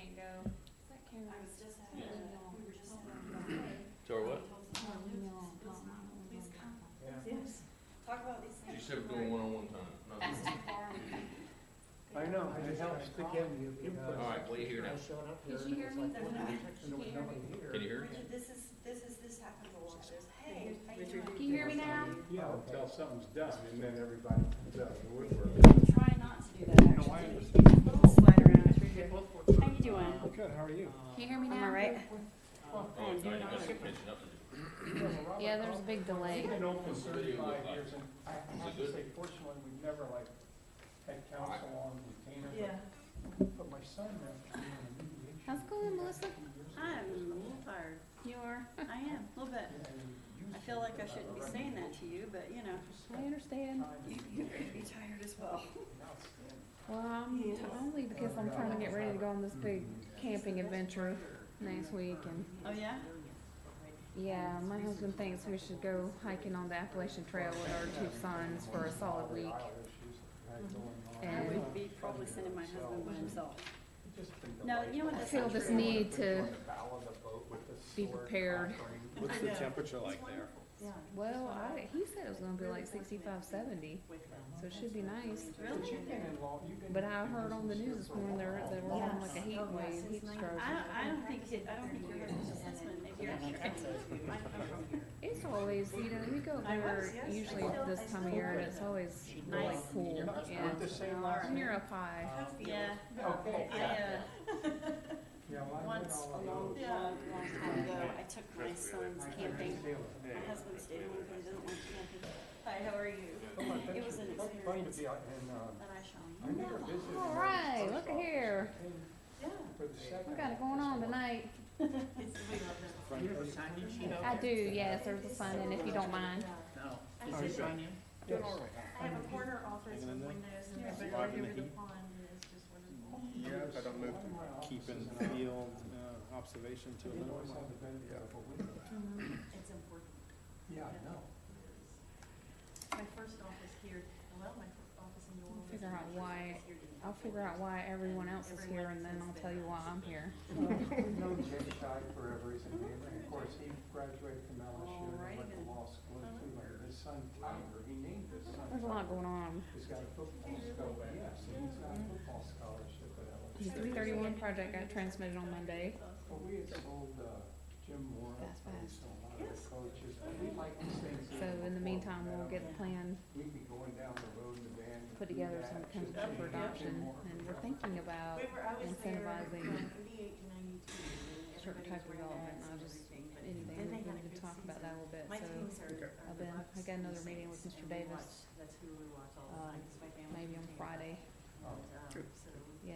can't go. Is that Karen? I was just at, Yeah. we were just at. So what? Please come. Yes. Talk about these She things. said we're doing one-on-one time. No. This is too far. I know, it helps to give you. All right, what do you hear now? Did you hear me? Can you hear? Richard, this happens a lot. There's, hey, how you doing? Can you hear me now? Yeah, until something's done, and then everybody comes out of the woodwork. Try not to do that, No, I actually. Don't slide around. How you doing? Good, how are you? Can you hear me Am now? I right? Oh, it's not, you got some catching up to do. Yeah, there's a big delay. We've been open 35 years, and I have to say, fortunately, we've never like had council on retainer. Yeah. But my son, after being in a mediation. How's it going, Melissa? I'm a little tired. You are? I am, a little bit. I feel like I shouldn't be saying that to you, but you know, I understand. you're going to be tired as well. Well, only because I'm trying to get ready to go on this big camping adventure next week, and Oh, yeah? yeah, my husband thinks we should go hiking on the Appalachian Trail with our two sons for a solid week. I And would be probably sending my husband by himself. No, you know what, I that's feel not this true. need to be prepared. What's the temperature like there? Well, he said it was gonna be like 65, 70, so it should be nice. Really? But I heard on the news this morning they were on like a heat wave, heat stroke. I don't think your husband's a Sensman, maybe you're sure. It's always, you go there usually this time of year and it's always really cool, yeah. And you're up high. Yeah, once, a long time ago, I took my sons camping. My husband stayed home because he doesn't like camping. Hi, how are you? It was an experience that I shall. All right, look at here. Yeah. We got it going on tonight. I do, yes, there's a sign in if you don't mind. I have a corner office with windows and everybody right over the pond and it's just wonderful. Yeah, if I don't move to keeping field observation to a minimum. It's important. Yeah, I know. My first office here, well, my first office in New Orleans. Figure out why, I'll figure out why everyone else is here and then I'll tell you why I'm here. We've known Jay Shy forever, he's a neighbor, and of course, he graduated from LSU and went to law school in Cleveland. His son Tiger, he named his son. There's a lot going on. He's got a football scholarship, yes, and he's got a football scholarship at The LSU. 331 project got transmitted on Monday. Well, we had sold Jim Moore, Fast, and fast. a lot of the coaches, but we like these things. So in the meantime, we'll get the plan We'd be going down the road in the van. put together so it comes up for adoption, and we're thinking about incentivizing certain type of development, not just anything. We can talk about that a little bit, so I got another meeting with Mr. Davis, maybe on Friday, yeah.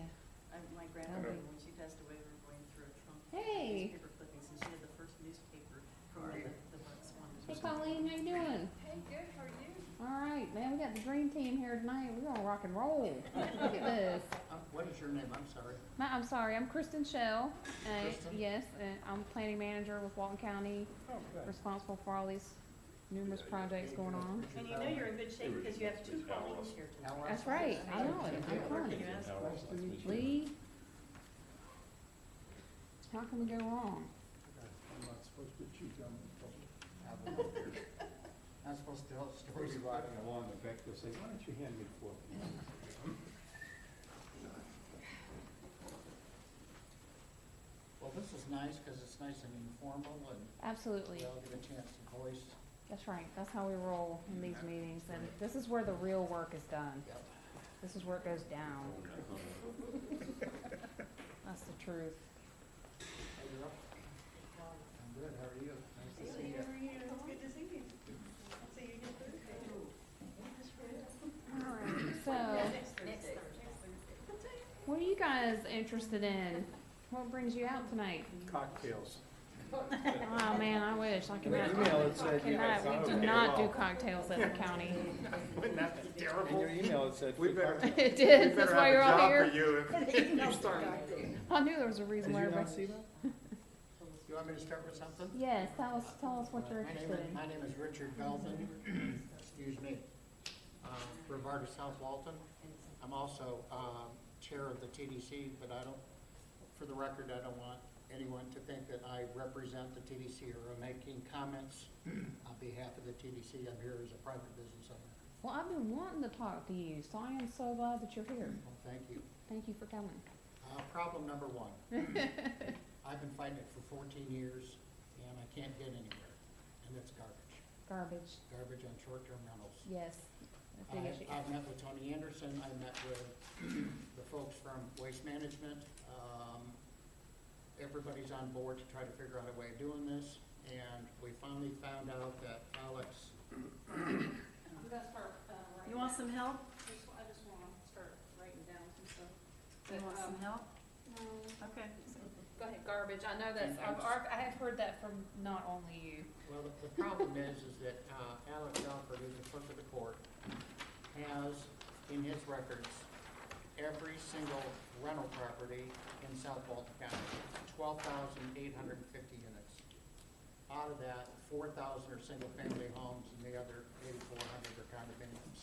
My grandmother, when she passed away, we were going through a trunk of Hey. newspaper clippings and she had the first newspaper from the Bucks one. Hey Colleen, how you doing? Hey, good, how are you? All right, man, we got the dream team here tonight, we're gonna rock and roll. Look at this. What is your name? I'm sorry. I'm sorry, I'm Kristen Shell, Kristen? yes, and I'm planning manager with Walton County, Oh, good. responsible for all these numerous projects going on. And you know you're in good shape because you have two colleagues here tonight. That's right, I know it, I'm fun. Nice to meet you. Lee, how can we go wrong? I'm not supposed to cheat on the I'm supposed to tell We'll stories be about riding along the back, they'll say, why don't you hand me 4 pieces? Well, this is nice because it's nice and informal and Absolutely, we all get a chance to voice. that's right, that's how we roll in these meetings, and this is where the real work is done. Yep. This is where it goes down. That's the truth. Hey, you're up. I'm good, how are you? Nice to see you. How are you? It's good to see you. I'll see you again Thursday. Alright, so, Next Thursday. what are you guys interested in? What brings you out tonight? Cocktails. Oh man, I wish, I cannot, email it said you had we do some. not do cocktails at the county. Wouldn't that be In terrible? your email, it said. We better, It did, that's why you're all here. you if you start. I knew there was a reason Did why you not everybody. see that? You want me to start with something? Yes, tell us what you're interested in. My name is Richard Belvin, excuse me, Rivardo South Walton. I'm also chair of the TDC, but I don't for the record, I don't want anyone to think that I represent the TDC or am making comments on behalf of the TDC. I'm here as a private business owner. Well, I've been wanting to talk to you, so I am so glad that you're here. Well, thank you. Thank you for coming. Problem number one. I've been fighting it for 14 years, and I can't get anywhere, and it's garbage. Garbage, Garbage on short-term rentals. yes. That's a big issue. I've met with Tony Anderson, I met with the folks from Waste Management. Everybody's on board to try to figure out a way of doing this, and we finally found out that Alex. You want some help? I just wanna start writing down some stuff. You want some help? Okay. Go ahead, garbage, I know that's, I have heard that from not only you. Well, the problem is that Alex Alford, who's the clerk of the court, has in his records every single rental property in South Walton County, 12,850 units. Out of that, 4,000 are single-family homes, and the other 8,400 are condominiums.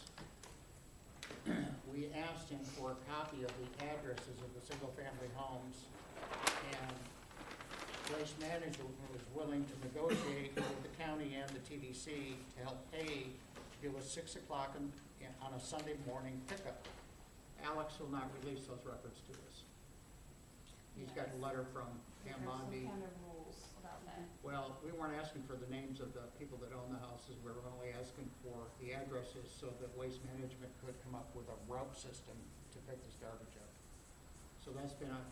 We asked him for a copy of the addresses of the single-family homes, and Waste Management was willing to negotiate with the county and the TDC to help pay to do a 6 o'clock on a Sunday morning pickup. Alex will not release those records to us. He's got a letter from Pam Bondi. There's some kind of rules about that. Well, we weren't asking for the names of the people that own the houses, we were only asking for the addresses so that Waste Management could come up with a route system to pick this garbage up. So that's been a,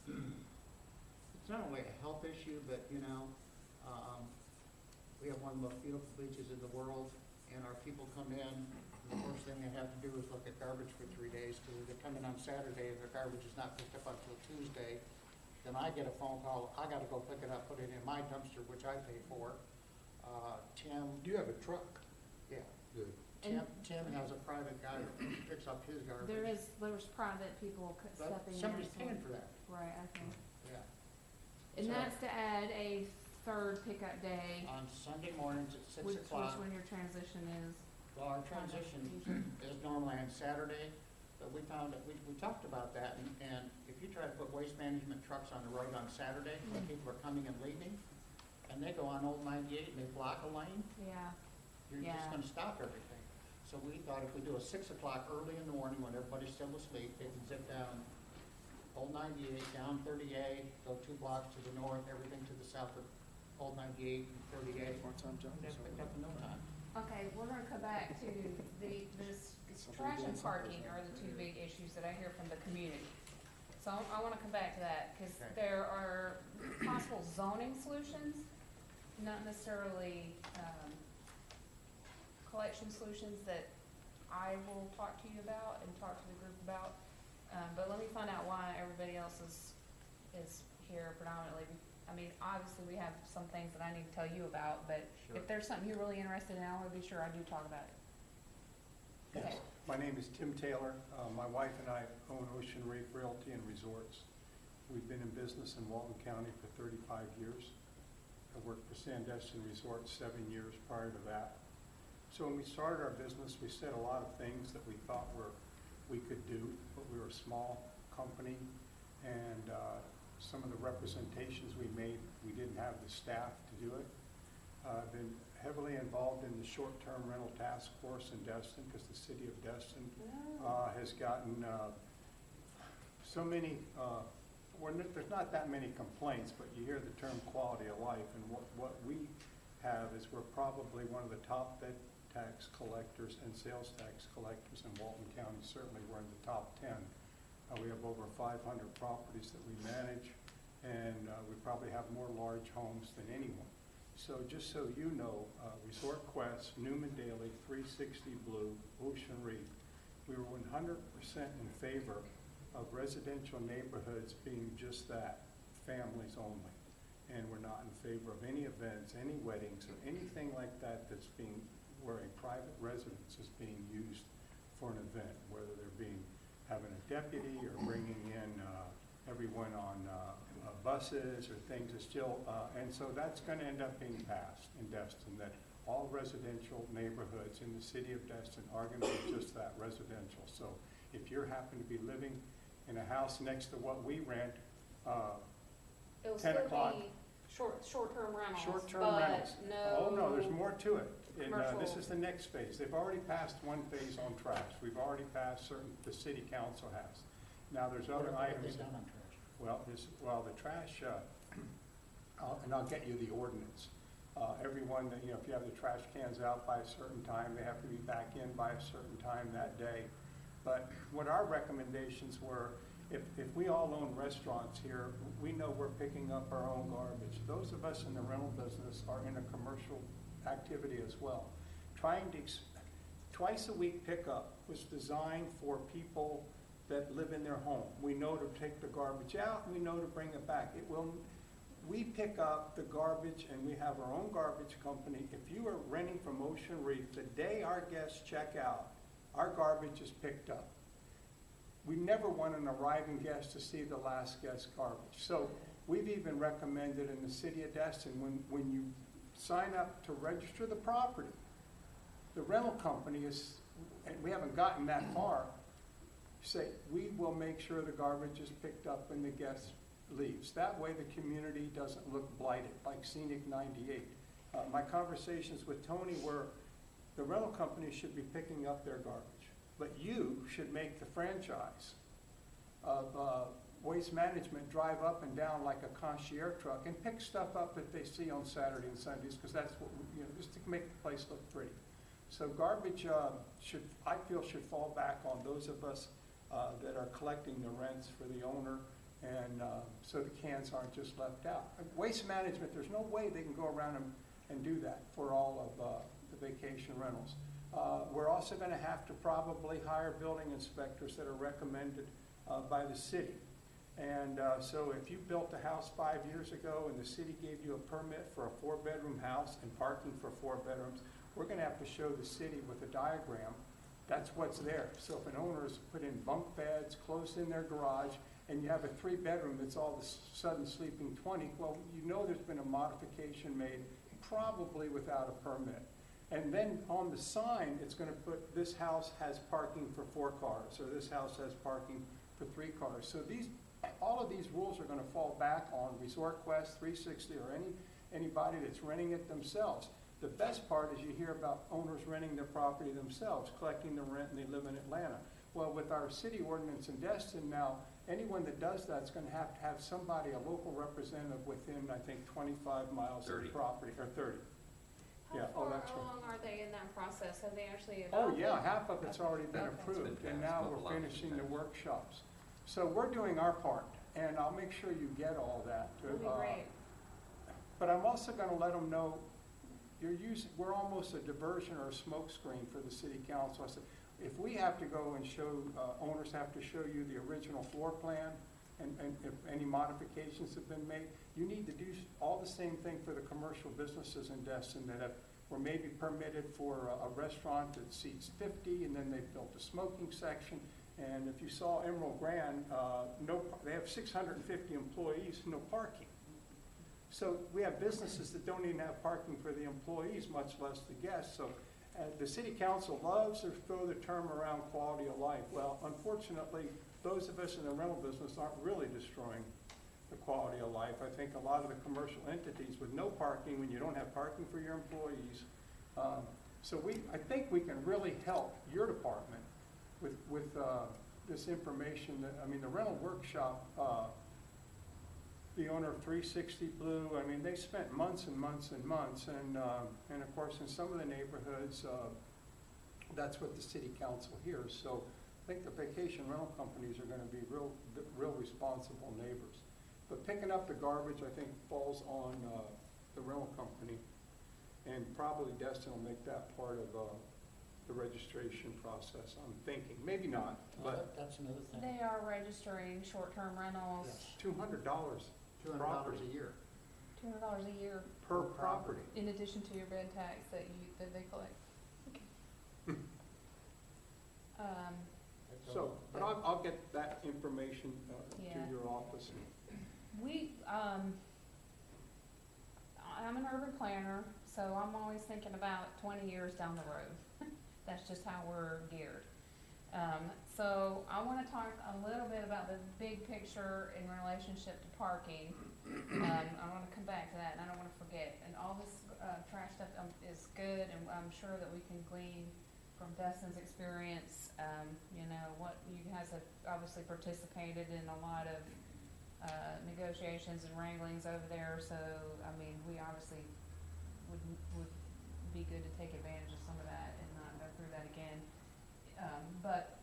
it's not only a health issue, but, you know, we have one of the most beautiful beaches in the world, and our people come in, and the first thing they have to do is look at garbage for 3 days, because if they come in on Saturday, if their garbage is not picked up until Tuesday, then I get a phone call, I gotta go pick it up, put it in my dumpster, which I pay for. Tim. You have a truck? Yeah. Good. Tim has a private guy who picks up his garbage. There's private people But stepping in. somebody's so- paying for that, Right, okay. yeah. And So- that's to add a third pickup day, On Sunday mornings at 6 which o'clock. when your transition is. Well, our transition is normally on Saturday, but we found that, we talked about that, and if you try to put Waste Management trucks on the road on Saturday, when people are coming and leaving, and they go on Old 98 and they block a lane, Yeah, you're just Yeah. gonna stop everything. So we thought if we do a 6 o'clock early in the morning when everybody's still asleep, they can zip down Old 98, down 30A, go 2 blocks to the north, everything to the south of Old 98 and 30A. Part-time job. They're picked up in no time. okay, we're gonna come back to this trash and parking are the two big issues that I hear from the community. So I wanna come back to that, cause Okay. there are possible zoning solutions, not necessarily, collection solutions that I will talk to you about and talk to the group about. But let me find out why everybody else is here predominantly. I mean, obviously, we have some things that I need to tell you about, but Sure. if there's something you're really interested in, I wanna be sure I do talk about it. Okay. Yes, my name is Tim Taylor. My wife and I own Ocean Reef Realty and Resorts. We've been in business in Walton County for 35 years. I worked for Sandestin Resorts 7 years prior to that. So when we started our business, we said a lot of things that we thought we could do, but we were a small company, and some of the representations we made, we didn't have the staff to do it. Been heavily involved in the short-term rental task force in Destin, because the city of Destin has gotten so many, there's not that many complaints, but you hear the term quality of life, and what we have is we're probably one of the top bed tax collectors and sales tax collectors in Walton County. Certainly we're in the top 10. We have over 500 properties that we manage, and we probably have more large homes than anyone. So just so you know, Resort Quest, Newman Daily, 360 Blue, Ocean Reef, we were 100% in favor of residential neighborhoods being just that, families only. And we're not in favor of any events, any weddings, or anything like that that's being, where a private residence is being used for an event, whether they're having a deputy or bringing in everyone on buses or things. Is still, and so that's going to end up being passed in Destin, that all residential neighborhoods in the city of Destin are going to be just that, residential. So if you happen to be living in a house next to what we rent, It'll 10 still o'clock. be short-term rentals, Short-term but rentals. no. Oh, no, there's more to it. And, this commercial- is the next phase. They've already passed one phase on trash. We've already passed the city council has. Now, there's other What have they items. done on trash? Well, the trash, and I'll get you the ordinance. Everyone, that, if you have the trash cans out by a certain time, they have to be back in by a certain time that day. But what our recommendations were, if we all own restaurants here, we know we're picking up our own garbage. Those of us in the rental business are in a commercial activity as well. Twice a week pickup was designed for people that live in their home. We know to take the garbage out, and we know to bring it back. We pick up the garbage, and we have our own garbage company. If you are renting from Ocean Reef, the day our guests check out, our garbage is picked up. We never want an arriving guest to see the last guest's garbage. So we've even recommended in the city of Destin, when you sign up to register the property, the rental company is, and we haven't gotten that far, say, we will make sure the garbage is picked up when the guest leaves. That way the community doesn't look blighted, like Scenic 98. My conversations with Tony were, the rental company should be picking up their garbage, but you should make the franchise of Waste Management drive up and down like a concierge truck and pick stuff up that they see on Saturday and Sundays, because that's what just to make the place look pretty. So garbage I feel should fall back on those of us that are collecting the rents for the owner, and so the cans aren't just left out. Waste Management, there's no way they can go around and do that for all of the vacation rentals. We're also going to have to probably hire building inspectors that are recommended by the city. And so if you built a house 5 years ago and the city gave you a permit for a 4-bedroom house and parking for 4 bedrooms, we're going to have to show the city with a diagram that's what's there. So if an owner has put in bunk beds, closed in their garage, and you have a 3-bedroom that's all of a sudden sleeping 20, well, you know there's been a modification made, probably without a permit. And then on the sign, it's going to put, this house has parking for 4 cars, or this house has parking for 3 cars. So all of these rules are going to fall back on Resort Quest, 360, or anybody that's renting it themselves. The best part is you hear about owners renting their property themselves, collecting the rent, and they live in Atlanta. Well, with our city ordinance in Destin now, anyone that does that is going to have somebody, a local representative, within, I think, 25 miles of 30. the property, or 30. How Yeah, far that's right. along are they in that process? Have they actually Oh, adopted? yeah, half of it's already been Okay. approved, It's been and passed, now but a we're lot has been finishing the passed. workshops. So we're doing our part, and I'll make sure you get all that. That'd be great. But I'm also gonna let them know, we're almost a diversion or a smoke screen for the city council. I said, if we have to go and show, owners have to show you the original floor plan, and if any modifications have been made, you need to do all the same thing for the commercial businesses in Destin that were maybe permitted for a restaurant that seats 50, and then they built a smoking section. And if you saw Emerald Grand, they have 650 employees, no parking. So we have businesses that don't even have parking for the employees, much less the guests. So the city council loves to throw the term around quality of life. Well, unfortunately, those of us in the rental business aren't really destroying the quality of life. I think a lot of the commercial entities with no parking, when you don't have parking for your employees. So I think we can really help your department with this information. The rental workshop, the owner of 360 Blue, they spent months and months and months, and of course in some of the neighborhoods, that's what the city council hears. So I think the vacation rental companies are going to be real responsible neighbors. But picking up the garbage, I think, falls on the rental company, and probably Destin will make that part of the registration process, I'm thinking. Maybe not, but That's another thing. They are registering short-term rentals, Yes. $200 $200 a year. $200 a year, per property. in addition to your bed tax that they collect. Okay. That's So, all. but I'll get that information Yeah. to your office. I'm an urban planner, so I'm always thinking about 20 years down the road. That's just how we're geared. So I wanna talk a little bit about the big picture in relationship to parking. I wanna come back to that, and I don't wanna forget, and all this, trash stuff, is good, and I'm sure that we can glean from Dustin's experience, you know, what you guys have obviously participated in a lot of, negotiations and wranglings over there, so, I mean, we obviously would be good to take advantage of some of that and not go through that again. But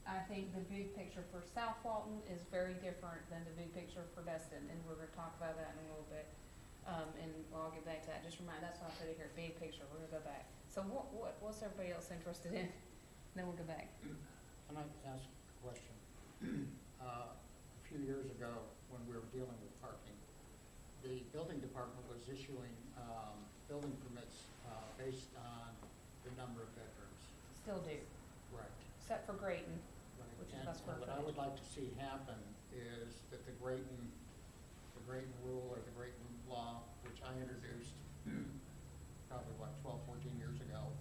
I think the big picture for South Walton is very different than the big picture for Destin, and we're gonna talk about that in a little bit. And I'll get back to that, just remind, that's why I put it here, big picture, we're gonna go back. So what's everybody else interested in? Then we'll go back. Can I ask a question? A few years ago, when we were dealing with parking, the building department was issuing, building permits, based on the number of bedrooms. Still do, Right. except for Grayton. Right. Which is And less square what I footage. would like to see happen is that the Grayton rule or the Grayton law, which I introduced probably, 12, 14 years ago,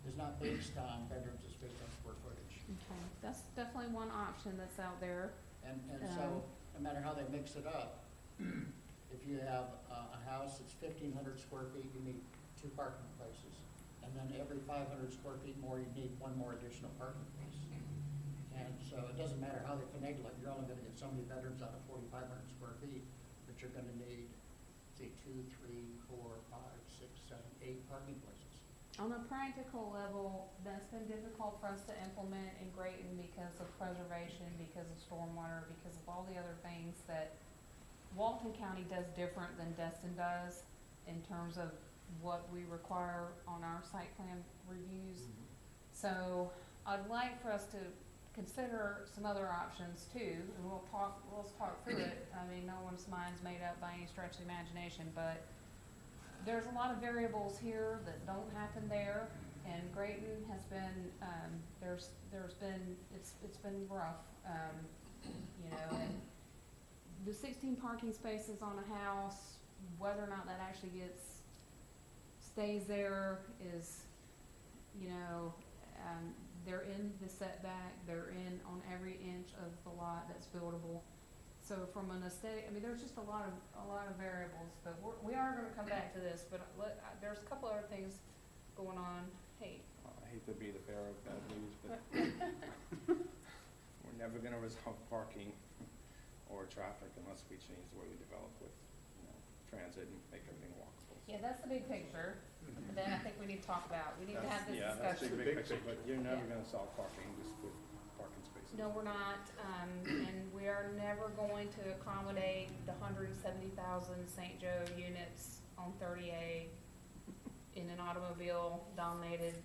is not based on bedrooms, it's based on square footage. Okay, that's definitely one option that's out there. And so, no matter how they mix it up, if you have a house that's 1,500 square feet, you need 2 parking places. And then every 500 square feet more, you need 1 more additional parking place. And so it doesn't matter how they finagle it, you're only gonna get so many bedrooms out of 4,500 square feet, but you're gonna need, say, 2, 3, 4, 5, 6, 7, 8 parking places. On a practical level, that's been difficult for us to implement in Grayton because of preservation, because of stormwater, because of all the other things that Walton County does different than Destin does in terms of what we require on our site plan reviews. So I'd like for us to consider some other options too, and let's talk through it. I mean, no one's mind's made up by any stretch of the imagination, but there's a lot of variables here that don't happen there, and Grayton has been, it's been rough, you know, and the 16 parking spaces on a house, whether or not that actually stays there is, you know, they're in the setback, they're in on every inch of the lot that's buildable. So from an aesthetic, I mean, there's just a lot of variables, but we are gonna come back to this, but there's a couple other things going on. Hey, I hate to be the bearer of bad news, but we're never gonna resolve parking or traffic unless we change the way we develop with, you know, transit and make everything walkable. yeah, that's the big picture, and then I think we need to talk about, we need to have this Yeah, that's the discussion. big picture, but you're never Yeah. gonna solve parking just with parking spaces. No, we're not, and we are never going to accommodate the 170,000 St. Joe units on 30A in an automobile-dominated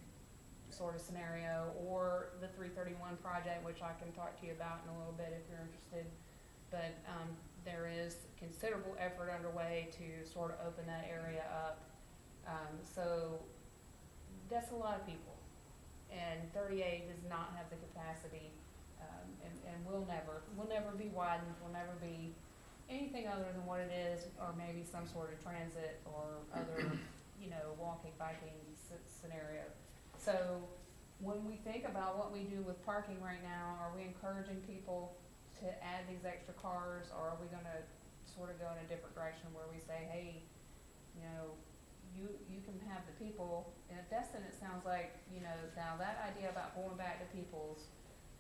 sort of scenario, or the 331 project, which I can talk to you about in a little bit if you're interested. But there is considerable effort underway to sort of open that area up. So that's a lot of people, and 38 does not have the capacity, and will never be widened, will never be anything other than what it is, or maybe some sort of transit or other, you know, walking, biking scenario. So when we think about what we do with parking right now, are we encouraging people to add these extra cars, or are we gonna sort of go in a different direction where we say, hey, you know, you can have the people, and at Destin, it sounds like, you know, now that idea about going back to people's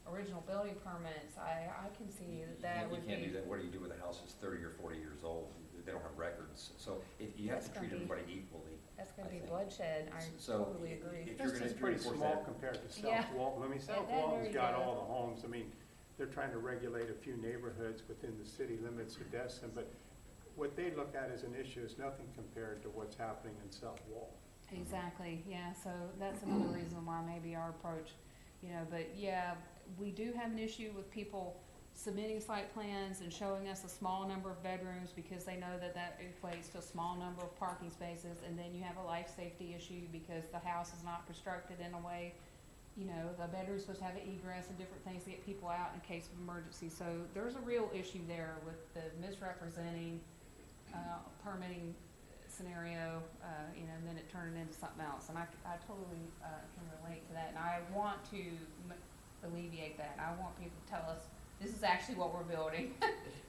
original building permits, I can see that would be. You can't do that. What do you do with a house that's 30 or 40 years old? They don't have records. So you have That's to gonna treat be- everybody equally. That's gonna I be think. bloodshed, I So totally agree. if you're gonna It's pretty enforce small that- compared to Yeah. South Walton. I mean, South that- there Walton's you got go. all the homes. I mean, they're trying to regulate a few neighborhoods within the city limits of Destin, but what they look at as an issue is nothing compared to what's happening in South Walton. Exactly, yeah, so that's another reason why maybe our approach, you know, but yeah, we do have an issue with people submitting site plans and showing us a small number of bedrooms because they know that that equates to a small number of parking spaces, and then you have a life safety issue because the house is not constructed in a way, you know, the bedroom's supposed to have an egress and different things to get people out in case of emergency. So there's a real issue there with the misrepresenting, permitting scenario, you know, and then it turning into something else. And I totally can relate to that. And I want to alleviate that. I want people to tell us, this is actually what we're building,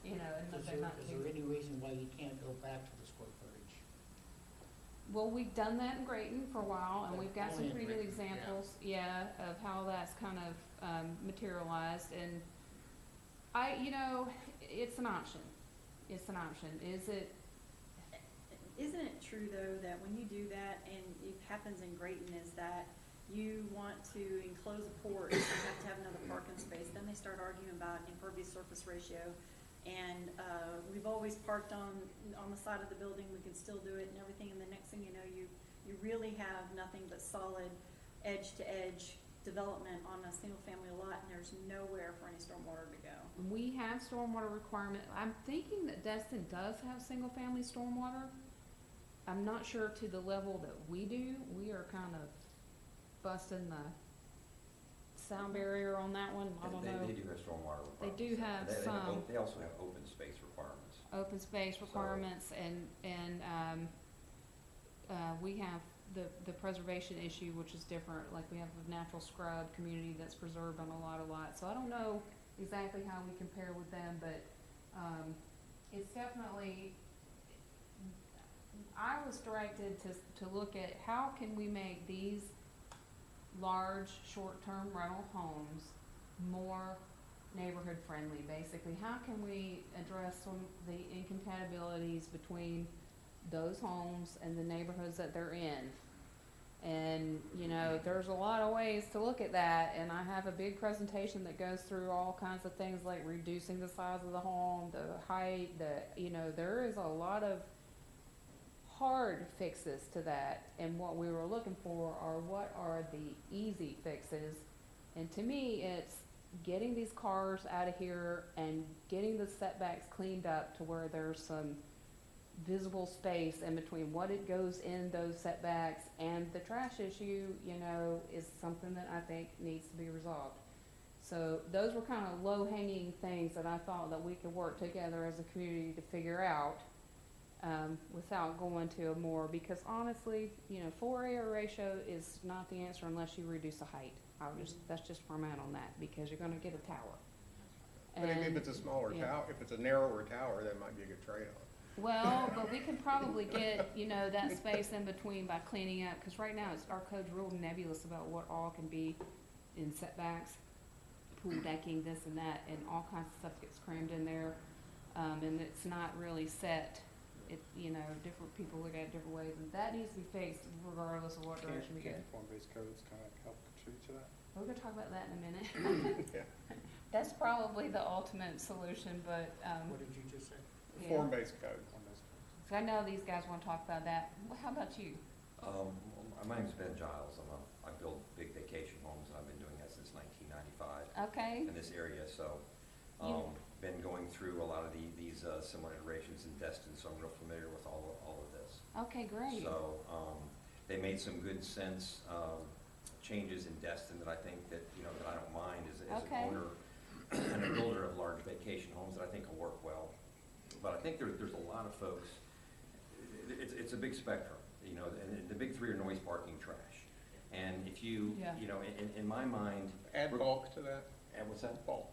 you know, and that Is they're there, not is too. there any reason why you can't go back to the square footage? Well, we've done that in Grayton for a while, and we've got some Only in pretty good Grayton, yeah. examples, of how that's kind of, materialized, and you know, it's an option. It's an option. Is it, Isn't it true, though, that when you do that, and it happens in Grayton, is that you want to enclose a porch, you have to have another parking space, then they start arguing about impervious surface ratio, and, we've always parked on the side of the building, we can still do it and everything, and the next thing you know, you really have nothing but solid edge-to-edge development on a single-family lot, and there's nowhere for any stormwater to go. we have stormwater requirement. I'm thinking that Destin does have single-family stormwater. I'm not sure to the level that we do. We are kind of busting the sound barrier on that one. I don't know. They do have stormwater They requirements. do have some. They also have open space requirements. Open space requirements, and we have the preservation issue, which is different. Like, we have a natural scrub community that's preserved on a lot of lots. So I don't know exactly how we compare with them, but it's definitely, I was directed to look at how can we make these large, short-term rental homes more neighborhood friendly, basically. How can we address some of the incompatibilities between those homes and the neighborhoods that they're in? And, you know, there's a lot of ways to look at that, and I have a big presentation that goes through all kinds of things like reducing the size of the home, the height, you know, there is a lot of hard fixes to that, and what we were looking for are what are the easy fixes. And to me, it's getting these cars out of here and getting the setbacks cleaned up to where there's some visible space in between what it goes in those setbacks, and the trash issue, you know, is something that I think needs to be resolved. So those were kind of low-hanging things that I thought that we could work together as a community to figure out, without going to a more, because honestly, you know, floor area ratio is not the answer unless you reduce the height. That's just where I'm at on that, because you're gonna get a tower. But if And- it's a smaller yeah. tower, if it's a narrower tower, that might be a good trade-off. Well, but we could probably get, you know, that space in between by cleaning up, cause right now our code's real nebulous about what all can be in setbacks, pool decking, this and that, and all kinds of stuff gets crammed in there. And it's not really set. It, you know, different people look at it different ways, and that needs to be fixed regardless of what direction we go. Can't form-based codes kind of help contribute to that? We're gonna talk about that in a minute. Yeah. That's probably the ultimate solution, but, What did you just say? yeah. Form-based code. So I know these guys wanna talk about that. Well, how about you? My name's Ben Giles. I build big vacation homes, and I've been doing that since 1995 Okay, in this area, so, You- been going through a lot of these similar iterations in Destin, so I'm real familiar with all of this. okay, great. So, they made some good sense, changes in Destin that I think that, you know, that I don't mind as Okay. an owner and a builder of large vacation homes that I think will work well. But I think there's a lot of folks, it's a big spectrum, you know, and the big three are noise, parking, trash. And if you, Yeah. you know, in my mind. Add bulk to that, And what's that? bulk.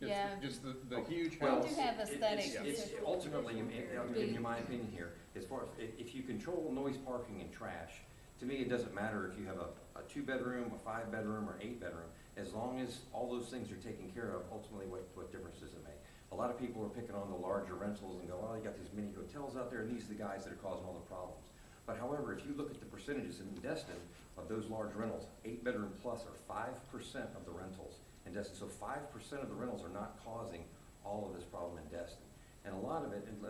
Yeah. Just the huge We house. do have aesthetics. It's ultimately, I'm giving you my opinion here, as far as, if you control noise, parking, and trash, to me, it doesn't matter if you have a 2-bedroom, a 5-bedroom, or 8-bedroom, as long as all those things are taken care of, ultimately, what difference does it make? A lot of people are picking on the larger rentals and go, well, you got these mini hotels out there, and these are the guys that are causing all the problems. But however, if you look at the percentages in Destin of those large rentals, 8-bedroom plus are 5% of the rentals in Destin. So 5% of the rentals are not causing all of this problem in Destin. And a lot of it, and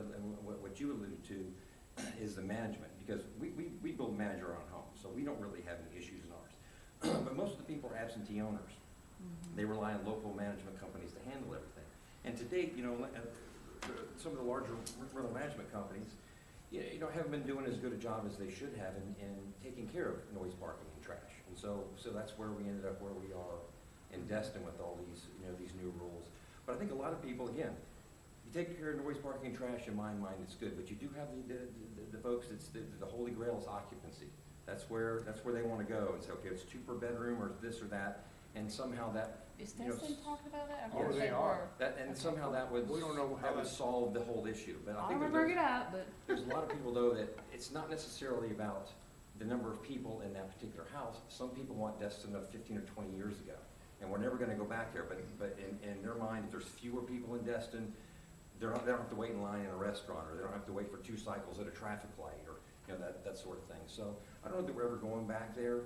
what you alluded to, is the management, because we build manage our own homes, so we don't really have any issues in ours. But most of the people are absentee owners. Mhm. They rely on local management companies to handle everything. And to date, you know, some of the larger rental management companies, you know, haven't been doing as good a job as they should have in taking care of noise, parking, and trash. And so that's where we ended up where we are in Destin with all these, you know, these new rules. But I think a lot of people, again, you take care of noise, parking, and trash, in my mind, it's good. But you do have the folks, it's the holy grail is occupancy. That's where they want to go and say, okay, it's 2 per bedroom or this or that. and somehow that, Is you know, Destin talking about that? I Oh, heard they are. that, and somehow that would, We don't know how that would that- solve the whole issue, but I I think don't that bring it there's, up, but there's a lot of people though that, it's not necessarily about the number of people in that particular house. Some people want Destin of 15 or 20 years ago, and we're never gonna go back there, but in their mind, if there's fewer people in Destin, they don't have to wait in line in a restaurant, or they don't have to wait for 2 cycles at a traffic light, or, you know, that sort of thing. So I don't know that we're ever going back there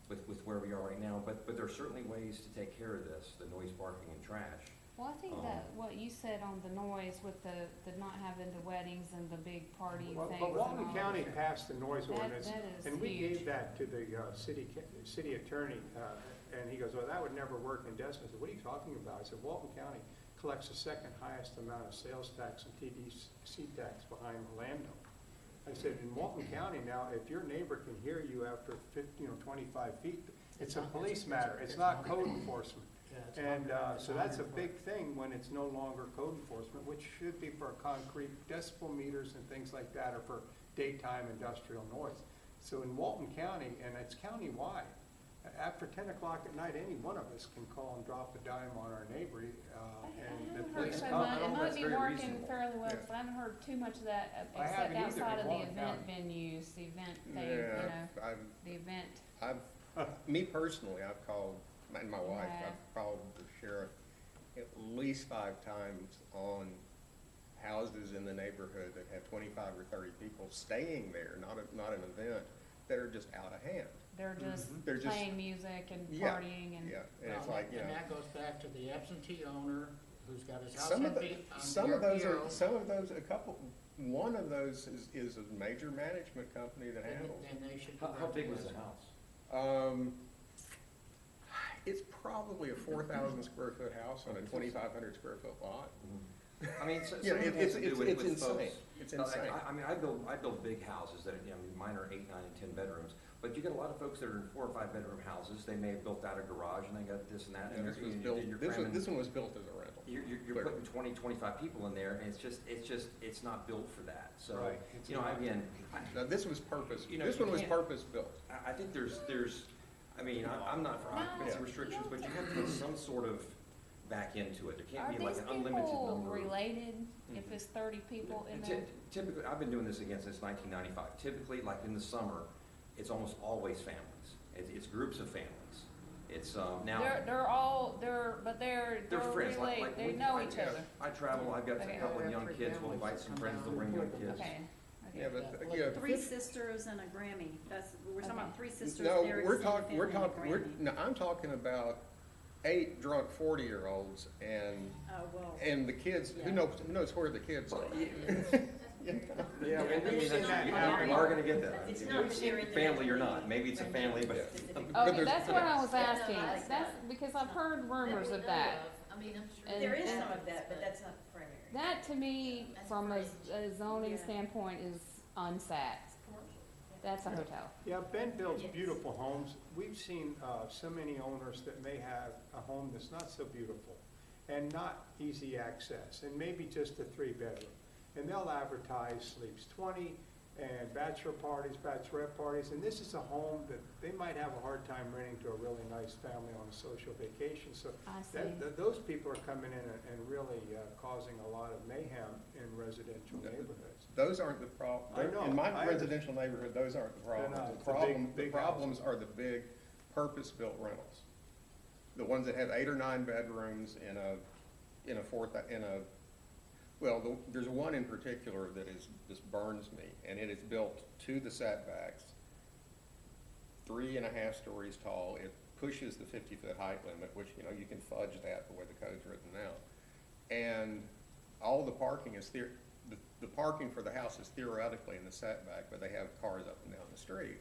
with where we are right now, but there are certainly ways to take care of this, the noise, parking, and trash. well, I think that what you said on the noise with the not having the weddings and the big party Well, things. but and Walton all County that. passed the noise That- ordinance, that is and we huge. gave that to the city attorney, and he goes, well, that would never work in Destin. I said, what are you talking about? I said, Walton County collects the second highest amount of sales tax and TDC tax behind Orlando. I said, in Walton County now, if your neighbor can hear you after 25 feet, it's a police matter, it's not code enforcement. Yeah, it's And under- so that's a big thing when it's no longer code enforcement, which should be for concrete decibel meters and things like that, or for daytime industrial noise. So in Walton County, and it's countywide, after 10 o'clock at night, any one of us can call and drop a dime on our neighbor, I and the haven't heard police so come. much, I it don't know if might that's be very working reasonable. fairly well, Yeah. because I haven't heard too much of that, I except haven't either outside in of the Walton event County. venues, the event thing, Yeah, the event. me personally, I've called, and my wife, Yeah. I've called the sheriff at least 5 times on houses in the neighborhood that have 25 or 30 people staying there, not an event, that are just out of hand. They're just They're just- playing music and Yeah, partying and. Yeah, and it's Well, like, you know. And that goes back to the absentee owner who's got his house Some of empty. some of those are, one of those is a major management company that handles it. And they should. How big was the house? It's probably a 4,000 square foot house on a 2,500 square foot lot. I mean, so, You know, some of it has to do it's with insane. folks. It's Like, insane. I mean, I build big houses that, you know, mine are 8, 9, and 10 bedrooms, but you get a lot of folks that are in 4 or 5 bedroom houses, they may have built out a garage and they got this and that, Yeah, and this was you're built, cramming. this one was built as a rental. You're putting 20, 25 people in there, and it's not built for that, so, Right. you know, again, Now, this was purpose, You know, this you one was can't- purpose built. I think there's, I mean, I'm not for occupancy No. restrictions, but you have to put some sort of back into it, there Are can't be like these an unlimited people number. related, if it's 30 people in And there? Typically, I've been doing this again since 1995. Typically, like in the summer, it's almost always families. It's groups of families. It's, now. But they're They're friends, related, they know each other. I travel, I've got a Okay. couple of young Three kids, we'll families invite that some come friends, down they'll bring and young work. kids. Okay. Yeah, but, Yeah. yeah. 3 sisters and a Grammy. We're talking about 3 sisters, No, their we're extended talking, we're family, and a talking, Grammy. no, I'm talking about 8 drunk 40-year-olds and, Oh, well. and the kids, who Yeah. knows where the kids are? Yeah, and I mean, We've seen that you happen. are gonna get that. It's not sharing the- Family or not, maybe it's a family, but. But Okay, there's- that's what I was asking, Yeah, no, that's because I've heard rumors of that. I mean, I'm sure. And- There is and- some of that, but that's not primary. That to me, That's from a fringe. a zoning Yeah. standpoint, is unsat. It's commercial. That's a hotel. Yeah, Ben builds Yes. beautiful homes. We've seen so many owners that may have a home that's not so beautiful and not easy access, and maybe just a 3-bedroom. And they'll advertise sleeps 20 and bachelor parties, bachelorette parties, and this is a home that they might have a hard time renting to a really nice family on a social vacation. So I see. those people are coming in and really causing a lot of mayhem in residential neighborhoods. Those aren't the problem. I know, In my I residential neighborhood, those aren't the They're problems. not. The It's the big problems houses. are the big purpose-built rentals. The ones that have 8 or 9 bedrooms there's one in particular that just burns me, and it is built to the setbacks, 3.5 stories tall. It pushes the 50-foot height limit, which, you know, you can fudge that the way the code's written now. And all the parking is the parking for the house is theoretically in the setback, but they have cars up and down the street.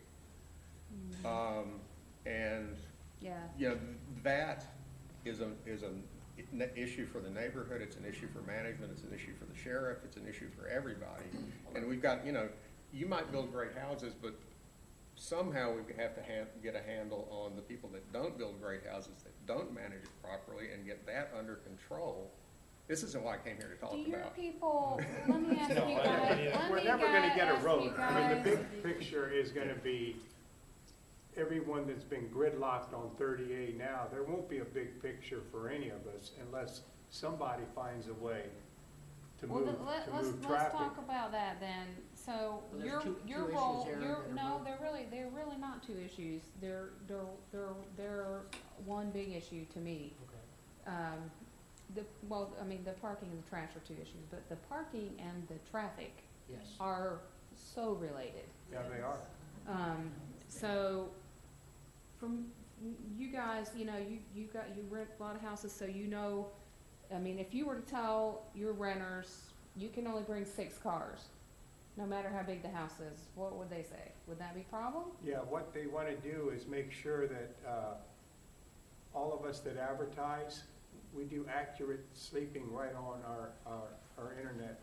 And, Yeah. you know, that is an issue for the neighborhood, it's an issue for management, it's an issue for the sheriff, it's an issue for everybody. And we've got, you know, you might build great houses, but somehow we have to get a handle on the people that don't build great houses, that don't manage it properly, and get that under control. This isn't what I came here to talk Do your about. people, let me ask you guys, We're never gonna get a road. I mean, the big picture is gonna be everyone that's been gridlocked on 30A now, there won't be a big picture for any of us unless somebody finds a way to Well, move, let's traffic. talk about that then. So Well, there's your two role, issues there your, that are no, both- they're really not two issues. They're one big issue to me. Okay. The parking and the trash are two issues, but the parking and the traffic Yes. are so related. Yeah, they are. So from you guys, you rent a lot of houses, so you know, I mean, if you were to tell your renters, you can only bring 6 cars, no matter how big the house is, what would they say? Would that be a problem? Yeah, what they want to do is make sure that all of us that advertise, we do accurate sleeping right on our internet.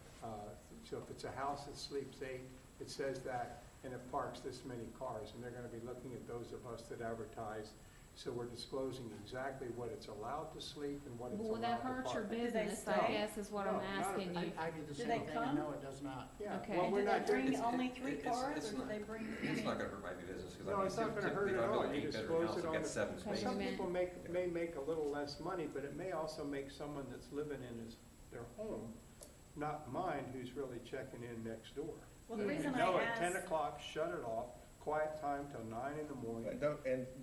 So if it's a house that sleeps 8, it says that, and it parks this many cars, and they're going to be looking at those of us that advertise. So we're disclosing exactly what it's allowed to sleep and what it's Will allowed that to hurt your park. Do they business, I stay? guess, is what No, I'm not if- asking you. I do the Do same they thing, come? and no, it does not. Yeah, Okay. well, And we're Do they not doing bring it. only It- 3 it's- cars, it's or do not- they bring? It's not gonna hurt my business, cause No, I mean, it's not gonna hurt typically, if at I all. build an You 8-bedroom disclose house, it I've on got the- 7 Okay. spaces. Some Amen. people may make a little less money, but it may also make someone that's living in their home not mind who's really checking in next door. Well, the Yeah. reason I No, at 10 asked, o'clock, shut it off, quiet time till 9 in the morning.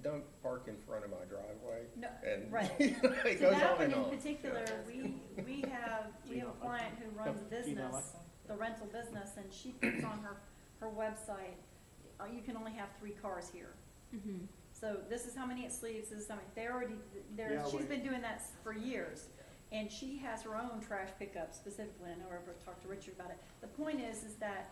Don't park in front of my driveway. no, And right. it So goes that on one and in on. particular, we have a client who runs a business, the rental business, and she puts on her website, you can only have 3 cars here. Mhm. So this is how many it sleeps, this is how many, Yeah, she's we- been doing that for years. And she has her own trash pickup specifically, I know I've talked to Richard about it. The point is that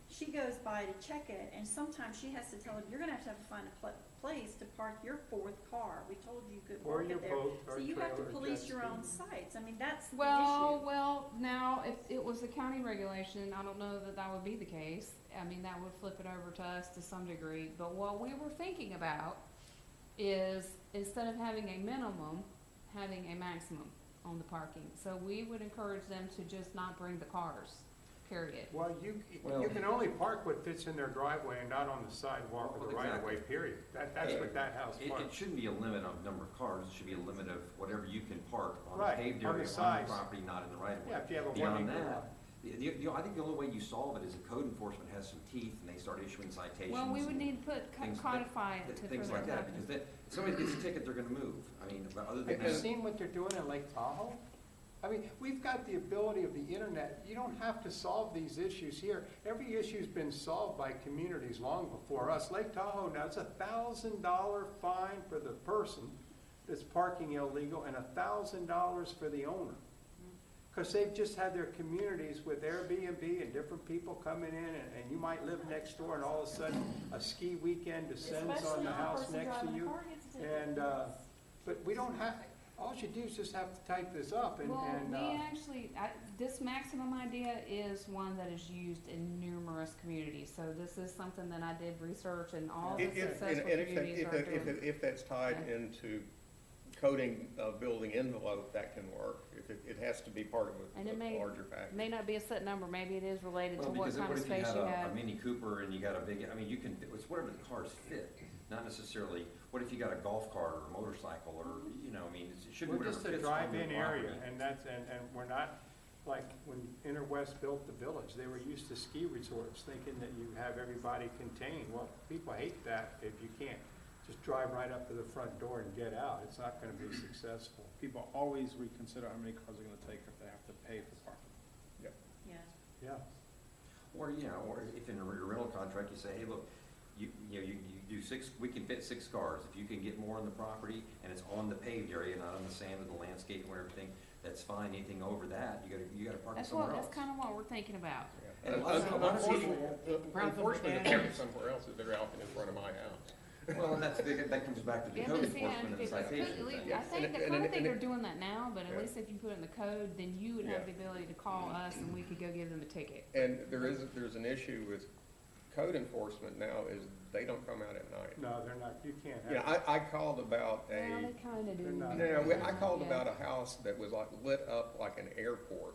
she goes by to check it, and sometimes she has to tell them, you're gonna have to find a place to park your 4th car. We told you could Or park your it there. boat So or you have to trailer or police jet your ski. own sites, I mean, that's the Well, issue. now, if it was a county regulation, I don't know that would be the case. I mean, that would flip it over to us to some degree. But what we were thinking about is, instead of having a minimum, having a maximum on the parking. So we would encourage them to just not bring the cars, period. Well, you Well- can only park what fits in their driveway and not on the sidewalk or Well, the right of way, exactly. period. That's what that house It parks. shouldn't be a limit on number of cars, it should be a limit of whatever you can park on the Right, paved on the area, on size. your property, not in the right of way. Yeah, if you have a Beyond 1 acre that, lot. I think the only way you solve it is if code enforcement has some teeth and they start issuing citations. Well, we would and need to things- codify it for Things that like to that, happen. because if somebody gets a ticket, they're gonna move. I mean, but other than Have you that. seen what they're doing in Lake Tahoe? I mean, we've got the ability of the internet. You don't have to solve these issues here. Every issue's been solved by communities long before us. Lake Tahoe now, it's $1,000 fine for the person that's parking illegal and $1,000 for the owner. Because they've just had their communities with Airbnb and different people coming in, and you might live next door, and all of a sudden, a ski weekend descends Especially on if the the house person next to driving the you. car gets a ticket. And, but we don't have, all you do is just have to type this up and, Well, this maximum idea is one that is used in numerous communities. So this is something that I did research, and all the successful communities are doing. If that's tied Okay. into coding a building envelope, that can work. If it has to be part of And it a may, larger package. may not be a set number, maybe it is related to Well, what because kind what of if you space have you a have. Mini Cooper and you got a big, I mean, you can, it's whatever the cars fit, not necessarily, what if you got a golf cart or a motorcycle or, you know, I mean, it should be we're whatever just a fits on your drive-in area, property. and and we're not, like, when Interwest built the village, they were used to ski resorts, thinking that you have everybody contained. Well, people hate that if you can't just drive right up to the front door and get out. It's not gonna be successful. People always reconsider how many cars they're gonna take if they have to pay for parking. Yeah. Yeah. Or, you know, or if in a rental contract, you say, hey, look, you do 6, we can fit 6 cars. If you can get more on the property and it's on the paved area, not on the sand or the landscape or everything, that's fine. Anything over that, you gotta park it somewhere else. That's kind of what we're thinking about. And a lot of Unfortunately, Rather park somewhere else if they're out in front of my house. Well, and that comes back to the Yeah, code but see, enforcement and the if it's citation at least- thing. I think, And- I and- kinda think and- they're doing that now, but at Yeah. least if you put it in the code, then you would have Yeah. the ability to call us and we could go give them a ticket. And there's an issue with code enforcement now is they don't come out at night. No, they're not, you can't have. You know, I called about Well, a, they kinda do. They're not. I called Yeah. about a house that was like lit up like an airport.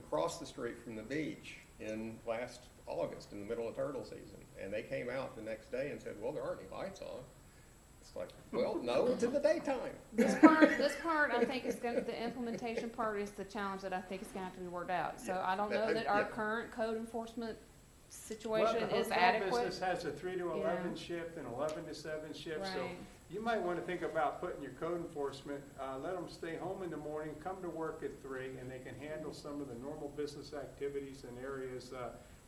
across the street from the beach in last August, in the middle of turtle season. And they came out the next day and said, well, there aren't any lights on. It's like, well, no, it's in the daytime. This part, I think is gonna, the implementation part is the challenge that I think is gonna have to be worked out. So I don't know that our current code enforcement situation is The adequate. hotel business has a 3 to 11 Yeah. shift and 11 to 7 shift, so Right. you might want to think about putting your code enforcement, let them stay home in the morning, come to work at 3, and they can handle some of the normal business activities in areas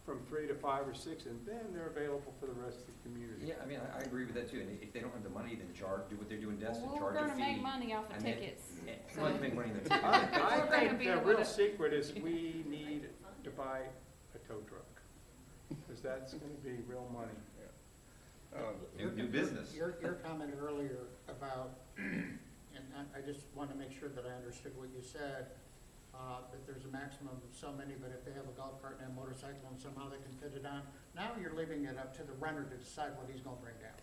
from 3 to 5 or 6, and then they're available for the rest of the community. Yeah, I mean, I agree with that too, and if they don't have the money, then do what they're doing, Destin, Well, charge we're a gonna fee. make money off of and then- tickets. Well, you make money in the ticket. I We're gonna think be the able real to- secret is we need to buy a tow truck, because that's going to be real money. New business. Your comment earlier about, and I just want to make sure that I understood what you said, that there's a maximum of so many, but if they have a golf cart and a motorcycle and somehow they can fit it on, now you're leaving it up to the renter to decide what he's going to bring down.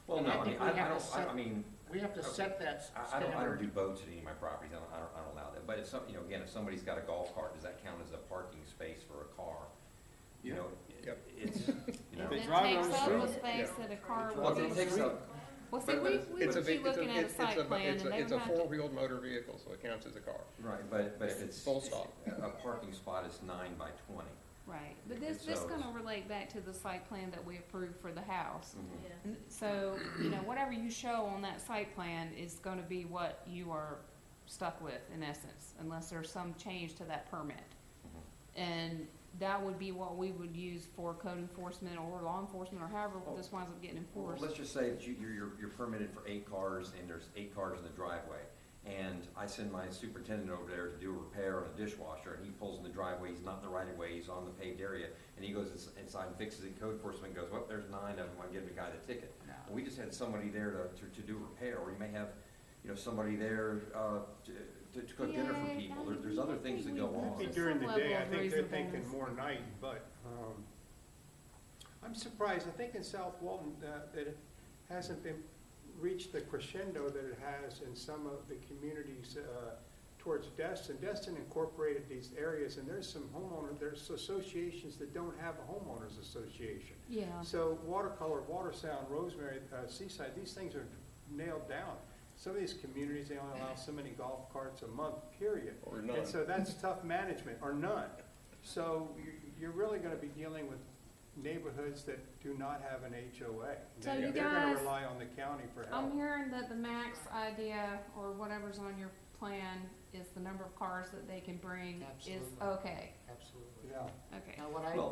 Well, And no, I I mean, think we I have to don't, set- I mean, We have to set that I don't standard. do boats at any of my properties, I don't allow that, but if some, again, if somebody's got a golf cart, does that count as a parking space for a car? You know, Yep. it's, you know. It drive it takes on the up the street. space that a car Well, would it use. takes up, Well, see, but we it's would be looking at a site plan and they It's would a have to. four-wheeled motor vehicle, so it counts as a car. right, but if it's. Full stop. A parking spot is 9 by 20. Right, but this So- gonna relate back to the site plan that we approved for the house. Mhm. And so, you know, whatever you show on that site plan is gonna be what you are stuck with in essence, unless there's some change to that permit. Mhm. And that would be what we would use for code enforcement or law enforcement or however this winds up getting Well, enforced. let's just say that you're permitted for 8 cars and there's 8 cars in the driveway. And I send my superintendent over there to do a repair on a dishwasher and he pulls in the driveway, he's not in the right of way, he's on the paved area. And he goes inside and fixes it, code enforcement goes, well, there's 9 of them, I'm giving the guy the ticket. And we just had somebody there to do repair, or you may have, you know, somebody there, to cook dinner for Yeah, people. I mean, There's other I things that think go we- on. Maybe Some during the level day, I of think they're thinking reasonableness. more night, but I'm surprised, I think in South Walton, that it hasn't been, reached the crescendo that it has in some of the communities towards Destin. Destin incorporated these areas, and there's some there's associations that don't have a homeowners association. Yeah, So Watercolor, Watersound, Rosemary, Seaside, these things are nailed down. Some of these communities, they only allow so many golf carts a month, period. Or none. And so that's tough management, or none. So you're really gonna be dealing with neighborhoods that do not have an HOA. So They're you gonna guys- rely on the county for help. I'm hearing that the max idea or whatever's on your plan is the number of cars that they can bring is Absolutely. okay, Absolutely. Yeah. okay. Now, what I Well,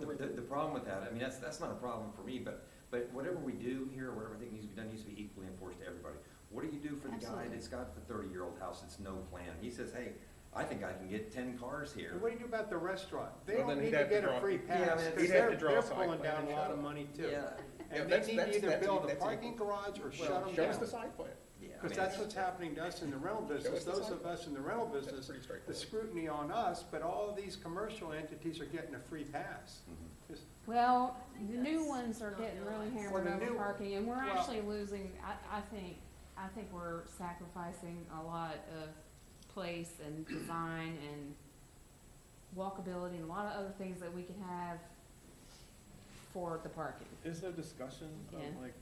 do with. the problem with that, I mean, that's not a problem for me, but whatever we do here, whatever I think needs to be done, needs to be equally enforced to everybody. What do you do for the guy Absolutely. that's got the 30-year-old house that's no plan? He says, hey, I think I can get 10 cars here. And what do you do about the restaurant? They Well, don't then need he'd to have to get a draw- free Yeah, I pass, mean, because he'd have to draw they're a site pulling plan down a and lot show of it. money too. Yeah. Yeah, And they that's- need to that's- either that's- build a that's parking equal. garage or shut Well, them Show us the down. site plan. Yeah, I Because mean, that's what's happening to us in the rental business. us the Those site. of us in the rental That's business, pretty the straightforward. scrutiny on us, but all of these commercial entities are getting a free pass. Mhm. Just- Well, the new ones are getting really hammered the over new- parking, and we're well- actually losing, I think we're sacrificing a lot of place and design and walkability and a lot of other things that we can have for the parking. Is there discussion Yeah. of like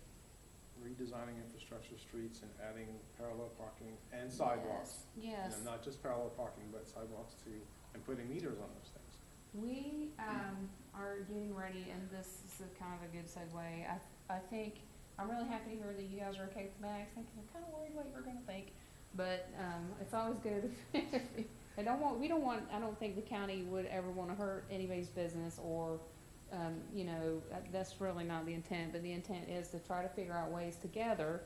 redesigning infrastructure streets and adding parallel parking and sidewalks? Yes, You know, not just parallel parking, but sidewalks too, and putting meters on those things? we, are getting ready, and this is kind of a good segue. I think, I'm really happy to hear that you guys are okay with the max. I'm kind of worried what you're gonna think, but, it's always good if, I don't think the county would ever wanna hurt anybody's business or, you know, that's really not the intent, but the intent is to try to figure out ways together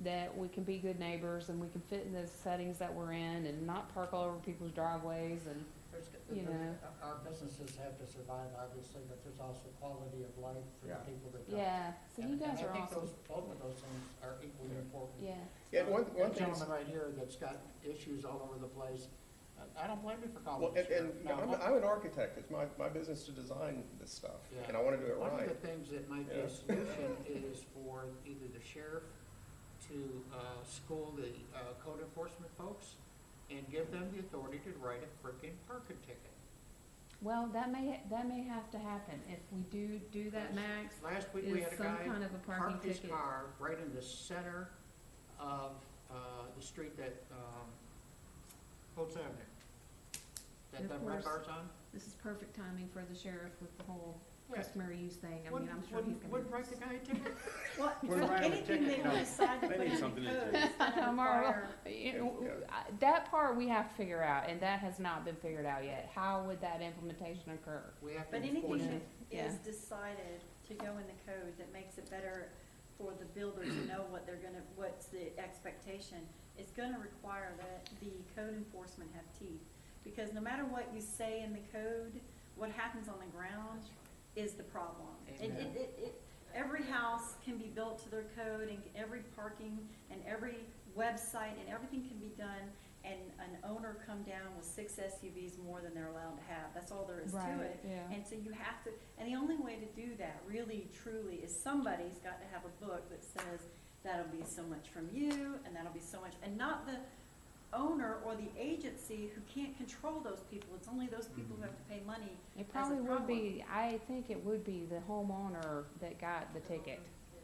that we can be good neighbors and we can fit in the settings that we're in and not park all over people's driveways and, you know. Our businesses have to survive, obviously, but there's also quality of life for the Yeah. people that don't. yeah, so you guys are And I awesome. think both of those things are equally important. Yeah, Yeah, one That thing, gentleman right here that's got issues all over the place, I don't blame you for calling well, the sheriff. and Now, I'm an architect, it's my business to design this stuff, Yeah. and I wanna do it One of right. the things that might be Yeah. a solution is for either the sheriff to school the code enforcement folks and give them the authority to write a freaking parking ticket. Well, that may have to happen, if we do that max, Last week we is had a some guy kind of a parking park his ticket. car right in the center of, the street that, Holtz Avenue. And That of the red course- bar's on? This is perfect timing for the sheriff with the whole Yeah. customary use thing, I mean, I'm sure he's gonna. Wouldn't write the guy a ticket? Well, We're so writing a anything they ticket, no. decide to They put need in the something to code do. is gonna Marla, require, you know, that part we have to figure out, and that has not been figured out yet. How would that implementation occur? We have to but enforce anything it. that Yeah. is decided to go in the code that makes it better for the builder to know what they're gonna, what's the expectation, is gonna require that the code enforcement have teeth. Because no matter what you say in the code, what happens on the ground is the problem. Amen. Every house can be built to their code, and every parking, and every website, and everything can be done, and an owner come down with 6 SUVs more than they're allowed to have. That's all there is to Right, it. yeah. And so you have to, and the only way to do that, really, truly, is somebody's got to have a book that says, that'll be so much from you, and that'll be so much, and not the owner or the agency who can't control those people. It's only those people who have to pay money. It as a probably would problem. be, I think it would be the homeowner that got the ticket.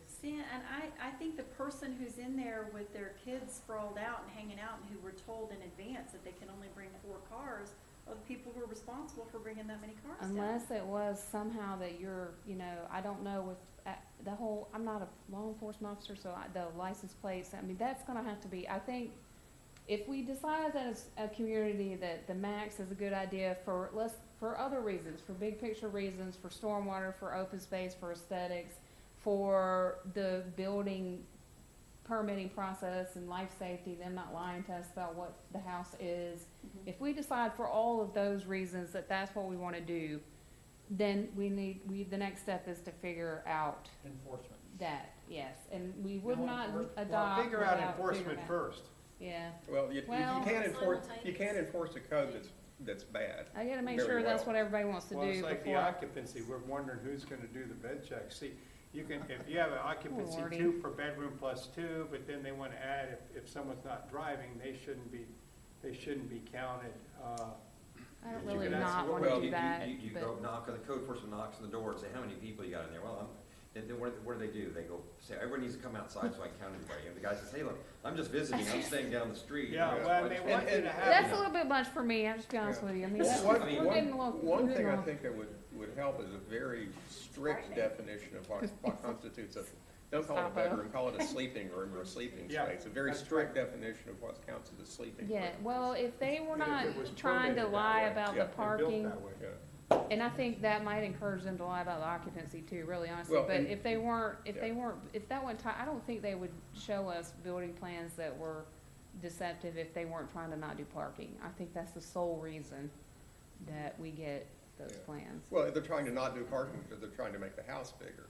See, and I think the person who's in there with their kids sprawled out and hanging out, and who were told in advance that they can only bring 4 cars, are the people who are responsible for bringing that many cars down. Unless it was somehow that you're, you know, I don't know with the whole, I'm not a law enforcement officer, so the license plates, I mean, that's gonna have to be, I think, if we decide that as a community that the max is a good idea for, for other reasons, for big picture reasons, for stormwater, for open space, for aesthetics, for the building permitting process and life safety, them not lying to us about what the house is. Mhm. If we decide for all of those reasons that that's what we wanna do, then the next step is to figure out Enforcement. that, yes, and we would No not enforcement? adopt Well, figure out without figuring enforcement out- first. Yeah, Well, you Well- can't enforce a code that's bad. I gotta make Very sure that's well. what everybody wants to Well, do it's like the before. occupancy, we're wondering who's gonna do the bed check. See, you can, if you have an occupancy Lordy. 2 per bedroom plus 2, but then they wanna add, if someone's not driving, they shouldn't be counted. I don't you really could ask- not Well, wanna do that, You but, go knock on the code enforcement knocks on the door and say, how many people you got in there? Well, then what do they do? They go, say, everyone needs to come outside so I can count everybody. And the guy says, hey, look, I'm just visiting, I'm staying down the street. Yeah, You know, well, I they just want you to have. that's a little bit much for me, I'll just be honest Yeah. with you, I mean, Well, that's, One, we're getting a little. one we're thing getting a I little- think that would help is a very strict Frightening. definition of what constitutes a, don't call it a Stop-o. bedroom, call it a sleeping room or a sleeping Yeah, space. A very that's strict right. definition of what counts as a sleeping room. Yeah, well, if they were And if not it was trying to permitted that lie way. about Yeah. the They're They're built parking, that way. Yeah. and I think that might encourage them to lie about the occupancy too, really honestly, Well, but and- if they weren't, Yeah. if that went I don't think they would show us building plans that were deceptive if they weren't trying to not do parking. I think that's the sole reason that we get those Yeah. plans. Well, they're trying to not do parking because they're trying to make the house bigger.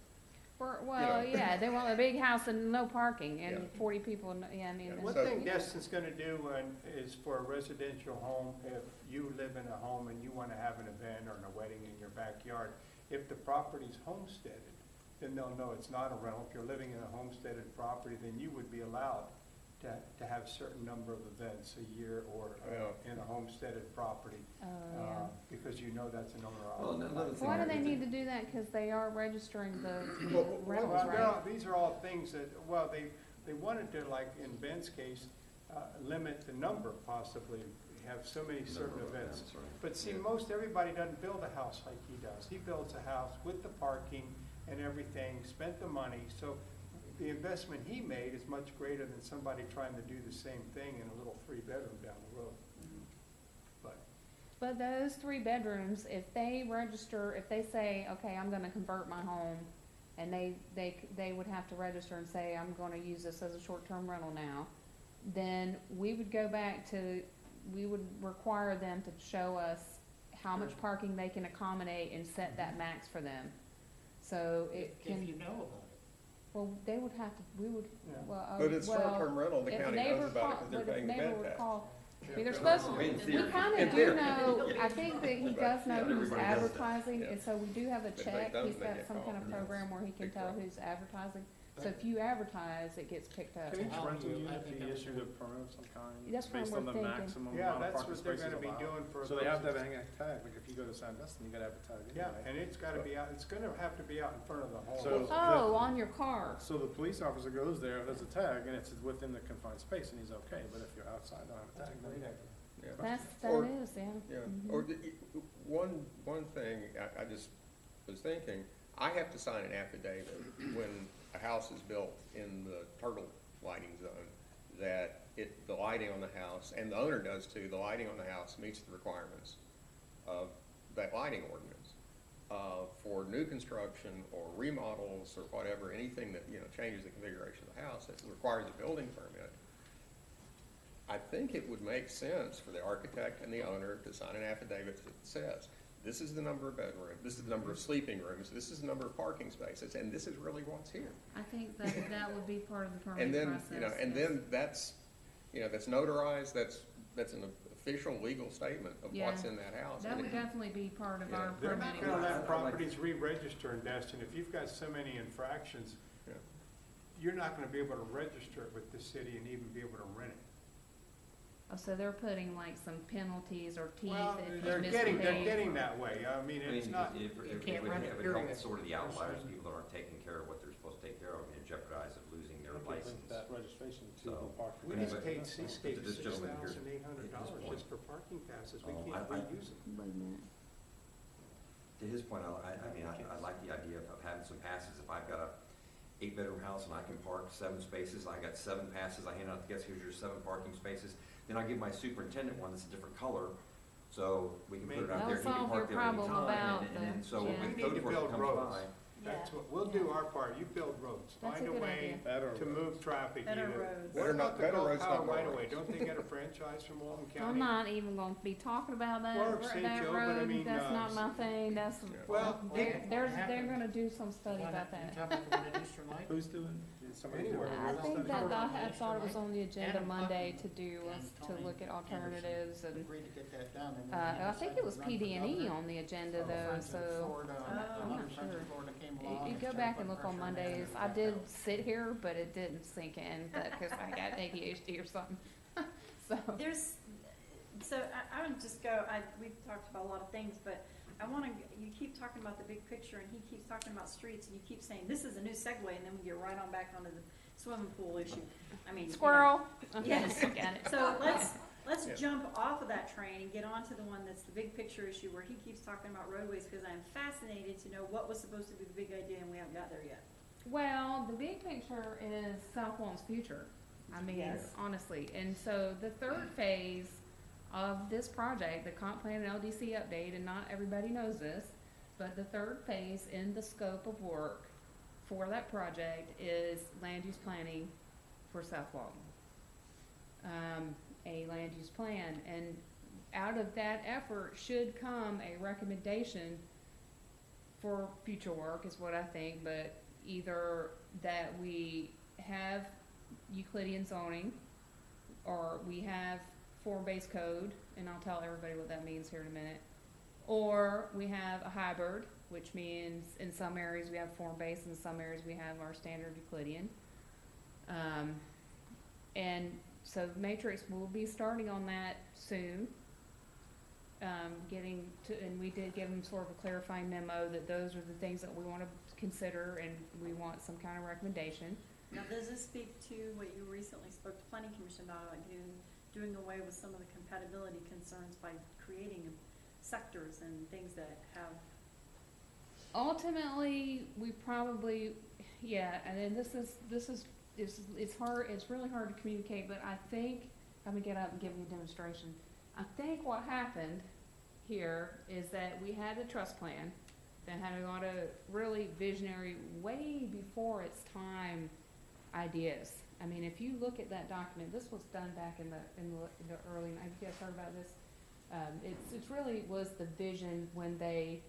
Well, know. yeah, they want a big house and no parking, and Yeah. 40 people, yeah, I mean. Yeah. that's- One So- thing Destin's gonna do is for a residential home, if you live in a home and you wanna have an event or a wedding in your backyard, if the property's homesteaded, then they'll know it's not a rental. If you're living in a homesteaded property, then you would be allowed to have a certain number of events a year or Yeah. in a homesteaded property, Oh, yeah. because you know that's an owner Well, another occupied. thing Why do that they we need did- to do that? Because they are registering the Well, rentals, Well, right? these are all things that, well, they wanted to, like in Ben's case, limit the number possibly, have so many certain Number of events. events, right. But see, Yeah. most everybody doesn't build a house like he does. He builds a house with the parking and everything, spent the money, so the investment he made is much greater than somebody trying to do the same thing in a little 3-bedroom down the road. But, But those 3 bedrooms, if they register, if they say, okay, I'm gonna convert my home, and they would have to register and say, I'm gonna use this as a short-term rental now, then we would go back to, we would require them to show us how much parking they can accommodate and set that max for them. So it If can, you know about it. well, they would have to, we would, yeah. well, But it's well, short-term rental, the if a county neighbor knows about it call- because they're but if paying the neighbor bed would tax. call, I mean, they're supposed to, In we theory. kinda In do theory. know, I think that he does know Not who's everybody does that. advertising, Yeah. and so we do have a If they check, don't, he's they got get some kind called. of program where he can Big tell problem. who's advertising. So if you advertise, it gets picked up. Can each How rental you- I unit think be that would issued be- a permit of some kind? That's what based we're on the thinking. maximum Yeah, amount of that's parking what they're spaces gonna be allowed? doing for. So they have to have those- a tag, like if you go to Sandestin, you gotta have a tag Yeah, anyway. and it's gotta be out, it's gonna have to be out in front of the home. So- Oh, on your car. So the police officer goes there, there's a tag, and it's within the confined space, and he's okay, but if you're outside, don't have a That's a tag, great then. idea. Yeah. That Or- is, yeah. Yeah, Mhm. or one thing I just was thinking, I have to sign an affidavit when a house is built in the turtle lighting zone, that the lighting on the house, and the owner does too, the lighting on the house meets the requirements of that lighting ordinance. For new construction or remodels or whatever, anything that, changes the configuration of the house, that requires a building permit. I think it would make sense for the architect and the owner to sign an affidavit that says, this is the number of bedrooms, this is the number of sleeping rooms, this is the number of parking spaces, and this is really what's here. I think that would be part of the permit And then, process. and yes. then that's notarized, that's an official legal statement of what's Yeah. in that house. That And would it- definitely be part of Yeah. our They're not permitting gonna let process. properties re-register in Destin. If you've got so many infractions, Yeah. you're not gonna be able to register it with the city and even be able to rent it. Oh, so they're putting like some penalties or teeth Well, if you they're misbehave. getting that way. I mean, I mean, it's not, it you can't would rent it, help period. sort of the outliers, people that aren't taking care of what they're supposed to take care of, and jeopardize of losing their I think license. that registration to So, park. we Yeah, just but- paid but Seascape this gentleman here, $6,800 at this point, just for parking passes. We Oh, can't I- reuse them. Wait a minute. To his point, I like the idea of having some passes. If I've got a 8-bedroom house and I can park 7 spaces, I got 7 passes, I hand out the guests, here's your 7 parking spaces. Then I give my superintendent one that's a different color, so we can put it out That'll there, he can solve park your there anytime. problem about And then, the- so yeah. when We the need code to enforcement build comes roads. by, That's Yeah. what, we'll do our part. You build roads. That's Find a a good way idea. Better to move traffic. Better either. roads. What Better about not- the better Gulf roads, Power not more right away? roads. Don't they get a franchise from Walton County? I'm not even gonna be talking about that, Works, ain't that Joe, but I road, mean, that's not my thing, that's, Yeah. Well, they're gonna do some study about that. You talking about the one at Eastern Light? Who's doing, is somebody doing? Anyway, I Well, think that's that, not I thought it was on the agenda Adam Monday Buckley to do, and to Tony look at Anderson alternatives and, Agreed to get that done, and then he I think decided it was to run for PD&E governor. on the agenda though, Friends of so. Florida, I'm not Friends of sure. Florida came You along you and go started back putting and look on pressure on them Mondays, to I back did out. sit here, but it didn't sink in, but, cause I got ADHD or something, so. So I would just go, we've talked about a lot of things, but I wanna, you keep talking about the big picture and he keeps talking about streets and you keep saying, this is a new segue, and then we get right on back onto the swimming pool issue. I mean. you know. Squirrel. Okay, Yes. got it. So let's Yeah. jump off of that train and get on to the one that's the big picture issue where he keeps talking about roadways, cause I'm fascinated to know what was supposed to be the big idea and we haven't got there yet. Well, the big picture is South Walton's future. I mean, Yes. honestly, and so the third phase of this project, the comp plan and LDC update, and not everybody knows this, but the third phase in the scope of work for that project is land use planning for South Walton. A land use plan, and out of that effort should come a recommendation for future work is what I think, but either that we have Euclidean zoning, or we have form-based code, and I'll tell everybody what that means here in a minute, or we have a hybrid, which means in some areas we have form-based, in some areas we have our standard Euclidean. And so the matrix will be starting on that soon. Getting to, and we did give them sort of a clarifying memo that those are the things that we want to consider and we want some kind of recommendation. Now, does this speak to what you recently spoke to planning commission about, like doing away with some of the compatibility concerns by creating sectors and things that have, Ultimately, we probably, yeah, and then this is, it's hard, it's really hard to communicate, but I think, I'm gonna get up and give you a demonstration. I think what happened here is that we had a trust plan that had a lot of really visionary, way before its time ideas. I mean, if you look at that document, this was done back in the early, have you guys heard about this? It's really was the vision when they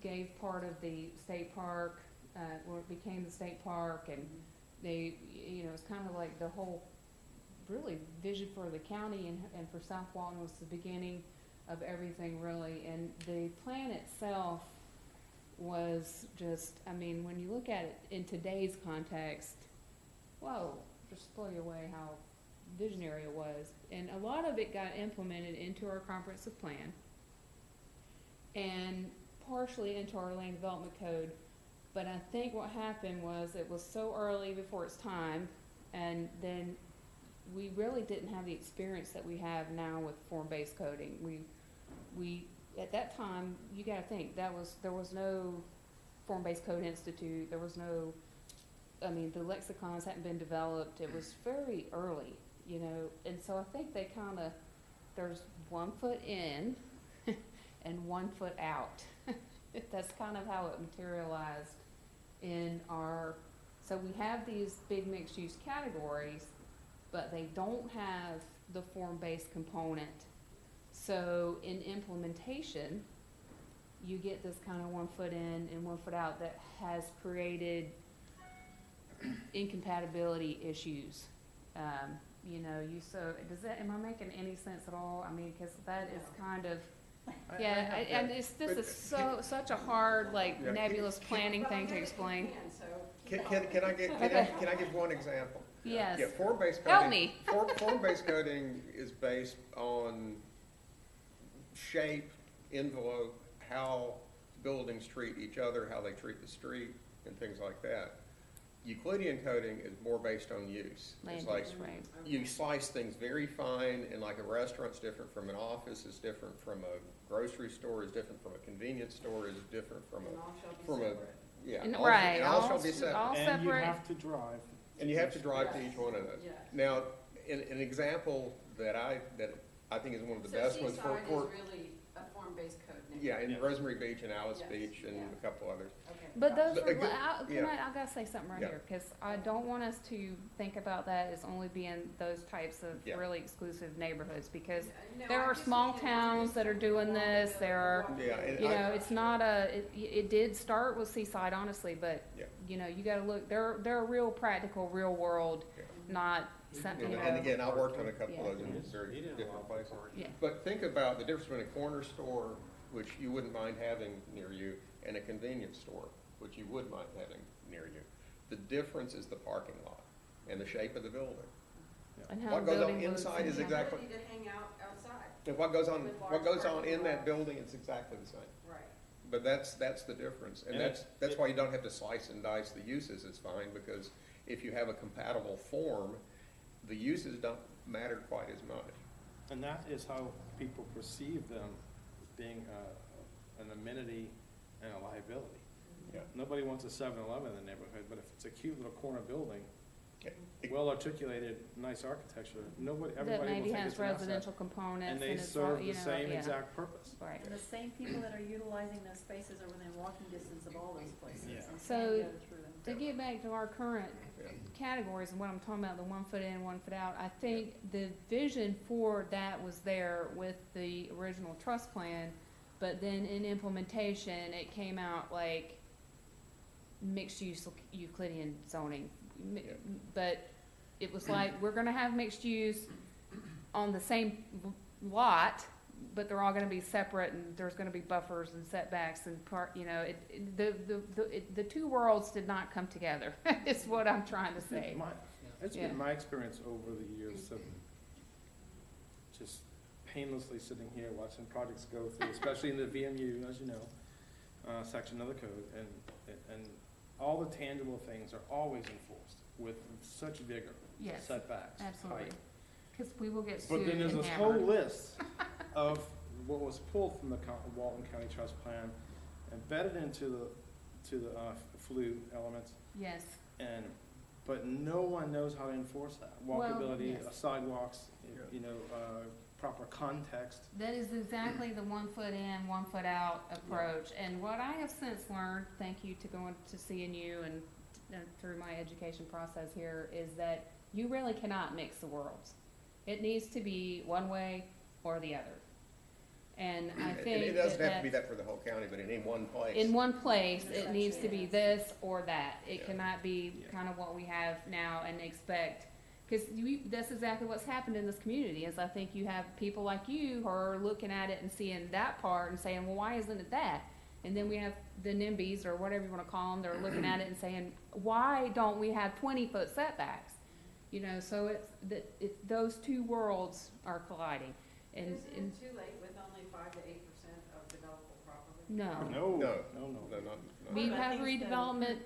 gave part of the state park, when it became the state park, and they, you know, it's kind of like the whole, really vision for the county and for South Walton was the beginning of everything really, and the plan itself was just, I mean, when you look at it in today's context, whoa, just blow you away how visionary it was. And a lot of it got implemented into our comprehensive plan and partially into our land development code. But I think what happened was it was so early before its time, and then we really didn't have the experience that we have now with form-based coding. We at that time, you gotta think, there was no form-based code institute, there was no, I mean, the lexicons hadn't been developed, it was very early, you know, and so I think they kinda, there's 1 foot in and 1 foot out. That's kind of how it materialized in our, so we have these big mixed-use categories, but they don't have the form-based component. So in implementation, you get this kind of 1 foot in and 1 foot out that has created incompatibility issues. You know, does that, am I making any sense at all? I mean, cause that is kind of, yeah, and this is such a hard, like, Yeah. nebulous planning thing to explain. Can I give one example? Yes. Yeah, form-based coding. Help me. Form-based coding is based on shape, envelope, how buildings treat each other, how they treat the street, and things like that. Euclidean coding is more based on use. Land It's like use, right. you slice things very fine, and like a restaurant's different from an office, is different from a grocery store, is different from a convenience store, is different from a, yeah. And- all- right, and all all shall be s- separate. all And you separate. have to drive. And you have to drive to each one of those. Now, an example that I think is one of the best ones for, really a form-based code name. yeah, in Yes. Rosemary Beach and Alice Yes, Beach and yeah. a couple others. Okay. But those, But a good- yeah. I gotta say something right Yeah. here, cause I don't want us to think about that as only being those types of Yeah. really exclusive neighborhoods, because there are small towns that are doing this, there are, Yeah, and you I- know, it's not it did start with Seaside, honestly, but, Yeah. you know, you gotta look, they're real practical, real world, Yeah. not something, And you and know. again, I worked on a couple Yeah. of those in very different places. Yeah. But think about the difference between a corner store, which you wouldn't mind having near you, and a convenience store, which you would mind having near you. The difference is the parking lot and the shape of the building. And how What the goes on building looks inside and is how- exactly, Ability to hang out outside. and what goes on, With what large goes on parking in that lots. building is exactly the same. Right. But that's the difference, and And that's why you don't have to slice and dice the uses, it's fine, because if you have a compatible form, the uses don't matter quite as much. And that is how people perceive them, being an amenity and a liability. Yeah. Nobody wants a 7-Eleven in the neighborhood, but if it's a cute little corner building, It- well articulated, nice architecture, that everybody maybe will think has it's an asset. residential components And and they it's all, serve you the know, same yeah. exact purpose. Right. And the same people that are utilizing those spaces are within walking distance of all those places. Yeah. and So, can go through them. To get back to our current Yeah. categories and what I'm talking about, the 1 foot in, 1 foot out, I think the vision for that was there with the original trust plan, but then in implementation, it came out like mixed use Euclidean zoning. Yeah. But it was like, we're gonna have mixed use on the same lot, but they're all gonna be separate, and there's gonna be buffers and setbacks and you know, the two worlds did not come together, is what I'm trying to say. It's Yeah. been my experience over the years of just painlessly sitting here watching projects go through, especially in the VMU, as you know, section of the code, and all the tangible things are always enforced with such vigor. Yes, Setbacks, absolutely. height. Cause we will get But sued then there's and this whole hammered. list of what was pulled from the Walton County Trust Plan, embedded into the flu elements, Yes, but no one knows how to enforce that. Well, Walkability, yes. sidewalks, Yeah. you know, proper context. that is exactly the 1 foot in, 1 foot out approach, and what I have since learned, thank you to going to CNU and through my education process here, is that you really cannot mix the worlds. It needs to be one way or the other. And I And think it doesn't have to be that that for the whole county, but in any one place. in one place, it needs to be this or that. It Yeah. cannot be Yeah. kind of what we have now and expect, because that's exactly what's happened in this community, is I think you have people like you who are looking at it and seeing that part and saying, well, why isn't it that? And then we have the NIMBYs, or whatever you wanna call them, they're looking at it and saying, why don't we have 20-foot setbacks? You know, so those two worlds are colliding, and, Isn't it too late with only 5 to 8% of developable property? no. No, No. no, no. No, not. We But I have think so. redevelopment,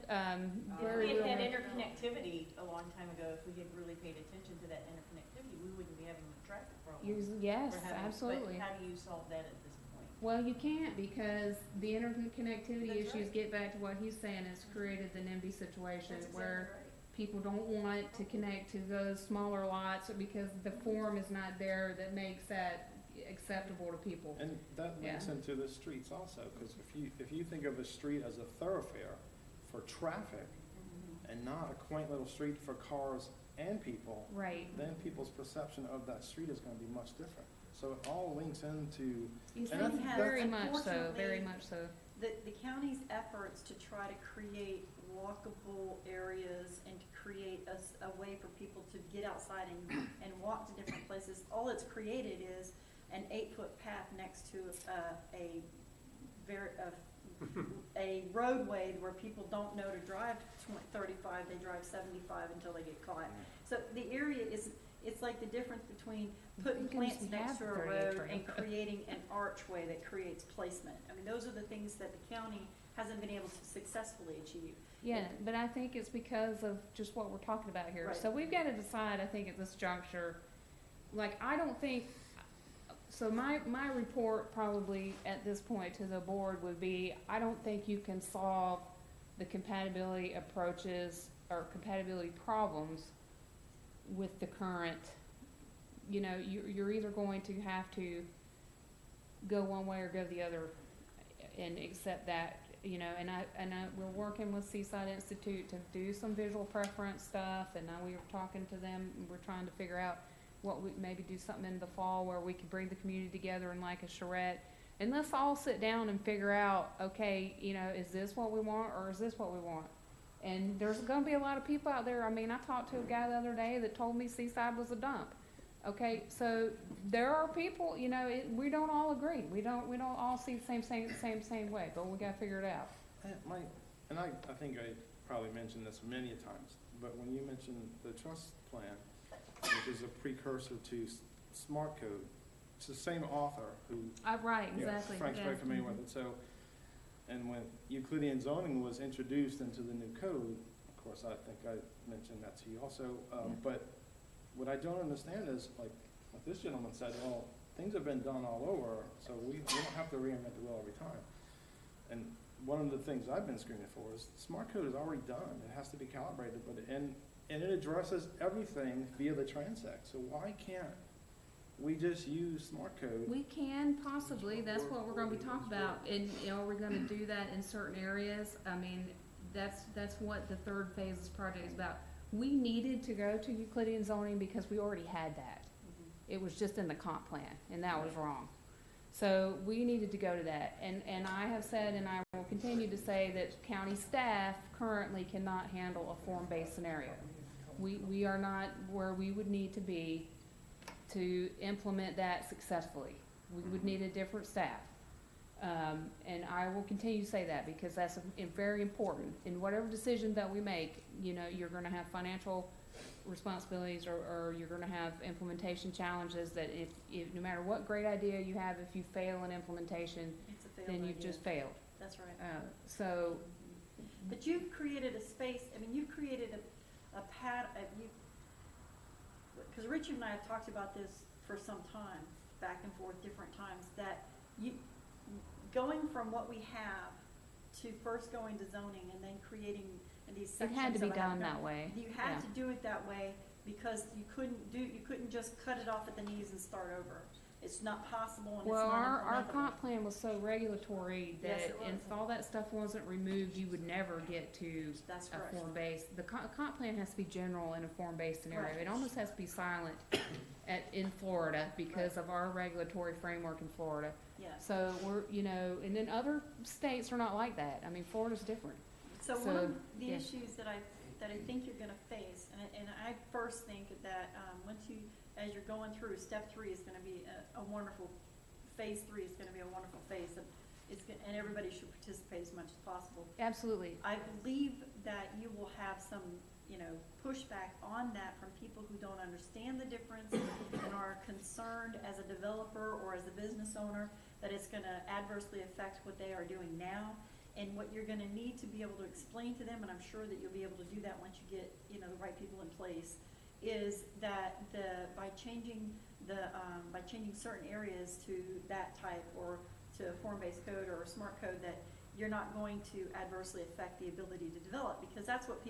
very We had little. interconnectivity a long time ago. If we had really paid attention to that interconnectivity, we wouldn't be having the traffic problems. Yes, we're having. absolutely. But how do you solve that at this point? Well, you can't, because the interconnectivity That's issues right. get back to what he's saying, it's created the NIMBY situation That's exactly where right. people don't want to connect to those smaller lots because the form is not there that makes that acceptable to people. And that links Yeah. into the streets also, because if you think of a street as a thoroughfare for traffic and not a quaint little street for cars and people, Right. then people's perception of that street is gonna be much different. So it all links into, You And think that's- very much so, very unfortunately, much so. The county's efforts to try to create walkable areas and to create a way for people to get outside and walk to different places, all it's created is an 8-foot path next to a roadway where people don't know to drive 35, they drive 75 until they get caught. So the area is, it's like the difference between putting Because plants we next have to a 38 road trail. and creating an archway that creates placement. I mean, those are the things that the county hasn't been able to successfully achieve. Yeah, but I think it's because of just what we're talking about here. Right. So we've gotta decide, I think, at this juncture, like, I don't think, so my report probably at this point to the board would be, I don't think you can solve the compatibility approaches or compatibility problems with the current, you know, you're either going to have to go one way or go the other and accept that, you know, and we're working with Seaside Institute to do some visual preference stuff, and now we were talking to them, and we're trying to figure out what we, maybe do something in the fall where we can bring the community together in like a charrette, and let's all sit down and figure out, okay, you know, is this what we want, or is this what we want? And there's gonna be a lot of people out there, I mean, I talked to a guy the other day that told me Seaside was a dump. Okay, so there are people, you know, we don't all agree, we don't all see the same way, but we gotta figure it out. I think I probably mentioned this many a times, but when you mentioned the trust plan, which is a precursor to Smart Code, it's the same author who. Right, Yeah, exactly. Frank's yeah. very familiar with it, so, and when Euclidean zoning was introduced into the new code, of course, I think I mentioned that to you also, but what I don't understand is, like this gentleman said, well, things have been done all over, so we don't have to reinvent the wheel every time. And one of the things I've been screaming for is, Smart Code is already done, it has to be calibrated, and it addresses everything via the transect, so why can't we just use Smart Code? We can possibly, that's what we're gonna be talking about, and, you know, we're gonna do that in certain areas. I mean, that's what the third phase of this project is about. We needed to go to Euclidean zoning because we already had that. It was just in the comp plan, and that was wrong. So we needed to go to that, and I have said, and I will continue to say, that county staff currently cannot handle a form-based scenario. We are not where we would need to be to implement that successfully. We would need a different staff. And I will continue to say that, because that's very important. In whatever decision that we make, you know, you're gonna have financial responsibilities, or you're gonna have implementation challenges that if no matter what great idea you have, if you fail in implementation, It's a failed then you've idea. just failed. That's right. So, But you've created a space, I mean, you've created because Richard and I have talked about this for some time, back and forth, different times, that going from what we have to first going to zoning and then creating these it sections. had to be of how done to go. that way. You had yeah. to do it that way because you couldn't just cut it off at the knees and start over. It's not possible, and Well, it's not our implementable. comp plan was so regulatory Yes, that it was. if all that stuff wasn't removed, you would never get to That's a correct. form-based. The comp plan has to be general in a form-based scenario. Right. It almost has to be silent in Florida because of our regulatory framework in Florida. Yes. So we're, you know, and then other states are not like that. I mean, Florida's different. So one So, of the yeah. issues that I think you're gonna face, and I first think that, as you're going through, step 3 is gonna be a wonderful, phase 3 is gonna be a wonderful phase. and everybody should participate as much as possible. Absolutely. I believe that you will have some, pushback on that from people who don't understand the difference and are concerned as a developer or as a business owner that it's gonna adversely affect what they are doing now. And what you're gonna need to be able to explain to them, and I'm sure that you'll be able to do that once you get, the right people in place, is that by changing certain areas to that type or to a form-based code or a smart code, that you're not going to adversely affect the ability to develop, because that's what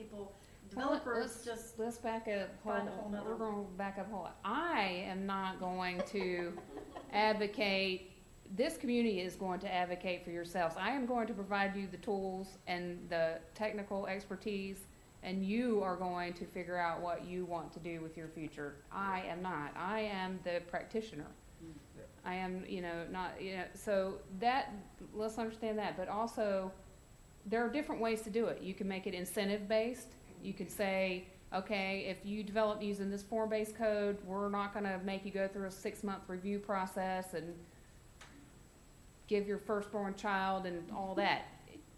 developers just. Let's back up. Find a whole nother- We're going to back up. I am not going to advocate. This community is going to advocate for yourselves. I am going to provide you the tools and the technical expertise, and you are going to figure out what you want to do with your future. I am not. I am the practitioner. I am, not, so that, let's understand that, but also, there are different ways to do it. You can make it incentive-based. You could say, okay, if you develop using this form-based code, we're not gonna make you go through a 6-month review process and give your firstborn child and all that.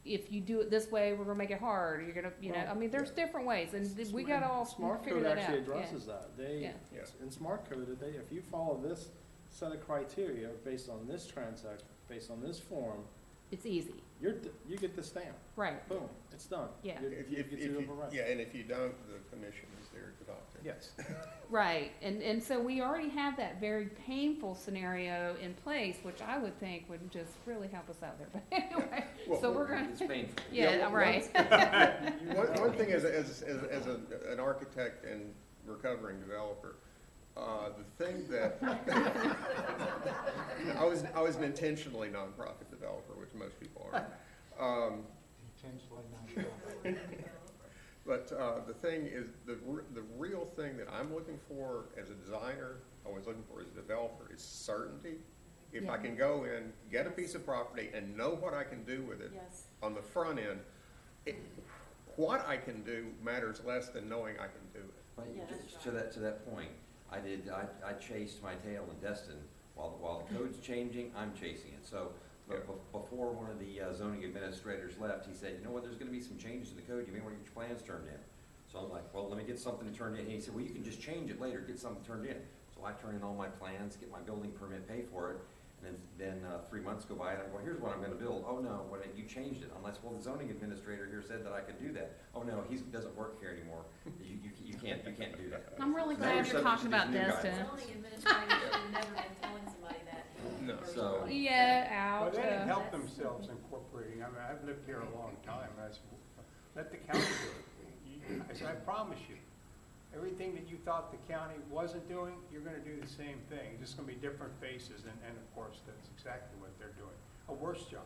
If you do it this way, we're gonna make it hard. You're gonna, there's different ways, and we gotta all Smart figure code that out. actually Yeah. addresses that. They, Yeah. in smart code, if you follow this set of criteria based on this transaction, based on this form, It's easy, you get the stamp. right, Boom, it's done. Yeah. If You get to override. yeah, and if you don't, the commission is there to doctor. Yes. right. And so we already have that very painful scenario in place, which I would think would just really help us out there. But anyway, Well, so we're gonna, It's painful. yeah, one- right. One thing as an architect and recovering developer, the thing that, I was an intentionally nonprofit developer, which most people are. Intentionally not. But the thing is, the real thing that I'm looking for as a designer, I was looking for as a developer, is certainty. If I Yeah. can go in, get a piece of property, and know what I can do with it Yes. on the front end, what I can do matters less than knowing I can do it. But Yeah. to that point, I chased my tail in Destin, while the code's changing, I'm chasing it. So, but before one of the zoning administrators left, he said, you know what, there's gonna be some changes in the code, you may wanna get your plans turned in. So I'm like, well, let me get something turned in, and he said, well, you can just change it later, get something turned in. So I turn in all my plans, get my building permit, pay for it, and then 3 months go by, and I'm going, here's what I'm gonna build. Oh, no, you changed it. Unless, well, the zoning administrator here said that I could do that. Oh, no, he doesn't work here anymore. You can't do that. I'm really So now glad you're you're talking subject about to these new Destin. guidelines. Zoning administrators should have never been telling somebody that. in the No. first So- place. Yeah, But out. they didn't help themselves incorporating. I mean, I've lived here a long time. Let the county do it. I said, I promise you, everything that you thought the county wasn't doing, you're gonna do the same thing. It's just gonna be different faces, and of course, that's exactly what they're doing. A worse job.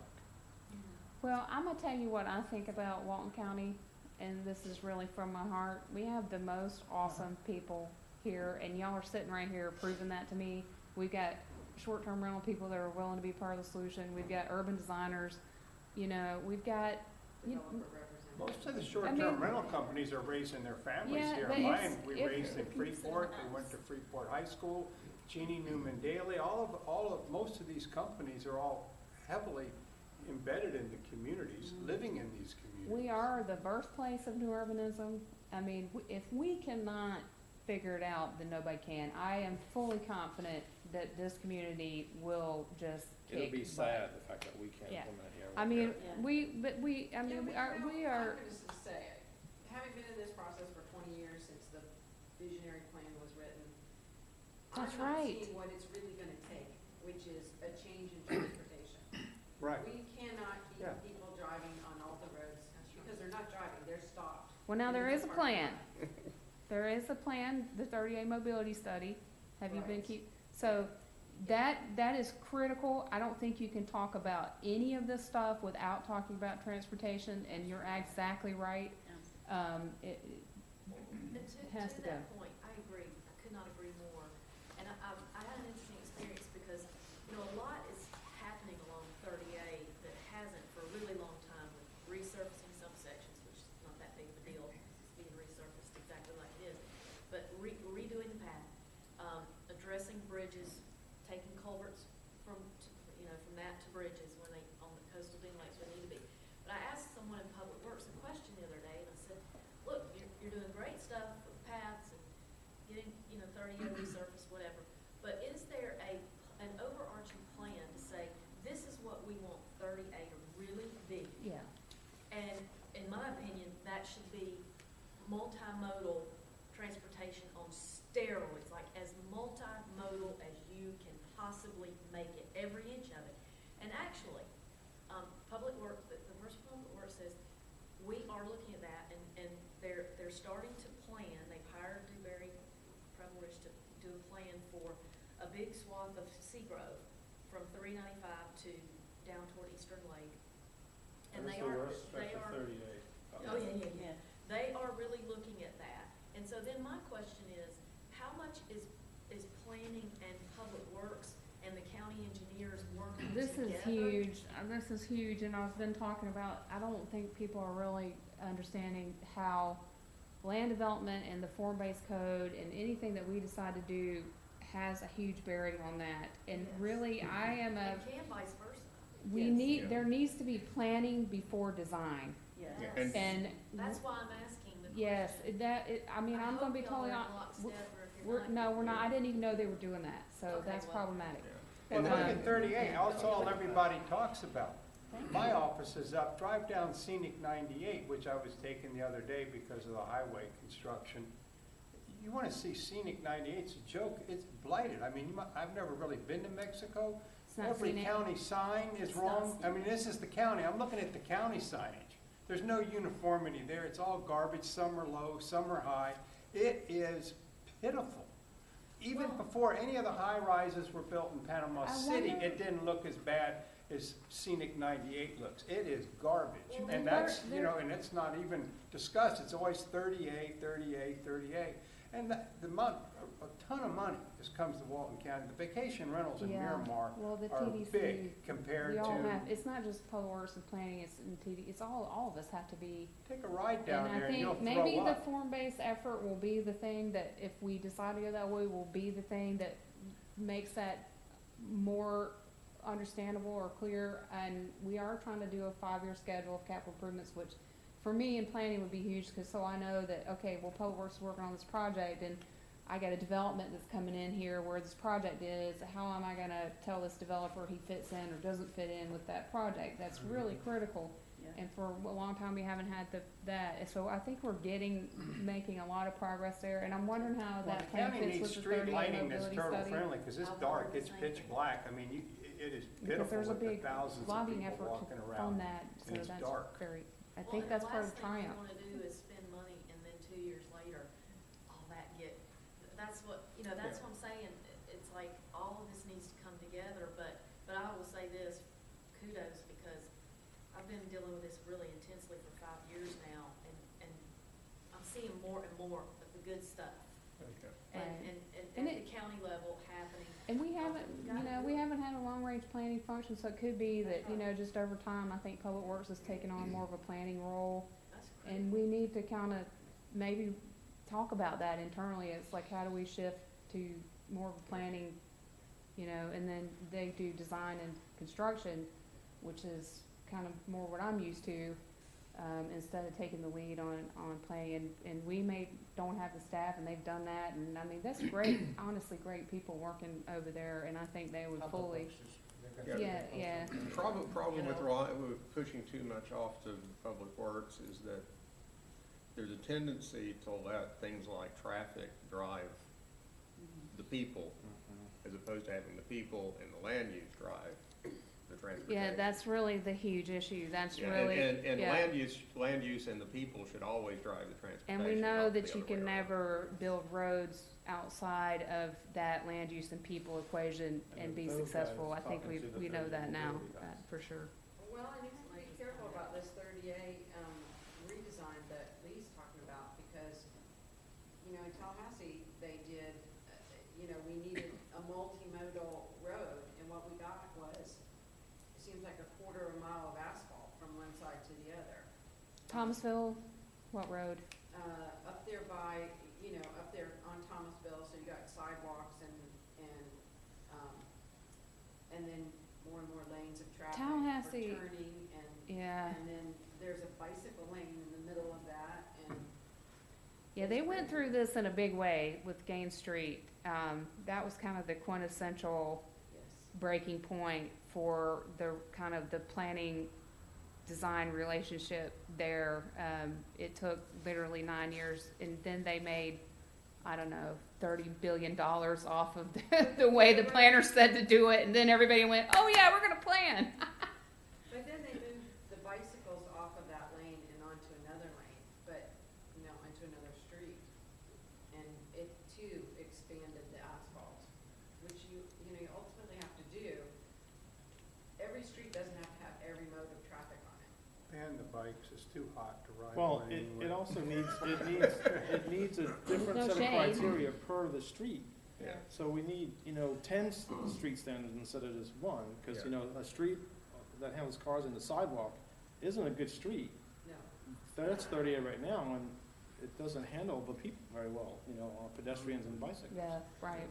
Well, I'm gonna tell you what I think about Walton County, and this is really from my heart. We have the most awesome people here, and y'all are sitting right here proving that to me. We've got short-term rental people that are willing to be part of the solution. We've got urban designers, we've got, Developer representative. Most of the I mean- short-term rental companies are raising their families Yeah, here. but Mine, we if- raised in Freeport, they went to Freeport High School, Cheney Newman Daily, most of these companies are all heavily embedded in the communities, living in these communities. we are the birthplace of new urbanism. I mean, if we cannot figure it out, then nobody can. I am fully confident that this community will just kick It'll be butt. sad, the fact that we can't Yeah. implement here. I mean, Yeah. we Yeah, we well, are, I'm gonna just say, having been in this process for 20 years since the visionary plan was written, That's I'm not right. seeing what it's really gonna take, which is a change in transportation. Right. We cannot keep Yeah. people driving on all the roads, because they're not driving, they're stopped. well, now in there the is a parking plan. lot. There is a plan, the 30A mobility study. Have you been Right. so that is critical. I don't think you can talk about any of this stuff without talking about transportation, and you're exactly right. It And has to to go. that point, I agree, I could not agree more. And I had an interesting experience because, a lot is happening along 30A that hasn't for a really long time with resurfacing some sections, which is not that big of a deal, it's being resurfaced exactly like it is. But redoing the path, addressing bridges, taking culverts from that to bridges when they, on the Ding Lakes we need to be. But I asked someone in Public Works a question the other day, and I said, look, you're doing great stuff with paths and getting, 30A resurface, whatever, but is there an overarching plan to say, this is what we want 30A to really be? Yeah. And in my opinion, that should be multimodal transportation on steroids, like as multimodal as you can possibly make it, every inch of it. And actually, Public Works, the first Public Works says, we are looking at that, and they're starting to plan. They've hired Dewberry Preble-Rich to do a plan for a big swath of Seagrove from 395 to down toward Eastern Lake. And That they was the are, worst stretch of 38. oh, yeah. They are really looking at that. And so then my question is, how much is planning and Public Works and the county engineers working This together? This is huge, and I've been talking about, I don't think people are really understanding how land development and the form-based code and anything that we decide to do has a huge bearing on that. And Yes. really, I am a, And can vice versa. Yes. there needs to be planning before design. Yes. Yeah, and- And That's why I'm asking the question. yes, I'm gonna be totally honest. honest. We're not. I didn't even know they were doing that, so Okay, that's well, problematic. Yeah. Well, And look then- at 38, that's all everybody talks about. My office is up, drive down Scenic 98, which I was taking the other day because of the highway construction. You wanna see Scenic 98, it's a joke, it's blighted. I mean, I've never really been to Mexico. It's not Every scenic. county sign is It's wrong. not I mean, this is the county, I'm looking at the county signage. There's no uniformity there, it's all garbage, some are low, some are high. It is pitiful. Even Well- before any of the high-rises were built in Panama I City, wonder- it didn't look as bad as Scenic 98 looks. It is garbage. Well, And there- that's, and it's not even discussed, it's always 38, 38, 38. And a ton of money just comes to Walton County. The vacation rentals in Yeah. Miramar Well, the are TDC, big compared we all have, to, it's not just Public Works and planning, it's in TD, it's all of us have to be. take a ride down And there I and you'll think maybe throw the up. form-based effort will be the thing that, if we decide to go that way, will be the thing that makes that more understandable or clear. And we are trying to do a 5-year schedule of capital improvements, which for me in planning would be huge, cause so I know that, okay, well, Public Works is working on this project, and I got a development that's coming in here where this project is, how am I gonna tell this developer he fits in or doesn't fit in with that project? That's really critical. Yeah. And for a long time, we haven't had that. And so I think we're making a lot of progress there, and I'm wondering how Well, that the plan county fits needs with the street 30 lighting that's mobility turtle study. friendly, cause it's I'll dark, follow the it's same pitch thing. black. I mean, it is Because pitiful there's a with the big thousands of lobbying people effort walking to around. fund that, so and it's that's dark. very, I think that's part of Triumph. Well, and the last thing you wanna do is spend money and then 2 years later, all that that's what, that's what I'm saying. It's like, all of this needs to come together, but I will say this, kudos, because I've been dealing with this really intensely for 5 years now, and I'm seeing more and more of the good stuff. Okay. And, Right. and And at it- the county level happening. And we haven't, we haven't had a long-range planning function, so it could be that, just over time, I think Public Works has taken on more of a planning role. That's great. And we need to kinda maybe talk about that internally. It's like, how do we shift to more of a planning, and then they do design and construction, which is kind of more what I'm used to, instead of taking the lead on planning. And we don't have the staff, and they've done that, and I mean, that's great, honestly, great people working over there, and I think they would fully, yeah. Problem with pushing too much off to Public Works is that there's a tendency to let things like traffic drive the people, as opposed to having the people and the land use drive the transportation. Yeah, that's really the huge issue. That's Yeah, really, and yeah. land use and the people should always drive the transportation. And we know not the that you other way can around. never build roads outside of that land use and people equation and be successful. I think we know that now, for sure. Well, I need to be careful about this 30A redesign that Lee's talking about, because, in Tallahassee, they did, we needed a multimodal road, and what we got was, it seems like a quarter of a mile of asphalt from one side to the other. Thomasville, what road? Up there by, up there on Thomasville, so you got sidewalks and then more and more lanes of traffic for Tallahassee. turning Yeah. And then there's a bicycle lane in the middle of that, and Yeah, they went through this in a big way with Gain Street. That was kind of the quintessential yes. breaking point for the kind of the planning design relationship there. It took literally 9 years, and then they made, I don't know, $30 billion off of the way the planner said to do it, and then everybody went, oh yeah, we're gonna plan. But then they moved the bicycles off of that lane and onto another lane, but, onto another street. And it too expanded the asphalt, which you ultimately have to do. Every street doesn't have to have every mode of traffic on it. And the bikes is too hot to ride. Well, on it anyway. also needs a different No set of shade. criteria per the street. Yeah. So we need, 10 street standards instead of just one, because, Yeah. a street that handles cars in the sidewalk isn't a good street. No. That's 38 right now, and it doesn't handle the people very well, pedestrians and bicycles. Yeah, right.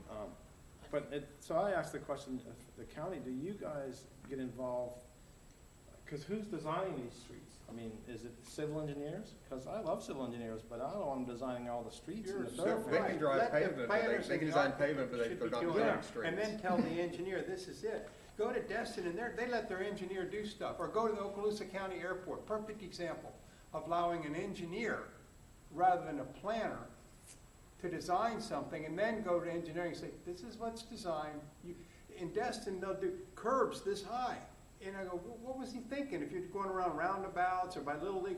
So I asked the question, of the county, do you guys get involved? Because who's designing these streets? I mean, is it civil engineers? Because I love civil engineers, but I don't want them designing all the streets and the You're thoroughfares. They can drive Let the pavement, but planners they and can the design architects pavement, but they're should be not doing designing that. streets. And then tell the engineer, this is it. Go to Destin and they let their engineer do stuff, or go to the Okaloosa County Airport, perfect example of allowing an engineer rather than a planner to design something, and then go to engineering and say, this is what's designed. In Destin, they'll do curbs this high. And I go, what was he thinking? If you're going around roundabouts or by Little League,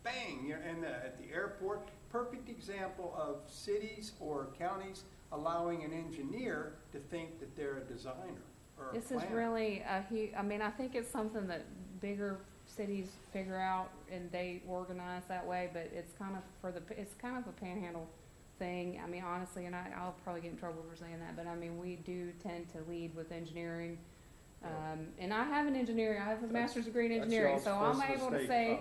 bang, at the airport. Perfect example of cities or counties allowing an engineer to think that they're a designer or a This is planner. really I think it's something that bigger cities figure out and they organize that way, but it's kind of it's kind of a panhandle thing. I mean, honestly, and I'll probably get in trouble for saying that, but I mean, we do tend to lead with engineering. And I have an engineering, I have a master's degree in engineering, so I'm able to say,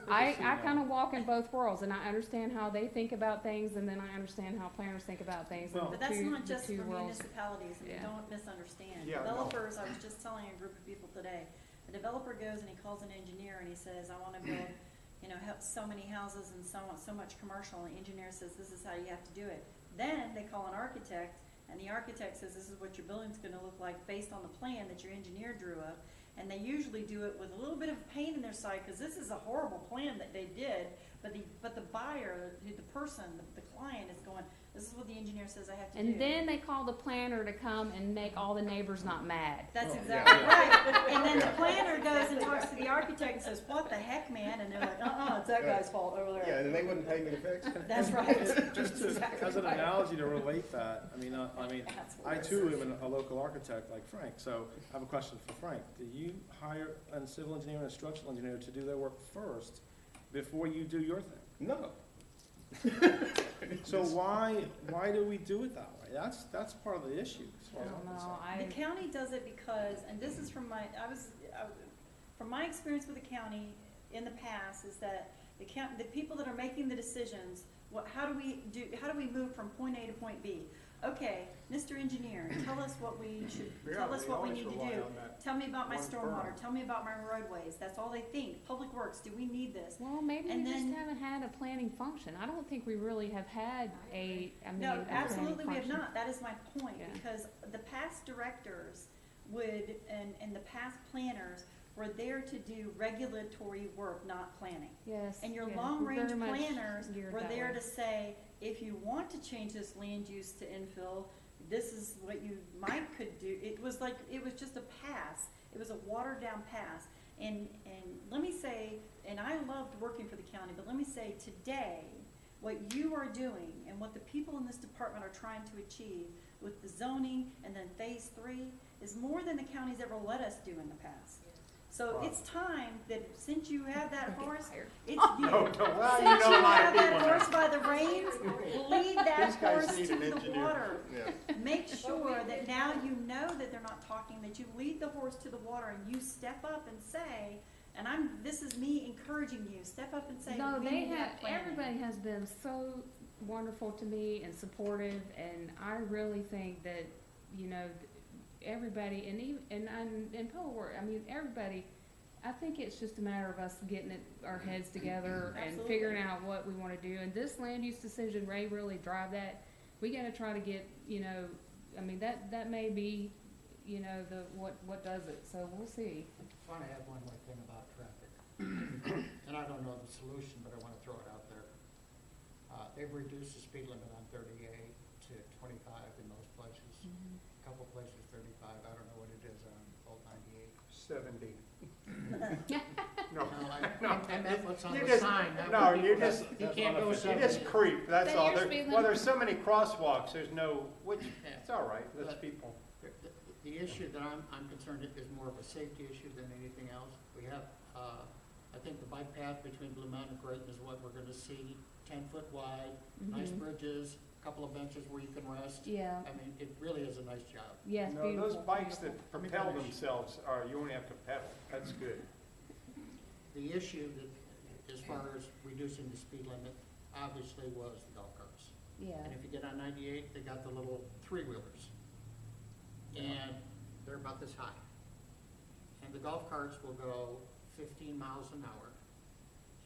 I kind of walk in both worlds, and I understand how they think about things, and then I understand how planners think about things. and Well- the But that's two- not the just two for worlds. municipalities, and Yeah. don't misunderstand. Yeah, no. Developers, I was just telling a group of people today, a developer goes and he calls an engineer and he says, I wanna build, so many houses and so much commercial, and the engineer says, this is how you have to do it. Then they call an architect, and the architect says, this is what your building's gonna look like based on the plan that your engineer drew up. And they usually do it with a little bit of pain in their side, because this is a horrible plan that they did, but the buyer, the person, the client is going, this is what the engineer says I have to do. And then they call the planner to come and make all the neighbors not mad. That's Oh, exactly yeah. right. And then the planner goes and talks to the architect and says, what the heck, man? And they're like, it's that guy's fault over there. Yeah, and they wouldn't pay me to fix it. That's right. Just to, Exactly as an right. analogy to relate that, I mean, That's what I it too is. am a local architect like Frank, so I have a question for Frank. Do you hire a civil engineer and a structural engineer to do their work first before you do your thing? No. So why do we do it that way? That's part of the issue, as I far as don't I'm know, concerned. The county does it because, and this is from from my experience with the county in the past, is that the people that are making the decisions, how do we move from point A to point B? Okay, Mr. Engineer, tell us what we should, tell us what we need to do. Tell me about my one stormwater, firm. tell me about my roadways. That's all they think. Public Works, do we need this? Well, maybe we And just then- haven't had a planning function. I don't think we really have had a No, planning absolutely we have function. not. That is my point, Yeah. because the past directors and the past planners were there to do regulatory work, not planning. Yes. And your yeah, long-range we're very much planners geared were that there way. to say, if you want to change this land use to infill, this is what you could do. It was just a pass. It was a watered-down pass. And let me say, and I loved working for the county, but let me say today, what you are doing and what the people in this department are trying to achieve with the zoning and then phase 3 is more than the county's ever let us do in the past. So it's time that since you have that horse, it's you. No, well, Since you know you a lot have of that people horse now. by the reins, lead that These guys horse need to an the engineer. water. Yeah. Make sure that now you know that they're not talking, that you lead the horse to the water and you step up and say, and this is me encouraging you, step up and say, No, we they need to have, have planning. everybody has been so wonderful to me and supportive, and I really think that, everybody, and even, and Public Works, I mean, everybody, I think it's just a matter of us getting our heads together and Absolutely. figuring out what we wanna do, and this land use decision may really drive that. We gotta try to get, you know, I mean, that may be, you know, what does it, so we'll see. I want to add one more thing about traffic. And I don't know the solution, but I want to throw it out there. They've reduced the speed limit on 38 to 25 in most places. A couple places 35, I don't know what it is on Old 98. 70. No, I meant what's on You the just- sign. That no, would be- you just- You can't go You 70. just creep, that's Then all. you're There- speed Well, limit. there's so many crosswalks, there's no, which, Yeah. it's all right, that's But- people. The issue that I'm concerned with is more of a safety issue than anything else. We have, I think the bike path between Blue Mountain and Creighton is what we're gonna see, 10-foot wide, nice Mhm. bridges, a couple of benches where you can rest. Yeah, I mean, it really is a nice job. yeah, it's No, beautiful. those bikes that Let me propel finish. themselves are, you only have to pedal, that's good. The issue that, as far as reducing the speed limit, obviously was the golf carts. Yeah, And if you get on 98, they got the little three-wheelers. And they're about this high. And the golf carts will go 15 miles an hour.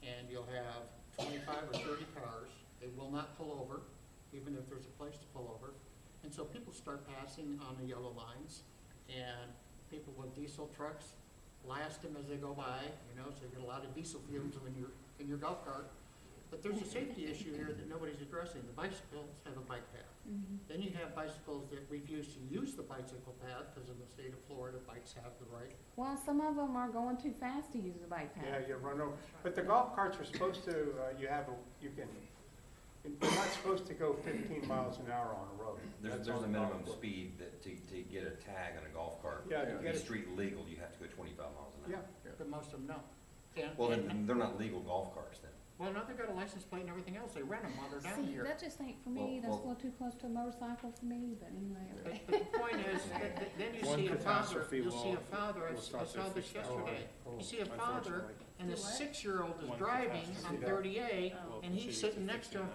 And you'll have 25 or 30 cars. They will not pull over, even if there's a place to pull over. And so people start passing on the yellow lines. And people with diesel trucks blast them as they go by, you know, so you get a lot of diesel fumes when you're in your golf cart. But there's a safety issue here that nobody's addressing. The bicycles have a bike path. mhm. Then you have bicycles that refuse to use the bicycle path, because in the state of Florida, bikes have the right. Well, some of them are going too fast to use the bike path. Yeah, you run over, but the golf carts are supposed to, you're not supposed to go 15 miles an hour on a road. There's That's a on minimum golf course. speed that to get a tag on a golf cart. Yeah, To to be get it, street legal, you have to go 25 miles an yeah. hour. But most of them don't. Well, then, they're not legal golf carts then. Well, now they've got a license plate and everything else, they rent them while they're down See, here. that just ain't for me, Well, that's a well- little too close to a motorcycle for me, but anyway. But the point is, then you One see a father, catastrophe you'll see a will- father, I will start saw to this fix that. yesterday. You see a father, Unfortunately. and his Do what? 6-year-old is One driving catastrophe. on See that? 38, Oh. and he's sitting next to him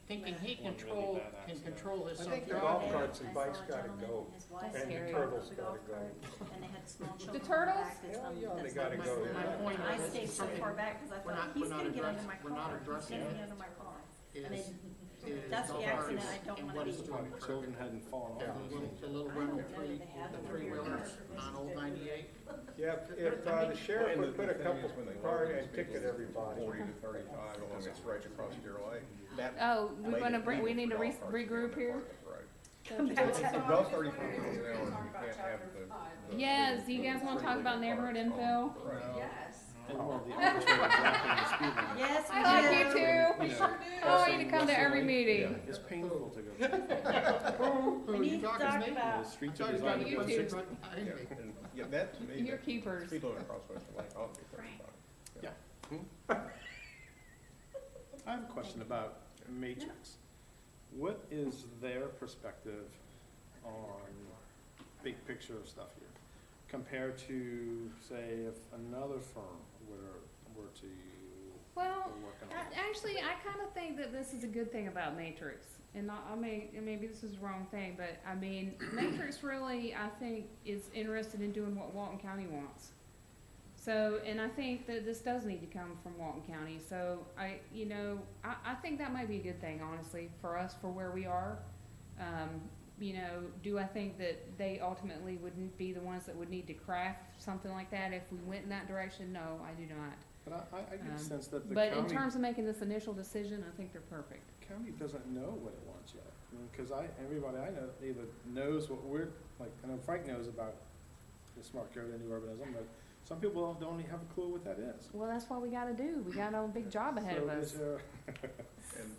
thinking he One really control, bad can accident. control his I son think the driving. golf Yeah, carts and I bikes saw a gotta gentleman go, and his wife That's sat scary. in the turtles golf gotta go. cart, and they had small children The in turtles? back. That's Yeah, not- yeah, they that's gotta not go. my- My point I is, stayed so something- far back, because I we're thought, not- he's we're not gonna get under address- my we're not car, he's addressing gonna it. get under my car. Is- And is that's the golf accident carts I don't and wanna what it's be. doing. Children hadn't fallen Yeah, off. the little I rental don't know three, that they have the them three-wheelers here. on Old 98. Yeah, if the sheriff would put a couple car and ticket everybody. 40 to 35 along that stretch across Deer Lake. That Oh, we're made gonna it bring, we need legal to for golf carts to be on regroup that here? part of the road. Come If back if to- it goes 35 miles an hour, you can't have the. Yes, you guys wanna talk about neighborhood infill? Right. Yes. And well, the arbitrary dropping the speed limit. Yes, we I like you do. too. You know, I want you to come to every Yeah, meeting. it's painful to go. Who We are you need to talking talk to me? The about, streets I are thought you were designed trying to to put put six. six behind Yeah, me. and, yeah, that to me. You're that keepers. Speed limit across Western Lake ought to be 35. I have a question about Matrix. What is their perspective on big picture stuff here compared to, say, if another firm were to Well, work on it? actually, I kinda think that this is a good thing about Matrix. And maybe this is the wrong thing, but I mean, Matrix really, I think, is interested in doing what Walton County wants. So, and I think that this does need to come from Walton County, so I think that might be a good thing, honestly, for us, for where we are. Do I think that they ultimately wouldn't be the ones that would need to craft something like that if we went in that direction? No, I do not. But I get the sense that the But in county, terms of making this initial decision, I think they're perfect. county doesn't know what it wants yet. I mean, cause everybody I know either knows what we're, like, I know Frank knows about the smart growth and new urbanism, but some people don't even have a clue what that is. Well, that's what we gotta do. We got a big job ahead of So us. is there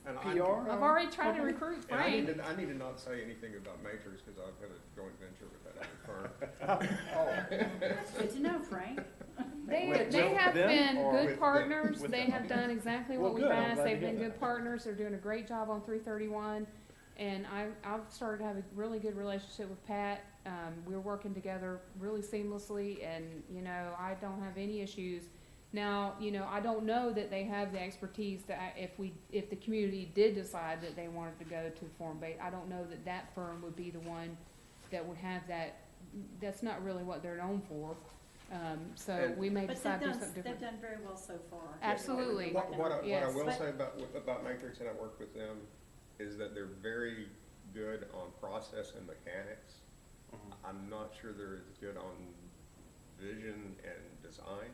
And PR? I've already tried to recruit And I need Frank. to, I need to not say anything about Matrix because I've had a joint venture with that other firm. good to know, Frank. They With have them been or good with partners. with They them? have done exactly Well, what we've good. I'm asked. glad to They've hear been that. good partners. They're doing a great job on 331. And I've started to have a really good relationship with Pat. We're working together really seamlessly, and, I don't have any issues. Now, I don't know that they have the expertise that if the community did decide that they wanted to go to form-based, I don't know that firm would be the one that would have that. That's not really what they're known for. So And- we may But decide to do they've something done different. very well so far. Absolutely. What I Yes. will But- say about Matrix, and I work with them, is that they're very good on process and mechanics. I'm not sure they're as good on vision and design.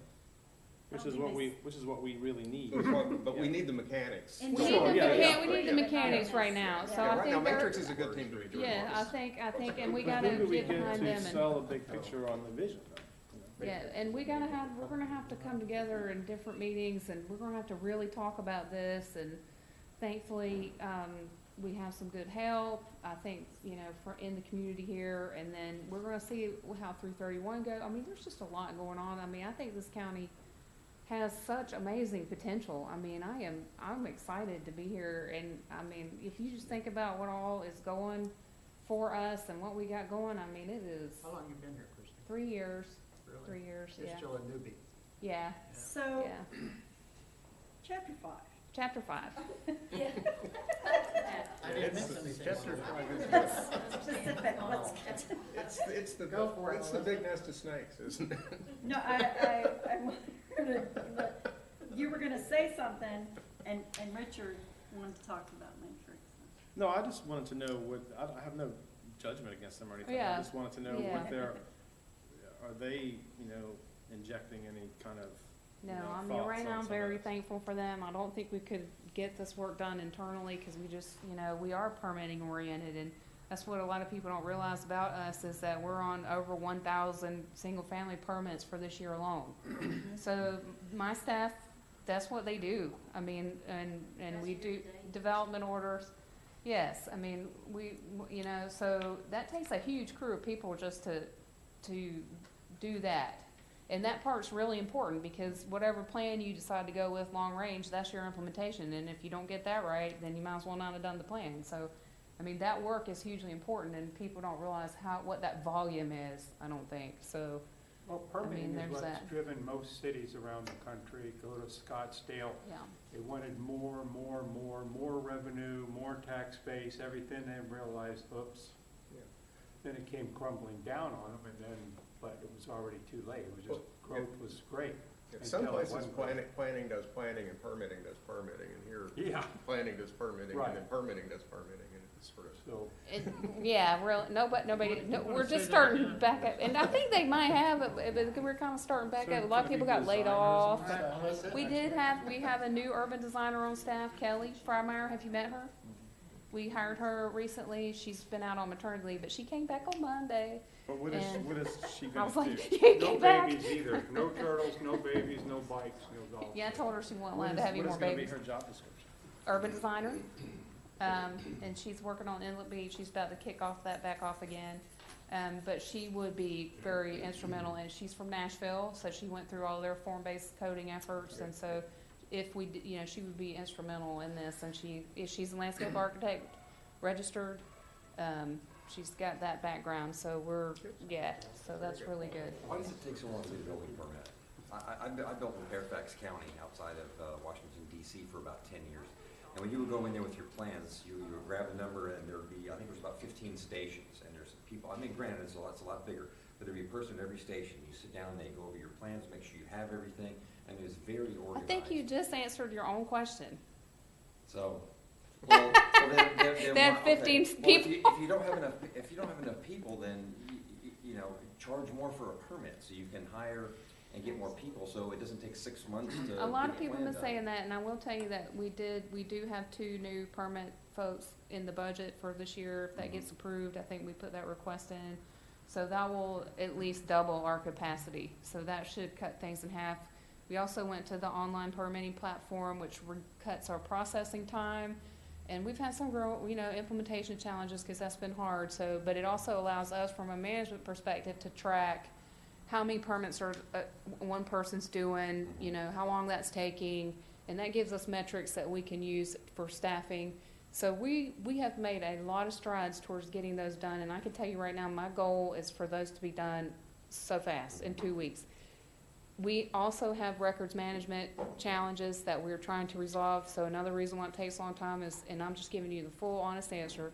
Which is what we really need. But we need the mechanics. And We Sure, need the yeah, yeah. we need the mechanics right now, so Yeah, I right now, think they're, Matrix is a good team to be doing yeah, this. I think, and we But gotta who do we get get behind to them and. sell a big picture on the vision, though? Yeah, and we're gonna have to come together in different meetings, and we're gonna have to really talk about this, and thankfully, we have some good help, I think, in the community here, and then we're gonna see how 331 go. I mean, there's just a lot going on. I mean, I think this county has such amazing potential. I mean, I'm excited to be here, and I mean, if you just think about what all is going for us and what we got going, I mean, it is How long you been here, Christie? 3 years, Really? 3 years, You're yeah, still a newbie. yeah, So, yeah. chapter 5. Chapter 5. I didn't miss anything. Chapter 5 is That's specific, what's, It's the, Go for it, it's the Melissa. big nest of snakes, isn't it? no, I wanted to, you were gonna say something, and Richard wanted to talk about Matrix. No, I just wanted to know what, I have no judgment against them or anything. Yeah. I just wanted to know Yeah. what are they, injecting any kind of, No, know, I mean, thoughts right now, on I'm some of very this? thankful for them. I don't think we could get this work done internally, because we just, we are permitting oriented, and that's what a lot of people don't realize about us, is that we're on over 1,000 single-family permits for this year alone. So my staff, that's what they do. I mean, and That's we your do day. development orders. Yes, I mean, so that takes a huge crew of people just to do that. And that part's really important, because whatever plan you decide to go with long range, that's your implementation. And if you don't get that right, then you might as well not have done the plan. So, I mean, that work is hugely important, and people don't realize what that volume is, I don't think. So, Well, permitting there's is what's that. driven most cities around the country. Go to Scottsdale, yeah. they wanted more revenue, more tax base, everything. They realized, oops. Yeah. Then it came crumbling down on them, but it was already too late. It was just, growth was great. Some Until it places wasn't. planning does planning and permitting does permitting, and here Yeah, planning does permitting, Right. and then permitting does permitting, and it's sort of. so, Yeah, really, nobody, no, we're just starting back up. And I think they might have, but we're kind of starting back up. A lot of people got laid off. We have a new urban designer on staff, Kelly Frymeyer. Have you met her? We hired her recently. She's been out on maternity leave, but she came back on Monday. but what And is she I gonna was do? like, you no came back. babies either. No turtles, no babies, no bikes, no golf. Yeah, I told her she wasn't What allowed is- to have any more What is babies. gonna be her job description? Urban designer. And she's working on Inlet Beach. She's about to kick off that back off again. But she would be very instrumental, and she's from Nashville, so she went through all their form-based coding efforts, and so if we, she would be instrumental in this, and she's a landscape architect, registered, she's got that background, so so that's really good. Why does it take so long to get a building permit? I built in Fairfax County outside of Washington DC for about 10 years. And when you would go in there with your plans, you would grab a number, and there would be, I think it was about 15 stations, and there's people, I mean, granted, it's a lot bigger, but there'd be a person at every station. You sit down, they go over your plans, make sure you have everything, and it was very I organized. think you just answered your own question. So, well, then That why- okay. 15 Well, people. if you don't have enough people, then charge more for a permit, so you can hire and get more people, so it doesn't take 6 months to. A lot of get the people plan have been done. saying that, and I will tell you that we do have 2 new permit folks in the budget for this year. If that gets approved, I think we put that request in. So that will at least double our capacity, so that should cut things in half. We also went to the online permitting platform, which cuts our processing time. And we've had some implementation challenges, because that's been hard, but it also allows us, from a management perspective, to track how many permits are one person's doing, how long that's taking, and that gives us metrics that we can use for staffing. So we have made a lot of strides towards getting those done, and I can tell you right now, my goal is for those to be done so fast, in 2 weeks. We also have records management challenges that we're trying to resolve, so another reason why it takes a long time is, and I'm just giving you the full honest answer,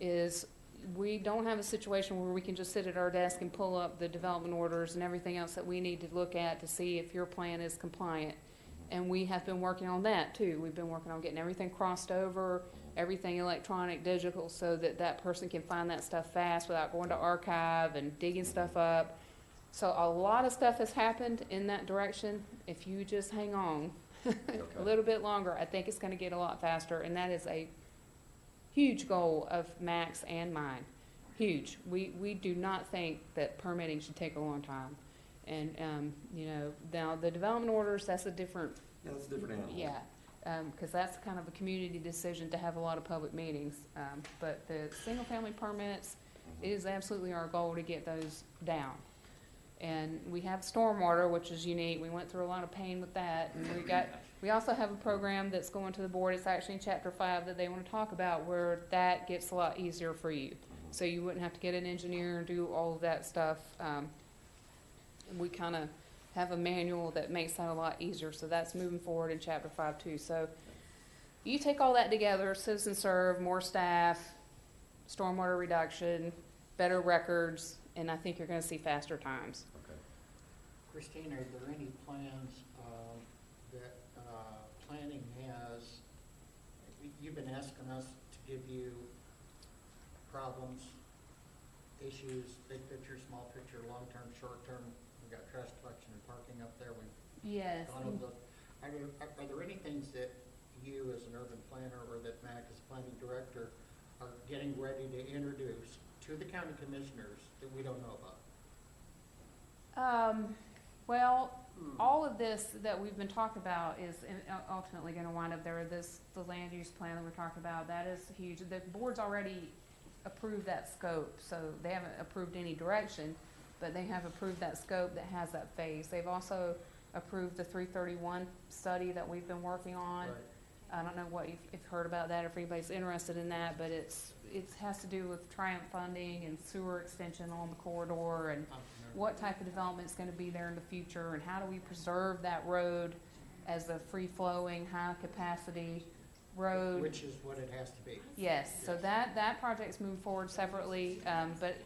is we don't have a situation where we can just sit at our desk and pull up the development orders and everything else that we need to look at to see if your plan is compliant. And we have been working on that too. We've been working on getting everything crossed over, everything electronic, digital, so that that person can find that stuff fast without going to archive and digging stuff up. So a lot of stuff has happened in that direction. If you just hang on a little bit longer, I think it's gonna get a lot faster, and that is a huge goal of Max and mine. Huge. We do not think that permitting should take a long time. And, you know, now the development orders, that's a different, Yeah, that's a different animal. yeah, because that's kind of a community decision to have a lot of public meetings. But the single-family permits, it is absolutely our goal to get those down. And we have stormwater, which is unique. We went through a lot of pain with that. And we also have a program that's going to the board. It's actually in Chapter 5 that they want to talk about, where that gets a lot easier for you. So you wouldn't have to get an engineer and do all of that stuff. We kind of have a manual that makes that a lot easier. So that's moving forward in Chapter 5 too. So you take all that together, citizen serve, more staff, stormwater reduction, better records, and I think you're going to see faster times. Okay. Christine, are there any plans that planning has, you've been asking us to give you problems, issues, big picture, small picture, long-term, short-term. We've got trash collection and parking up there. Yes. Are there any things that you as an urban planner or that Mac as planning director are getting ready to introduce to the county commissioners that we don't know about? Well, all of this that we've been talking about is ultimately going to wind up there. The land use plan that we're talking about, that is huge. The board's already approved that scope, so they haven't approved any direction, but they have approved that scope that has that phase. They've also approved the 331 study that we've been working on. Right. I don't know what you've heard about that, if anybody's interested in that, but it has to do with Triumph funding and sewer extension on the corridor and what type of development is going to be there in the future, and how do we preserve that road as a free-flowing, high-capacity road. Which is what it has to be. Yes, so that project's moving forward separately, but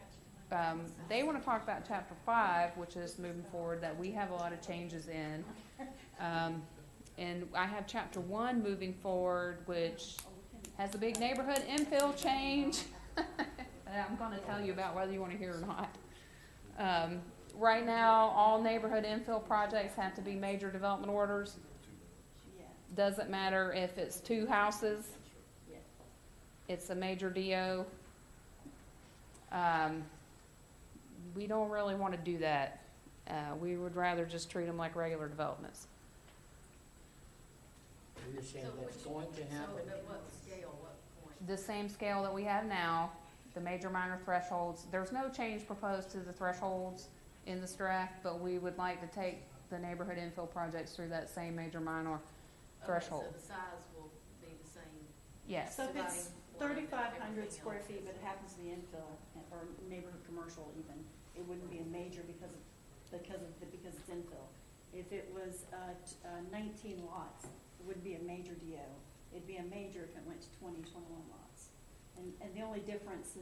they want to talk about Chapter 5, which is moving forward, that we have a lot of changes in. And I have Chapter 1 moving forward, which has a big neighborhood infill change. I'm going to tell you about whether you want to hear or not. Right now, all neighborhood infill projects have to be major development orders. Yeah. Doesn't matter if it's 2 houses. Yeah. It's a major DO. We don't really want to do that. We would rather just treat them like regular developments. You're saying So that's which- going to happen? So at what scale, what point? The same scale that we have now, the major minor thresholds. There's no change proposed to the thresholds in this draft, but we would like to take the neighborhood infill projects through that same major minor threshold. Okay, so the size will be the same. Yes. So if it's Dividing line, 3,500 everything square else feet, is- but it happens to be infill or neighborhood commercial even, it wouldn't be a major because it's infill. If it was 19 lots, it wouldn't be a major DO. It'd be a major if it went to 20, 21 lots. And the only difference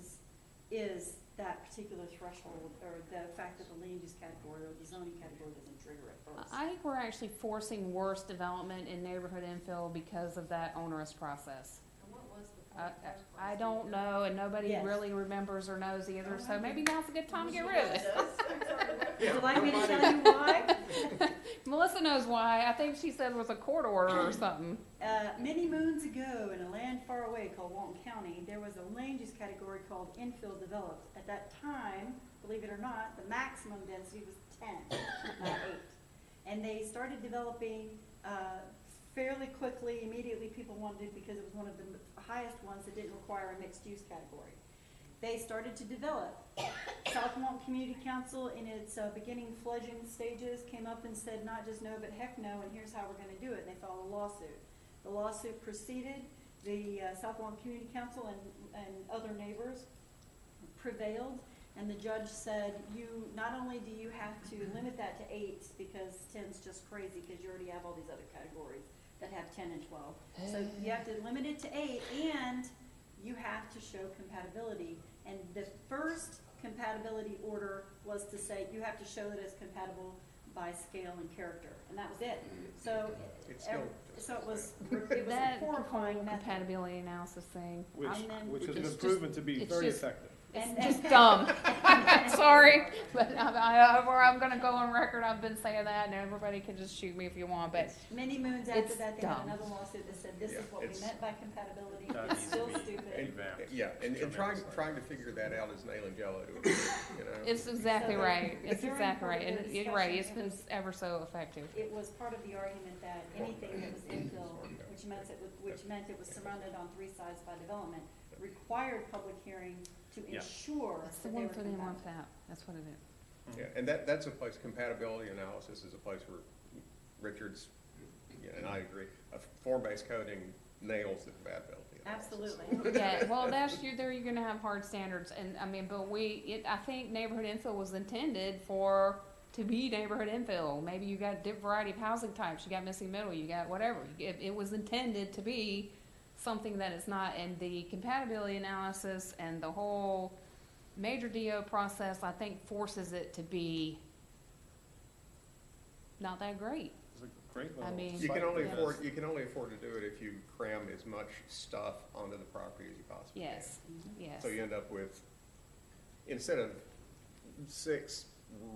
is that particular threshold, or the fact that the land use category or the zoning category doesn't trigger it first. I think we're actually forcing worse development in neighborhood infill because of that onerous process. And what was the point in the first place? I don't know, and nobody Yes. really remembers or knows either, so maybe now's a good time to get rid of it. Would you like me to tell you why? Melissa knows why. I think she said it was a court order or something. Many moons ago, in a land far away called Walton County, there was a land use category called infill developed. At that time, believe it or not, the maximum density was 10, not 8. And they started developing fairly quickly. Immediately, people wanted it because it was one of the highest ones that didn't require a mixed use category. They started to develop. South Walton Community Council, in its beginning fledgling stages, came up and said not just no, but heck no, and here's how we're going to do it. And they filed a lawsuit. The lawsuit proceeded. The South Walton Community Council and other neighbors prevailed, and the judge said, you not only do you have to limit that to 8 because 10's just crazy because you already have all these other categories that have 10 and 12. So you have to limit it to 8, and you have to show compatibility. And the first compatibility order was to say, you have to show that it's compatible by scale and character, and that was it. So, It's still so it was a That horrifying whole method. compatibility analysis thing, Which, And then which has it's been just- proven to be it's very just- effective. it's And- just dumb. Sorry, but I'm gonna go on record, I've been saying that, and everybody can just shoot me if you want, but Many moons after It's that, they had dumb. another lawsuit that said, this Yeah, is what we it's- meant by compatibility, That it's needs to still be stupid. revamped. Yeah, and trying tremendously. to figure that out is nailing jello to it, you know? it's exactly So right, it's during exactly right, part of and the you're right, it's discussion, been it was- ever so effective. It was part of the argument that anything that was infill, which meant it was surrounded on three sides by development, required public hearing to Yeah. ensure It's the that they one were for them compatible. left out, that's what it is. Yeah, and that's a place, compatibility analysis is a place where Richard's, yeah, and I agree, a form-based coding nails the compatibility analysis. Absolutely. Yeah, well, you're gonna have hard standards, and, I mean, but I think neighborhood infill was intended to be neighborhood infill. Maybe you got a different variety of housing types, you got missing middle, you got whatever. It was intended to be something that it's not, and the compatibility analysis and the whole major DO process, I think, forces it to be not that great. It's a great I little mean- You can site only for afford, this. you can only afford to do it if you cram as much stuff onto the property as you possibly can. Yes, yes. So you end up with, instead of 6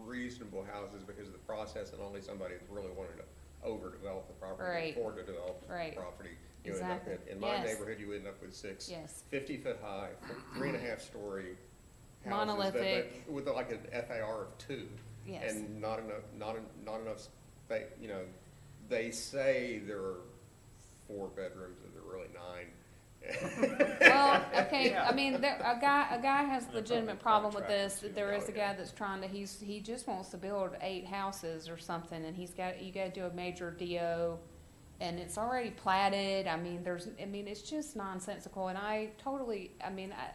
reasonable houses because of the process and only somebody that's really wanted to overdevelop the property, Right. and afford to develop Right. the property, you end up Exactly. in my Yes. neighborhood, you end up with 6 Yes. 50-foot high, 3.5-story houses Monolithic. with like an FAR of 2. Yes. And not enough space, you know, they say there are 4 bedrooms and there are really 9. Well, okay, I mean, a guy has They're legitimate probably problem with this. contractors, too. There is a Yeah. guy that's trying to, he just wants to build 8 houses or something, and you gotta do a major DO, and it's already platted. I mean, it's just nonsensical, and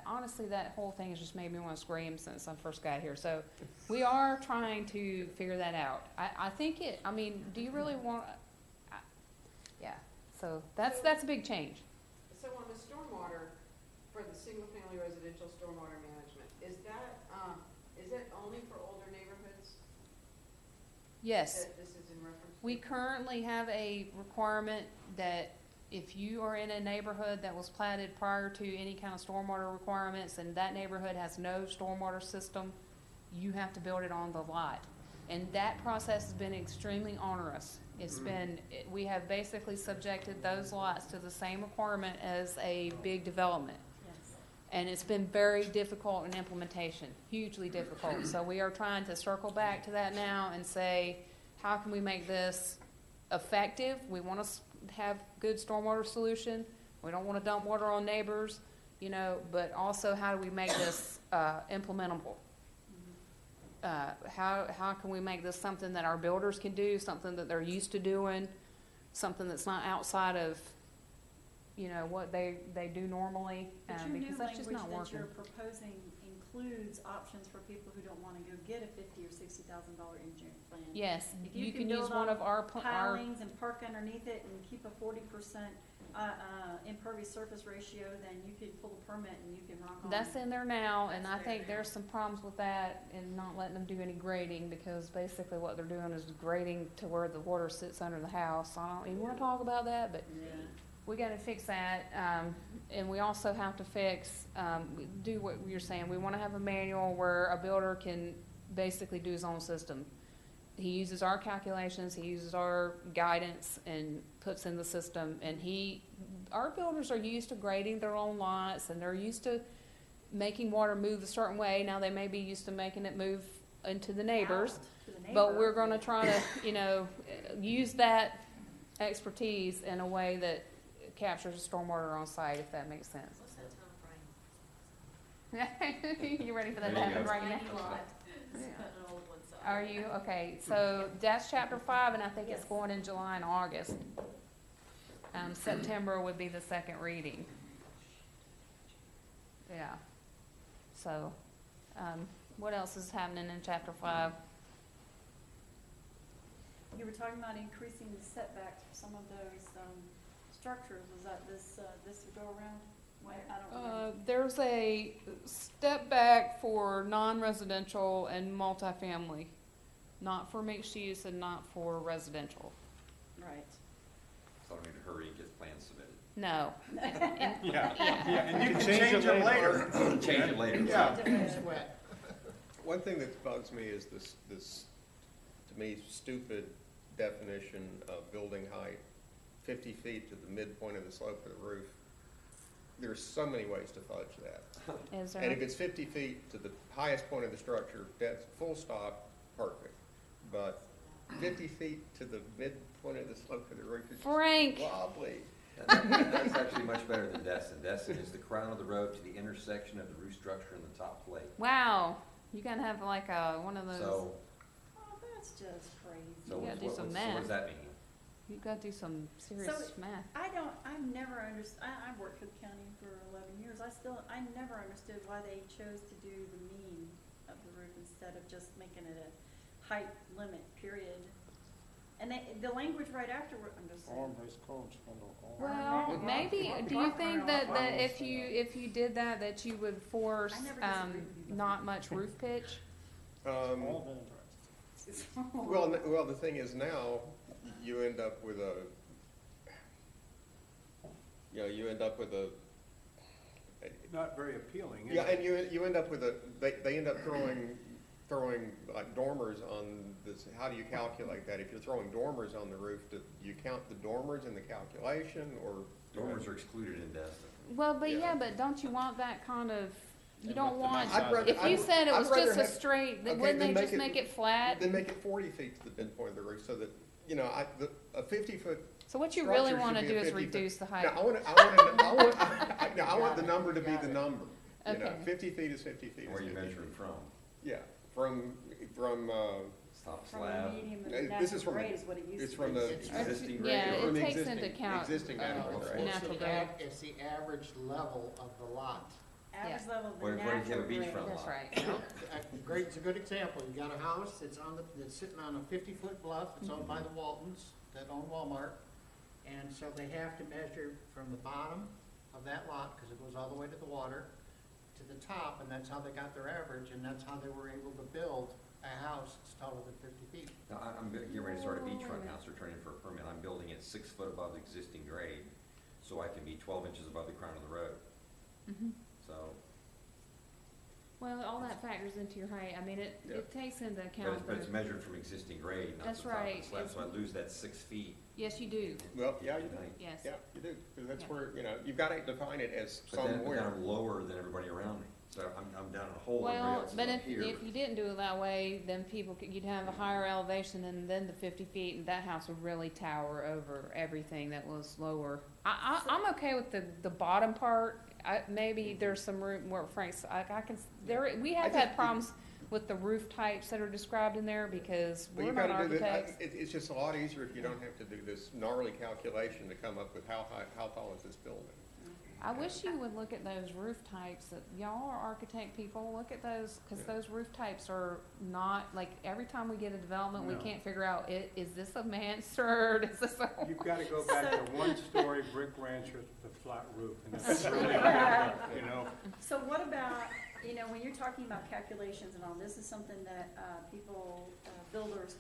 honestly, that whole thing has just made me wanna scream since I first got here. So, we are trying to figure that out. Do you really want, yeah, so that's a big change. So on the stormwater, for the single-family residential stormwater management, is that only for older neighborhoods Yes. that this is in reference to? We currently have a requirement that if you are in a neighborhood that was platted prior to any kind of stormwater requirements and that neighborhood has no stormwater system, you have to build it on the lot. And that process has been extremely onerous. We have basically subjected those lots to the same requirement as a big development. Yes. And it's been very difficult in implementation, hugely difficult. So we are trying to circle back to that now and say, how can we make this effective? We want to have good stormwater solution. We don't want to dump water on neighbors, but also how do we make this implementable? How can we make this something that our builders can do, something that they're used to doing, something that's not outside of, what they do normally, But your new because that's just language not that working. you're proposing includes options for people who don't wanna go get a $50,000 or $60,000 engineering plan. Yes, If you can build use one on of our pilings and park underneath it and keep a 40% impervious surface ratio, then you could pull a permit and you can rock on. that's in there now, and I That's there think now. there's some problems with that and not letting them do any grading, because basically what they're doing is grading to where the water sits under the house. I don't even wanna talk about that, but Yeah. we gotta fix that, and we also have to do what you're saying. We wanna have a manual where a builder can basically do his own system. He uses our calculations, he uses our guidance and puts in the system, and our builders are used to grading their own lots, and they're used to making water move a certain way. Now, they may be used to making it move into the neighbors, Out to the but neighbor. we're gonna try to, use that expertise in a way that captures the stormwater on site, if that makes sense. What's that time frame? You ready for that to There you happen go. right now? Tiny lot, Yeah. put it all on one side. Are you, okay, so that's chapter 5, and I think it's going in July and August. September would be the second reading. Yeah, so, what else is happening in chapter 5? You were talking about increasing the setbacks for some of those, structures. Was that this go around? Why, I don't remember. There's a step back for non-residential and multifamily, not for mixed use and not for residential. Right. So I don't need to hurry and get plans submitted. No. Yeah, and you can change it later. Change it later. Yeah. Sweat. One thing that bugs me is this, to me, stupid definition of building height, 50 feet to the midpoint of the slope of the roof. There's so many ways to fudge that. Is there? And if it's 50 feet to the highest point of the structure, that's full stop, perfect. But 50 feet to the midpoint of the slope of the roof is Frank. just wobbly. That's actually much better than Destin. Destin is the crown of the road to the intersection of the roof structure and the top plate. Wow. You gotta have like one of those. So, Oh, that's just crazy. so You gotta do some what math. does that mean? You gotta do some serious So- math. I've never understood, I've worked for the county for 11 years. I never understood why they chose to do the mean of the roof instead of just making it a height limit, period. And the language right afterward, I'm just saying. Arm-based codes, handle all. Well, maybe, do you think that if you did that you would force, I never disagreed with you. not much roof pitch? All of it. Well, the thing is now, you end up with a, Not very appealing, is yeah, it? and you end up with they end up throwing like dormers on this. How do you calculate that? If you're throwing dormers on the roof, do you count the dormers in the calculation, or? Dormers are excluded in Destin. Well, but Yeah. yeah, but don't you want that kind of, you And don't with the want, I'd rather- if you said it I'd was rather just a have- straight, then okay, wouldn't then they just make it flat? Then make it 40 feet to the midpoint of the roof, so that, a 50-foot. So what you really structure wanna should be do a is 50 foot. reduce the height. Now, I want the number to be the number. You know, Okay. 50 feet is 50 feet. Where is are you 50 measuring feet. from? Yeah, from, Top From the slab? medium This and is natural from the- grade is what it used to be. it's from the Existing grade? Yeah, From it the takes existing- into account, existing natural grade. natural grade. It's the average level of the lot. Average level of the What if you have a natural grade. beachfront That's lot? right. Great, it's a good example. You got a house that's that's sitting on a 50-foot bluff. It's owned by the Waltons that own Walmart. And so they have to measure from the bottom of that lot, because it goes all the way to the water, to the top, and that's how they got their average, and that's how they were able to build a house that's taller than 50 feet. Now, I'm getting ready to start a beachfront house, they're turning for a permit, I'm building it 6 foot above the existing grade, so I can be 12 inches above the crown of the road, Mhm. so, Well, all that factors into your height. I mean, it Yeah. takes into but account it's the, measured from existing grade, not That's the top of the right. slab, so I lose that 6 feet. yes, you do, Well, yeah, you in do. height. yes. Yeah, you do, because that's Yeah. where, you've got to define it as But then somewhere. I'm lower than everybody around me, so I'm down in a hole, everybody Well, else is but up if here. you didn't do it that way, then you'd have a higher elevation and then the 50 feet, and that house would really tower over everything that was lower. I'm okay with the bottom part. Maybe there's some room where Frank's, we have had problems with the roof types that are described in there because But we're you've not got to do this, architects. it's just a lot easier if you don't have to do this gnarly calculation to come up with how tall is this building. I wish you would look at those roof types, that y'all are architect people, look at those, cause Yeah. those roof types are not, like, every time we get a development, we No. can't figure out, is this a mansard, is this a? You've got to go back to one-story brick rancher with a flat roof, and that's really, you know? So what about, when you're talking about calculations and all, this is something that people, builders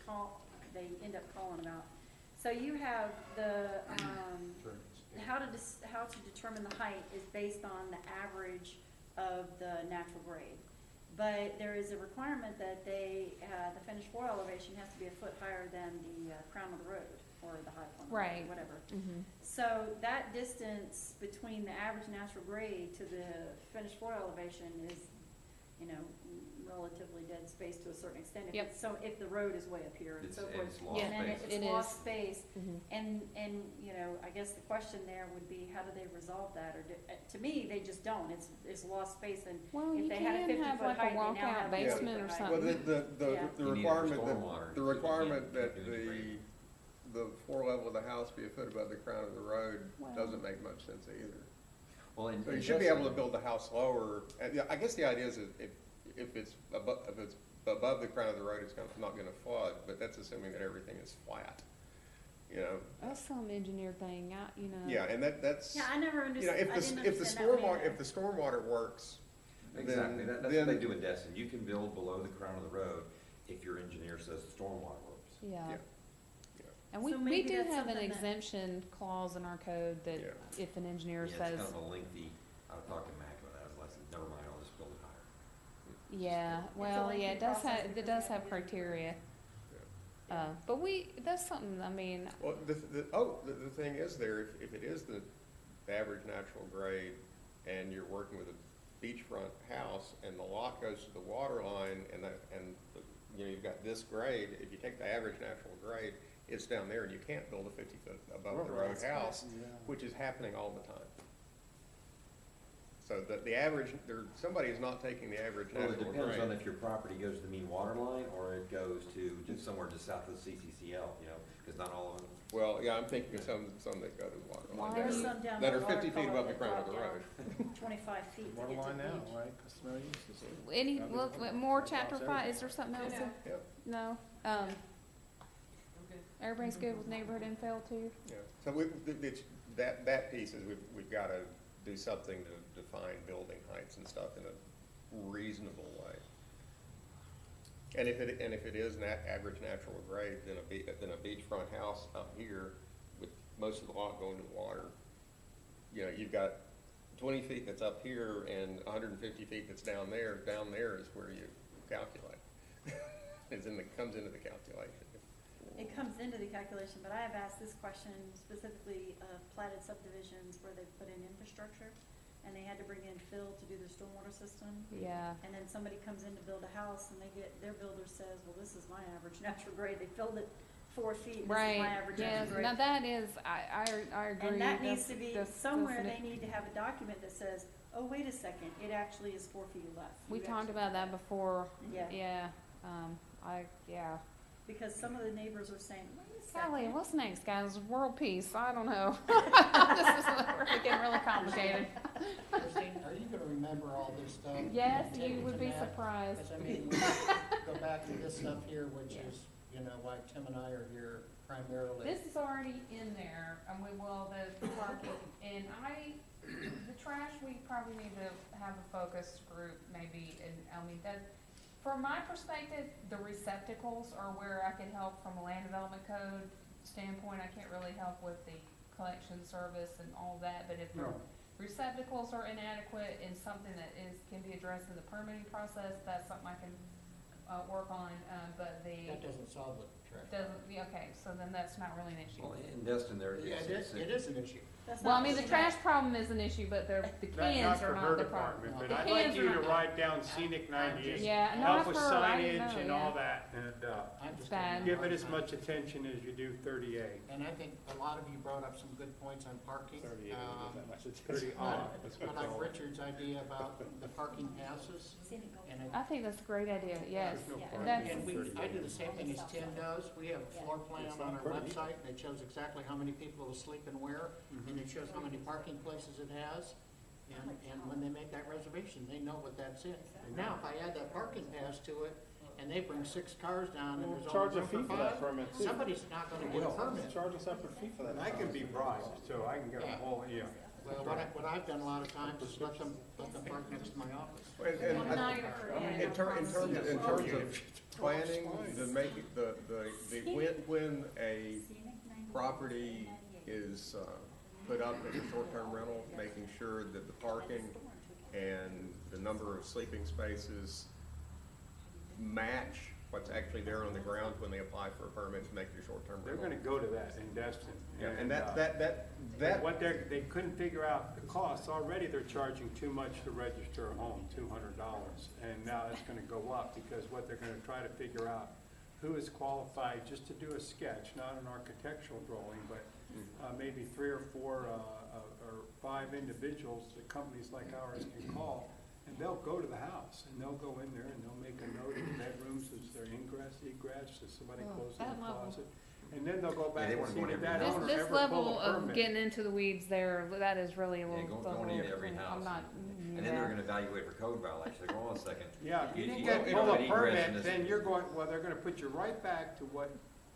they end up calling about. So you have the, how to determine the height is based on the average of the natural grade. But there is a requirement that the finished floor elevation has to be a foot higher than the crown of the road, or the high point, Right. whatever. Mhm. So that distance between the average natural grade to the finished floor elevation is, relatively dead space to a certain extent. Yep. So if the road is way up here and It's- so and forth. it's lost And then space. it's It lost is. space. Mhm. And, I guess the question there would be, how do they resolve that? Or to me, they just don't. It's lost space, and Well, if you they had a can 50 have foot like a height, they now walkout have a 40 basement foot or height. Well, something. Yeah. the You need requirement stormwater. that, the You requirement can't that do anything. the floor level of the house be a foot above the crown of the road Well- doesn't make much sense either. Well, and So you should be able to build the house lower, and yeah, I guess the idea is that if it's above the crown of the road, it's not gonna flood, but that's assuming that everything is flat. you know. That's some engineer thing, Yeah, and that's, Yeah, I never you know, understood, I didn't understand that one either. if the stormwater works, Exactly, that's what then- they do in Destin. You can build below the crown of the road if your engineer says the stormwater works. Yeah. Yeah. And we So maybe do that's have an something that- exemption clause in our code that Yeah. if an engineer Yeah, says, it's kind of a lengthy, I was talking to Mac about that, I was like, never mind, I'll just build it higher. yeah, well, lengthy yeah, it does process have, because it does they have have to do- criteria. But that's something, I mean, Well, the thing is there, if it is the average natural grade and you're working with a beachfront house and the lot goes to the water line and you know, you've got this grade, if you take the average natural grade, it's down there and you can't build a 50 foot above the road house, which is happening all the time. So the average, somebody is not taking the average Well, it natural depends on grade. if your property goes to the mean water line or it goes to just somewhere just south of the CCCL, you know, because not all of them. Well, yeah, I'm thinking of some that go to the water Why line. are There's you- some down That by are 50 feet Waterfall above the that crown of the drop road. down 25 feet to Water get to line the now, beach. right, customary uses. any, Gotta be well, water. more That's chapter everything. five, is there something else? Yeah, No, I'm good. everybody's good with neighborhood infill too? yeah. So that piece is we've got to do something to define building heights and stuff in a reasonable way. And if it is average natural grade, then a beachfront house up here with most of the lot going to the water, you know, you've got 20 feet that's up here and 150 feet that's down there. Down there is where you calculate. Comes into the calculation. It comes into the calculation, but I have asked this question specifically of platted subdivisions where they put in infrastructure and they had to bring in fill to do their stormwater system. Yeah, And then somebody comes in to build a house and their builder says, well, this is my average natural grade. They filled it 4 feet, this is right, my average yes, natural grade. now that is, I agree. And that needs That's- to be, that's- somewhere that's they need to have a document that says, oh, wait a second, it actually is 4 feet less. We You talked actually- about that before, Yeah, yeah, because some of the neighbors are saying, wait a Golly, second. what's next, guys? World peace, I don't know. This is really getting really complicated. Christine, are you gonna remember all this stuff? Yes, and take you it would to be Matt? surprised. 'Cause I mean, we go back to this stuff here, which Yeah. is, you know, why Tim and I are here primarily. This is already in there, and the parking, and the trash, we probably need to have a focus group maybe, and, I mean, from my perspective, the receptacles are where I can help from a land development code standpoint. I can't really help with the collection service and all that, but if the No. receptacles are inadequate and something that can be addressed in the permitting process, that's something I can, work on, but That doesn't solve the trash. okay, so then that's not really an issue. Well, in Destin, there Yeah, is. it is an issue. That's Well, I not mean, the really trash bad. problem is an issue, but the cans Not are for not her the problem. department, but The I'd cans like are you to not- ride down scenic 98. Yeah, no, Help I've with heard, I didn't signage know, and yeah. all that, and, I'm just bad. giving you a give it hard as time. much attention as you do 38. And I think a lot of you brought up some good points on parking. 38, that much, it's 30 odd. Let's I put like that. Richard's idea about the parking passes, Scenic golf and I think that's a great idea, yes. There's no Yeah. parking That's- in I do the same thing as Tim does. We have a floor plan It's on not our pretty. website, and it shows exactly how many people will sleep and where, and it shows how many parking places it has. And when they make that reservation, they know what that's in. Now, if I add that parking pass to it, and they bring 6 cars down, and We'll there's charge only a room fee for for that 5, permit too. somebody's not gonna get a permit. Charge a separate fee for that. And I can be bribed, so I can get a Yeah. whole, yeah. Well, what I've done a lot of times is let them park next to my office. And Well, now you're for- yeah, in terms of planning, when a property is put up as a short-term rental, making sure that the parking and the number of sleeping spaces match what's actually there on the ground when they apply for a permit to make it a short-term They're rental. gonna go to that in Destin. Yeah, and that, What they couldn't figure out the costs, already they're charging too much to register a home, $200. And now it's gonna go up, because what they're gonna try to figure out, who is qualified just to do a sketch, not an architectural drawing, but maybe 3 or 4 or 5 individuals that companies like ours can call, and they'll go to the house, and they'll go in there, and they'll make a note of the bedrooms, is there ingress, egress, is somebody Oh, closing that the level. closet? And then they'll go Yeah, back they and wanna see go in if every that house. owner This ever level pulled a of permit. getting into the weeds there, that is really a Yeah, little. go into every house. I'm not, And then they're gonna evaluate for code violations. Like, hold on a second. Yeah, if you You- didn't you get don't pull a have egress in permit, this- then you're going, well, they're gonna put you right back to what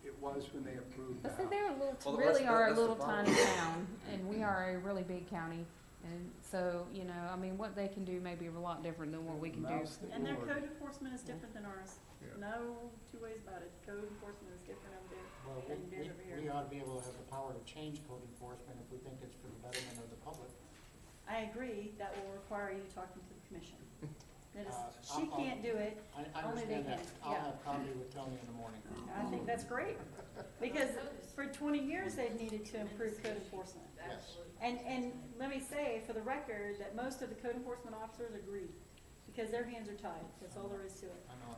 it was when they approved the But see, house. they're a little, Well, really are a that's the little problem. tiny town, and we are a really big county. And so, you know, I mean, what they can do may be a lot different than what we can do. Mouse the And their Lord. code enforcement is different than ours. Yeah. No two ways about it. Code enforcement is different over there. Well, And it is over we here. ought to be able to have the power to change code enforcement if we think it's for the betterment of the public. I agree, that will require you talking to the commission. That is, Uh, she I'll- can't do it, I Only they understand that. can, I'll yeah. have coffee with Tony in the morning. I think that's great. Because for 20 years, they've needed to improve code enforcement. Absolutely. And let me say, for the record, that most of the code enforcement officers agree, because their hands are tied, that's all there is to it. I know.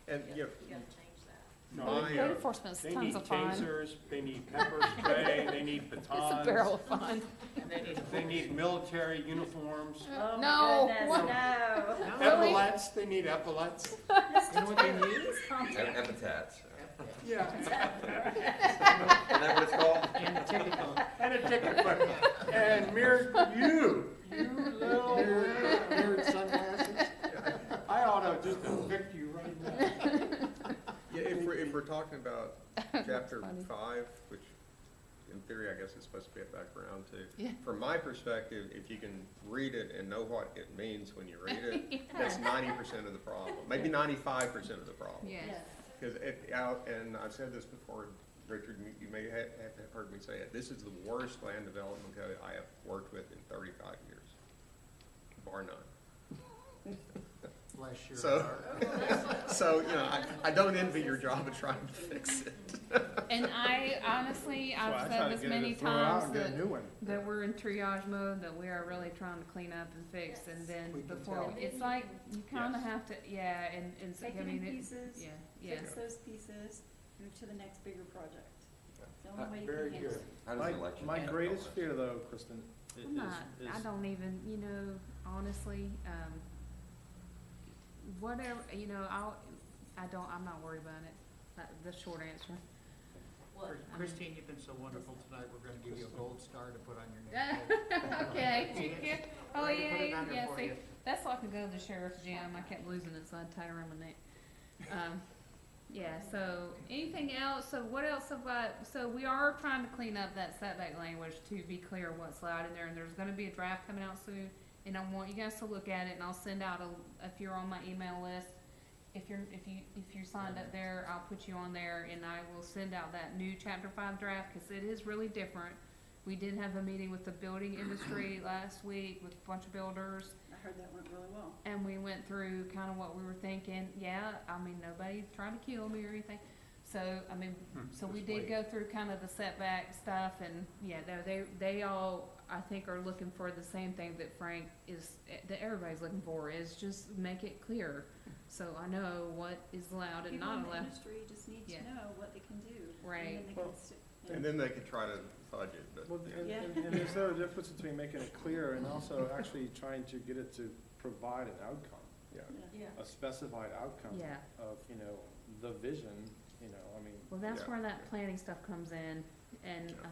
And, Yeah, you know, you gotta change that. No, My, Code enforcement's they tons need of fun. tasers, they need pepper spray, they need It's a barrel batons, of fun. they need military uniforms, Oh No, my goodness, what? no. Really? epaulets, they need epaulets. You know what they need? Epithets. Yeah, Isn't that what it's called? And a ticket on. and a ticket book. And mirrored, you little, Mirrored sunglasses. I ought to just evict you right now. yeah, if we're talking about chapter funny. 5, which in theory, I guess is supposed to be a background to. Yeah. From my perspective, if you can read it and know what it means when you read it, that's 90% of the problem, maybe 95% of the problem. Yes. Yes. Because and I've said this before, Richard, you may have heard me say it, this is the worst land development code I have worked with in 35 years, bar none. Bless your So, heart. so, you know, I don't envy your job of trying to fix it. And I honestly, So I I've try said to this get it many to throw it out times and get a that, new one. that we're in triage mode, that we are really trying to clean up and fix, and then We can before, tell. it's like, you kinda Yes. have to, yeah, and, so, Take I it mean, in it, pieces, yeah, yeah. fix those pieces, move to the next bigger project. It's the only way you Very can handle good. it. How does the election? My affect greatest all this? fear though, Kristen, I'm not, I don't even, you know, honestly, whatever, you know, I'm not worried about it, the short answer. Well, Christine, you've been so wonderful tonight, we're gonna give you a gold star to put on your name. Okay, thank you. Oh, We're gonna put it yeah, on there yeah, for see, you. that's like I go to the sheriff's gym, I kept losing it, so I tied it around my neck. Yeah, so, anything else, so what else have I, so we are trying to clean up that setback language to be clear what's allowed in there, and there's gonna be a draft coming out soon, and I want you guys to look at it, and I'll send out if you're on my email list, if you're signed up there, I'll put you on there, and I will send out that new chapter 5 draft, cause it is really different. We did have a meeting with the building industry last week with a bunch of builders, I heard that went really well. and we went through kind of what we were thinking. Yeah, I mean, nobody tried to kill me or anything. So, I mean, so we Just did wait. go through kind of the setback stuff, and yeah, no, they all, I think, are looking for the same thing that Frank that everybody's looking for, is just make it clear. So I know what is allowed and People not in the allowed. industry just need to Yeah. know what they can do. Right. And then they Well, can And then they could try to fudge it, but. Well, Yeah. and is there a difference between making it clear and also actually trying to get it to provide an outcome? Yeah. Yeah. A specified outcome Yeah. of, you know, the vision, you know, I mean, Well, that's Yeah. where that planning stuff comes in, and Yeah. I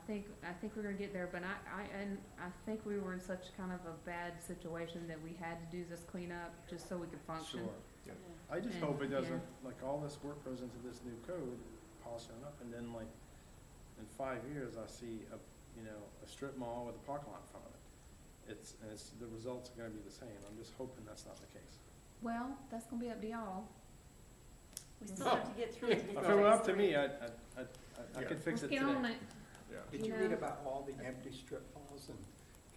think we're gonna get there, but I think we were in such kind of a bad situation that we had to do this cleanup just so we could function. sure. Yeah. I just And, hope it yeah. doesn't, like, all this work goes into this new code, polishing it up, and then like, in 5 years, I see a strip mall with a parking lot in front of it. The results are gonna be the same. I'm just hoping that's not the case. Well, that's gonna be up to y'all. We still have to get through it to get If to it were phase up to 3. me, I Yeah. could fix Let's it get today. on it. Yeah. Did You you read know. about all the empty strip malls in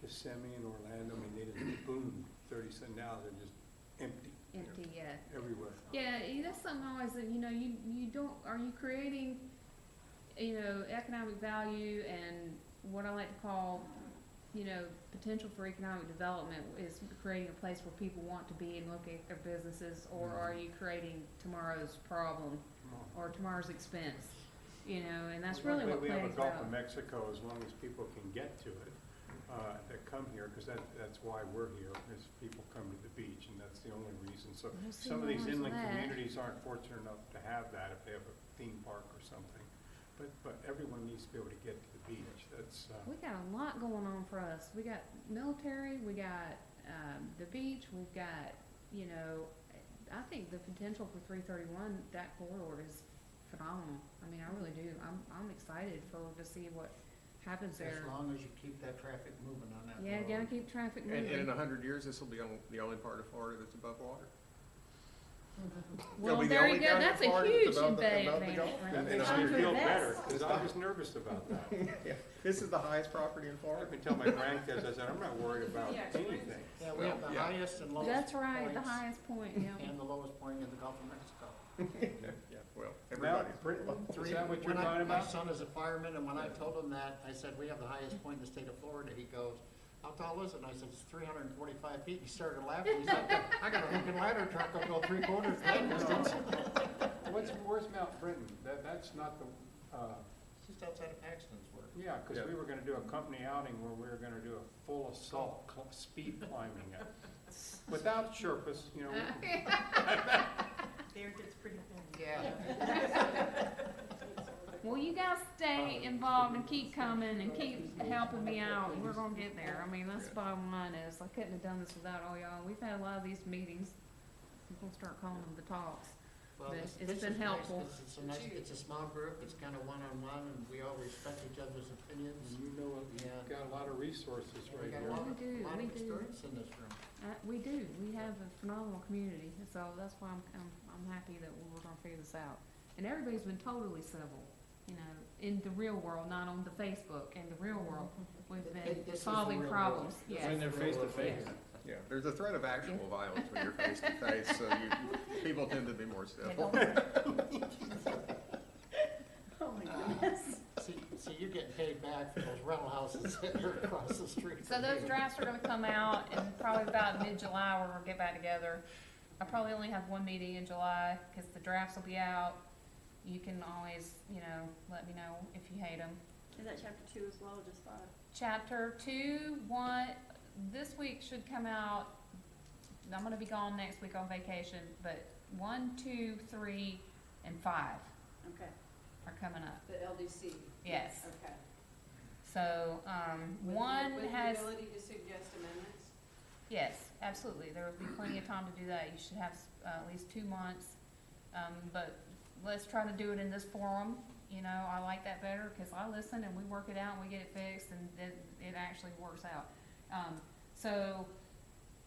Kissimmee and Orlando? I mean, they just boomed 30 cents now, they're just empty Empty, yeah. everywhere. Yeah, that's something always that, you don't, are you creating, economic value and what I like to call, potential for economic development is creating a place where people want to be and look at their businesses, or are you creating tomorrow's problem or tomorrow's expense? And that's really what We have a planning's Gulf about. of Mexico, as long as people can get to it, that come here, because that's why we're here, is people come to the beach, and that's the only reason. So We'll see some of what these happens with inland that. communities aren't fortunate enough to have that if they have a theme park or something. But everyone needs to be able to get to the beach, that's, We got a lot going on for us. We got military, we got, the beach, we've got, I think the potential for 331, that corridor is phenomenal. I mean, I really do. I'm excited to see what happens there. As long as you keep that traffic moving on that road. Yeah, gotta keep traffic And moving. in 100 years, this will be the only part of Florida that's above water. Well, It'll be the there you only go. county in That's a Florida huge that's above the advantage Gulf. right That there. makes I'm me feel convinced. better, because I was nervous about that. Yeah, this is the highest property in I Florida. can tell my grandkids, I said, I'm not worried about anything. Yeah, we have the Yeah. highest and lowest That's right, the points highest point, yeah. and the lowest point in the Gulf of Mexico. Yeah, well, Now, everybody's. Brittany, is Three- that what you're when talking My about? son is a fireman, and when I told him that, I said, we have the highest point in the state of Florida, he goes, how tall is it? And I said, it's 345 feet. He started laughing. He said, I got a hook and ladder truck, I'll go 3/4 that distance. Where's Mount Britton? That's not the, It's just outside of Paxtonsburg. yeah, because Yeah. we were gonna do a company outing where we were gonna do a full assault speed climbing it. Without Sherpas, you know. There gets pretty thin. Yeah. Well, you guys stay involved and keep coming and keep helping me out. We're gonna get there. I mean, that's the bottom line is, I couldn't have done this without all y'all. We've had a lot of these meetings. I'm gonna start calling them the talks. Well, But this it's is been nice. helpful. It's a nice, it's a small group, it's kind of one-on-one, and we all respect each other's opinions. And you know, Yeah. you've got a lot of resources And we right got here. a lot We of, do, lot we of do. experience in this room. We do. We have a phenomenal community, so that's why I'm happy that we're gonna figure this out. And everybody's been totally civil, you know, in the real world, not on the Facebook. In the real world, we've been This is the solving real problems. world. Yes. When they're face to face. Yes. Yeah, there's a threat of actual Yeah. violence when you're face to face, so people tend to be more Yeah, civil. don't- Oh, my goodness. See, you're getting paid back for those rental houses that are across the street. So from those you. drafts are gonna come out and probably about mid-July, we're gonna get back together. I probably only have one meeting in July, cause the drafts will be out. You can always, you know, let me know if you hate them. Is that chapter 2 as well, or just 5? Chapter 2, 1, this week should come out, I'm gonna be gone next week on vacation, but 1, 2, 3, and 5 Okay. are coming up, The LDC. yes. Okay. So, one With the has. ability to suggest amendments? Yes, absolutely. There will be plenty of time to do that. You should have at least 2 months. But let's try to do it in this forum. You know, I like that better because I listen and we work it out and we get it fixed and it actually works out. So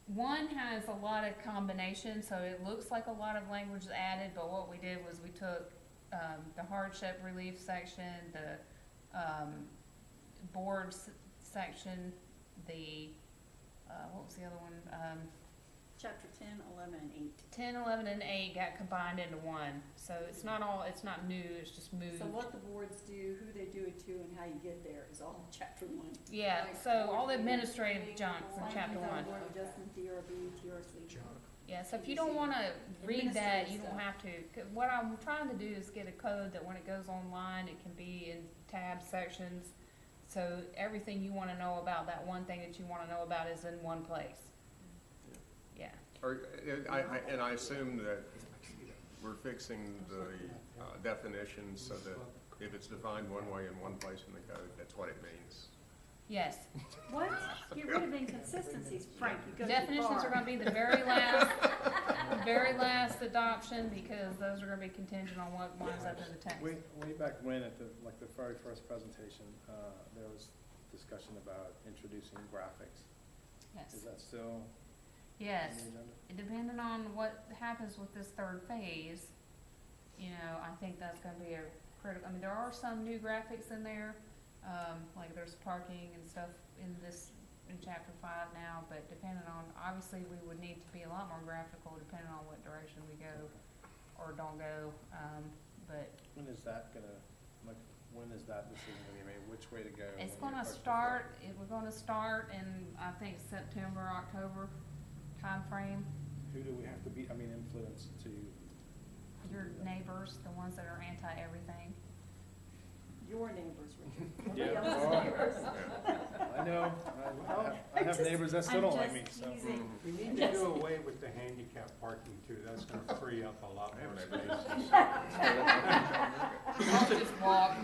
one has a lot of combinations, so it looks like a lot of language is added, but what we did was we took the hardship relief section, the boards section, the what was the other one? Chapter 10, 11, and 8. 10, 11, and 8 got combined into one. So it's not new, it's just moved. So what the boards do, who they do it to, and how you get there is all in chapter 1. Yeah, Like so all the board administrative meeting, junk's in Planning chapter zone, 1. Board of Adjustment, DRB, TRC. Yeah, so if you don't wanna read that, you don't Administrative have to. 'Cause what I'm trying to do is get a code that when it goes online, it can be in tab sections. So everything you wanna know about that one thing that you wanna know about is in one place. Yeah. Or, and I assume that we're fixing the definitions so that if it's defined one way in one place in the code, that's what it means. Yes. What? Get rid of inconsistencies, Frank, you go too Definitions far. are gonna be the very last adoption because those are gonna be contingent on what lines up in the text. Way back when, at the very first presentation, there was discussion about introducing graphics. Yes. Is that still on Yes. the agenda? Depending on what happens with this third phase, you know, I think that's gonna be a critical, I mean, there are some new graphics in there, like there's parking and stuff in chapter 5 now, but depending on, obviously, we would need to be a lot more graphical depending on what direction we go or don't go, but When is that gonna, when is that decision gonna be made, which way to go? it's when you gonna approach the start, vote? we're gonna start in, I think, September, October timeframe. Who do we have to be, influence to, Your neighbors, the ones that are anti-everything. Your neighbors, Richard. Yeah. Nobody else's Oh. neighbors. I know, I have neighbors that still don't like me, I'm just so. teasing. We need to do away with the handicap parking too, that's gonna free up a lot more spaces. I'll just walk.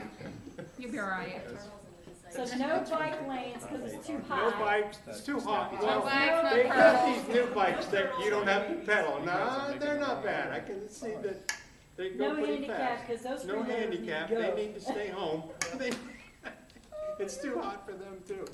You'll be all right. So no bike lanes, cause it's too high. No bikes, it's too hot. No Well, bikes, no they got pedals. these new bikes that you don't have to pedal. No, they're not bad. I can see that They go No pretty handicap, fast. 'cause those No three legs need to handicap, go. they need to stay home. It's too hot for them too.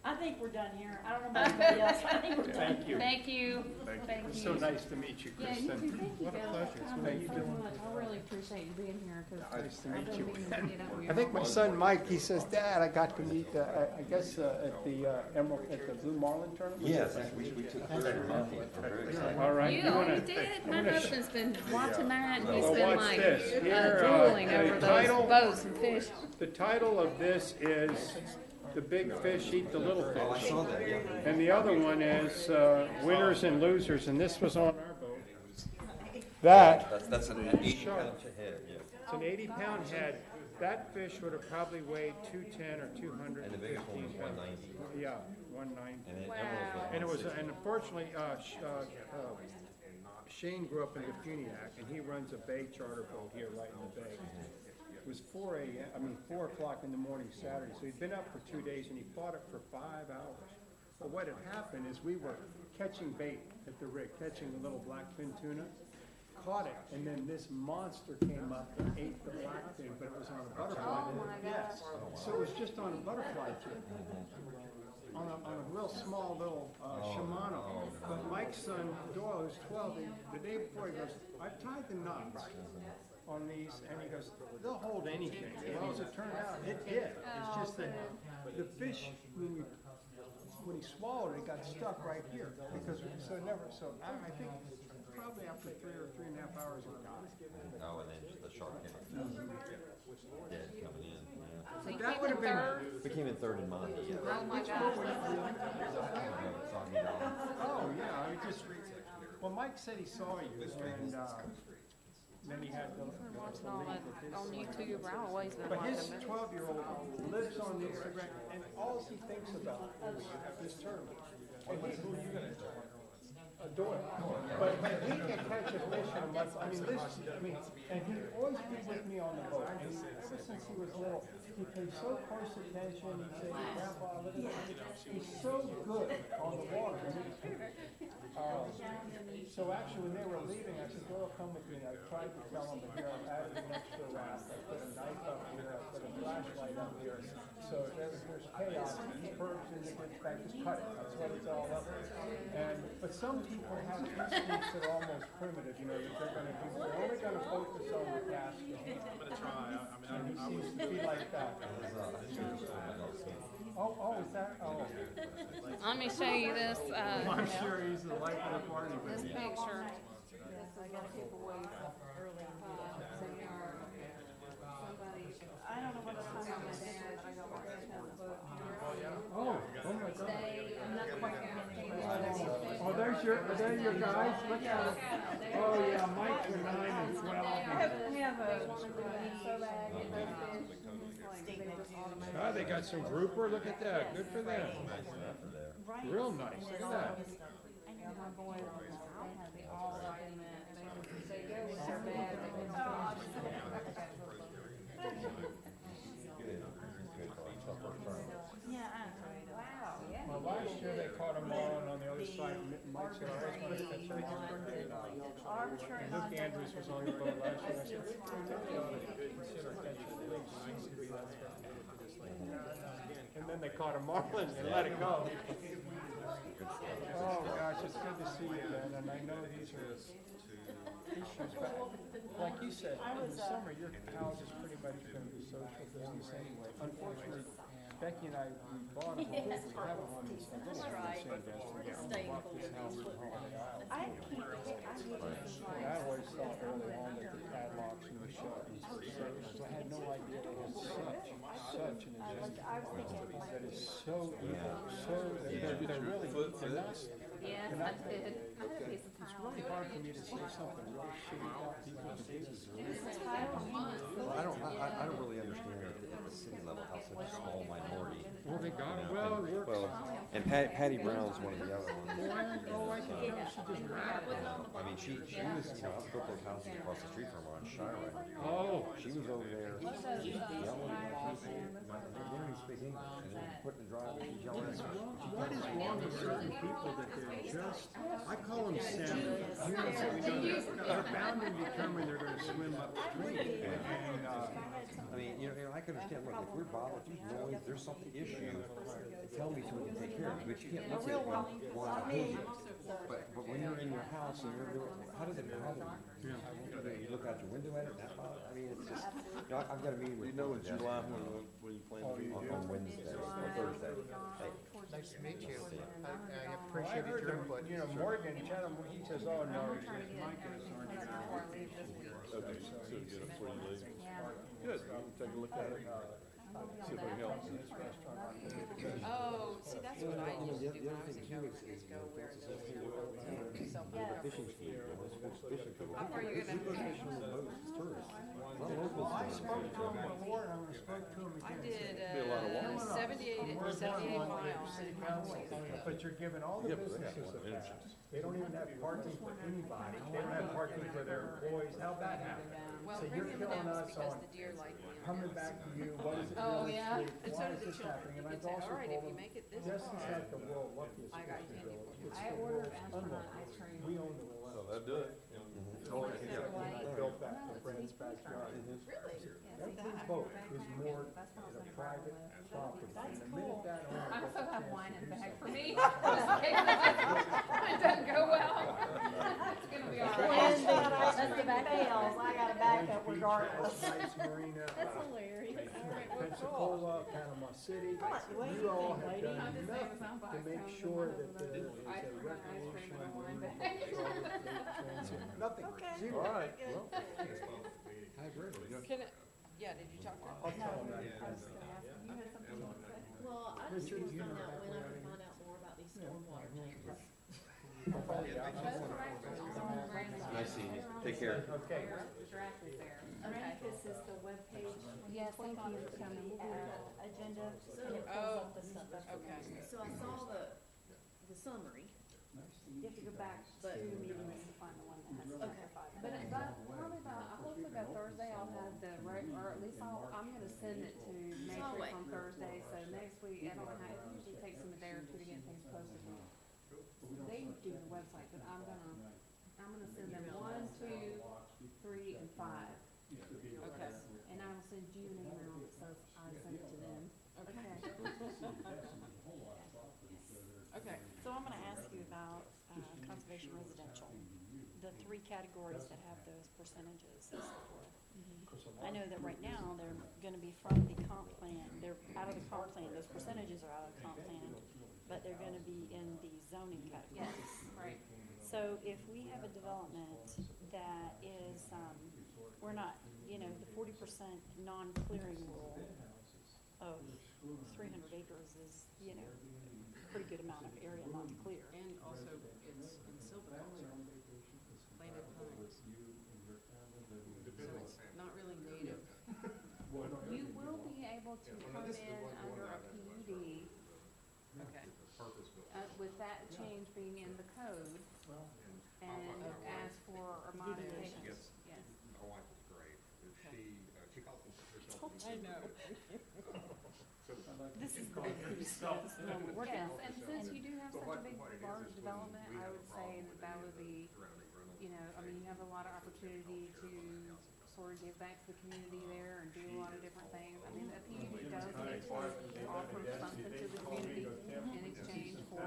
I think we're done here. I don't know about anybody else. I think we're done. Thank you. Thank you. It was so nice to meet you, Yeah, you Kristen. too, thank you What a guys. pleasure. Thank Thank you you. so much. I really appreciate you being here, cause Nice to I've meet been you. meaning to get up with I think my y'all. son Mike, he says, Dad, I got to meet, I guess, at the Emerald, at the Blue Marlin tournament? Yes, we took third month, we're very excited. All right. You wanna- already did. My wanna sh- husband's been watching that and he's Well, been watch like this. Here, drooling the over title- those boats and fish. The title of this is The Big Fish Eat the Little Oh, I Fish. saw that, yeah. And the other one is Winners and Losers, and this was on our boat. That, That's an 80-pound head, yeah. it's an 80-pound head. That fish would have probably weighed 210 or 215 And the biggest one was pounds. 190. Yeah, 190. And then Wow. Emerald And it was, was and unfortunately, Shane grew up in Defuniak, and he runs a bay charter boat here right in the bay. It was 4 o'clock in the morning Saturday, so he'd been up for 2 days, and he fought it for 5 hours. But what had happened is we were catching bait at the rig, catching the little blackfin tuna, caught it, and then this monster came up and ate the blackfin, but it was on a butterfly. Oh my Yes, so it was just on a butterfly trip, on a real small little Shimano. But Mike's son Doyle, who's 12, the day before, he goes, I've tied the knots on these, and he goes, they'll hold anything. Well, as it turned out, it did. It's just that the fish, when he swallowed it, it got stuck right here, because, so it never, so I think probably after 3 or 3.5 hours it died. Oh, and then the shark came dead coming in, yeah. So you That came would in have been- third? We came in third in Monty, yeah. Oh my gosh. Oh, yeah, I just, well, Mike said he saw you, and, then he had the Been watching all lead that with his. on YouTube. I've always been But his watching it. 12-year-old lives on Instagram, and all he thinks about is this tournament. And who are you gonna Doyle. But he can catch a fish in a month. I mean, and he'd always be with me on the boat. And ever since he was little, he paid so close attention. He'd say, Grandpa, look at this. He's so good on the water. So actually, when they were leaving, I said, Doyle, come with me. And I tried to tell him, but here, I added an extra raft. I put a knife up here. I put a flashlight up here. So if there's chaos, he perks and it gets back, just cut it. That's what it's all up. But some people have instincts that are almost primitive, you know, that they're only gonna focus on the task at hand. I'm gonna try. And he seems to be like that. Oh, is that, oh. Let me show you this, I'm sure he's the life of the party, but this picture. This is a giveaway early, somebody, I don't know what I it's got my called. dad, I got my grandpa's book here. oh my God. I'm not quite guaranteed. Oh, are there your guys? Look at it. Oh, yeah, Mike for 9 and 12. We have a. So bad, get those fish, like, they just automatically. Oh, they got some grouper, look at that, good for them. Right. Real nice, look at that. Yeah, my boys, they have it all up in that, they go with their dad, they go Yeah, wow, yeah. Well, last year they caught them all, and on the other side, Mike said, I always want to catch it. And Luke Andrews was on the boat last year, I said, we ought to consider catching the least. And then they caught a marlin and let it go. Oh, gosh, it's good to see you, man, and I know these are issues, but like you said, in the summer, your house is pretty much going to be social business anyway. Unfortunately, Becky and I, we bought a home, we have a home in San Francisco. We bought this house in Holiday Island. I can't, I always thought early on that the padlocks and the shutters were safe. I had no idea they had such an agenda. That is so evil, so, they're really, they're not. Yes, I did. I had a piece of It's tile. really hard for me to say something really shitty about people to do this. Well, I don't really understand at the city level how such a small minority. Well, they got it, you know, well, and- it works. Well, and Patty Brown's one of the other ones. Oh, I didn't know, she just ran. I mean, she was, you know, I built those houses across the street from her on Shira. Oh. She was over there yelling at people don't even speak English, and then putting the driver, he's yelling at us. What is wrong with certain people that they're just, I call them savage. You know, they're bound and determined they're gonna swim upstream. And, I mean, I can understand, look, if we're bothered, if there's noise, there's something issue, tell me so we can take care of it, but you can't look at it well, I hate it. But when you're in your house and you're doing, how does it bother you? You look out your window at it, that bother, I mean, it's just, I've got a meeting with. You know in both of them July when you plan to be here. On Wednesday, or Thursday. Hey, Nice to meet you. I I appreciate heard your that, input. Morgan, he says, oh, no, I'm trying to get everything put up before I leave this week. Okay, so you get it before you leave. Yeah. Good, you can take a look at it, see if it helps. Oh, see, that's what I used to do the when I other was thing in too government, is, is go where those the fishing school, fishing school. How far are you gonna Fishing school, most tourists. Not locals. I spoke to him before, and I'm gonna speak to him I again. did, Be a lot of walking. 78 miles. City council, but you're giving all the businesses a pass. They don't even have parking for anybody. They don't have parking for their employees. How'd that happen? Well, So you're premium killing now us is because on the deer like me. coming back to you, what is it Oh, really yeah. sweet? And so Why do is the this children. happening? And You I've can say, also all right, if told you them, make it this this far, is like the world luckiest I got fishing candy village. for you. It's I the ordered world's astronaut unlucky. ice cream. We own the So land. that'd do it. I built that in Fred's backyard. Really? Every boat is moored in a private property. And the minute that owner I gets also a have chance wine to in do the bag for something, me. It doesn't go well. It's gonna be all When right. that ice cream fails, I gotta back up Orange Beach, regardless. Nice Marina, That's hilarious. Pensacola, Panama City. You all have done nothing to make sure that there is a recreational marina charter transit. Nothing, zero. All right, Good. well, Can it, yeah, did you talk to her? I'll tell them that. Well, I just want to find out when I can find out more about these stormwater changes. That's what I told Brandon. Nice seeing you. Take care. Okay. Draft is there. Okay, this is the webpage. Yes, thank you for coming. Agenda, and it Oh, pulls up the stuff. okay. So I saw the summary. You have to go back But- to meetings to find the one that has. Okay. But probably hopefully by Thursday I'll have the right, or at least I'm gonna send it to Matrix on Thursday, so next week, I don't have, it usually takes them a day or two to get things posted. They do the website, but I'm gonna send them 1, 2, 3, and 5. Okay. And I will send you an email that says I sent it to them. Okay. Okay. So I'm gonna ask you about, conservation residential, the three categories that have those percentages and so forth. I know that right now, they're gonna be from the comp plan, they're out of the comp plan, those percentages are out of the comp plan, but they're gonna be in the zoning categories. Yes, right. So if we have a development that is, we're not, the 40% non-clearing rule of 300 acres is, a pretty good amount of area not to clear. And also, it's in silver planted pines. So it's not really native. You will be able to come in under a PUD, Okay. with that change being in the code, and ask for a modification. Yes. My wife is great. She calls herself. I know. This is the big piece that this is what we're working Yes, on. and since you do have such a big, large development, I would say that would be, you have a lot of opportunity to sort of give back to the community there and do a lot of different things. I mean, a PUD does need to offer something to the community in exchange for,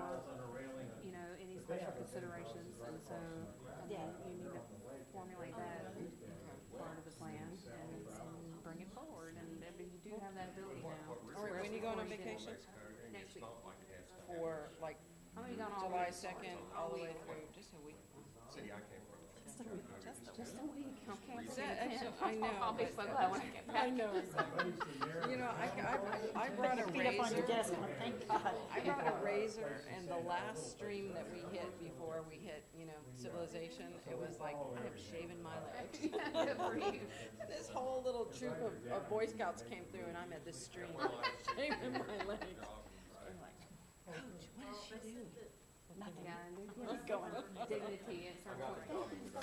any special considerations, and so, you need to formulate that part of the plan and bring it forward, and you do have that ability now. All right, when are you going on vacation? Next week. For like I'm gonna be gone all July week. 2nd, all the way through, just a week. City I came from. Just a week, okay. I know. I'll be so glad when I get back. I know. I brought a Feet up on your razor. desk, thank God. I brought a razor, and the last stream that we hit before we hit, civilization, it was like, I am shaving my legs. Good for you. This whole little troop of Boy Scouts came through, and I'm at this stream, shaving my legs. I'm like, Coach, what does she do? Nothing. Yeah, and Keep there's going. dignity at some point.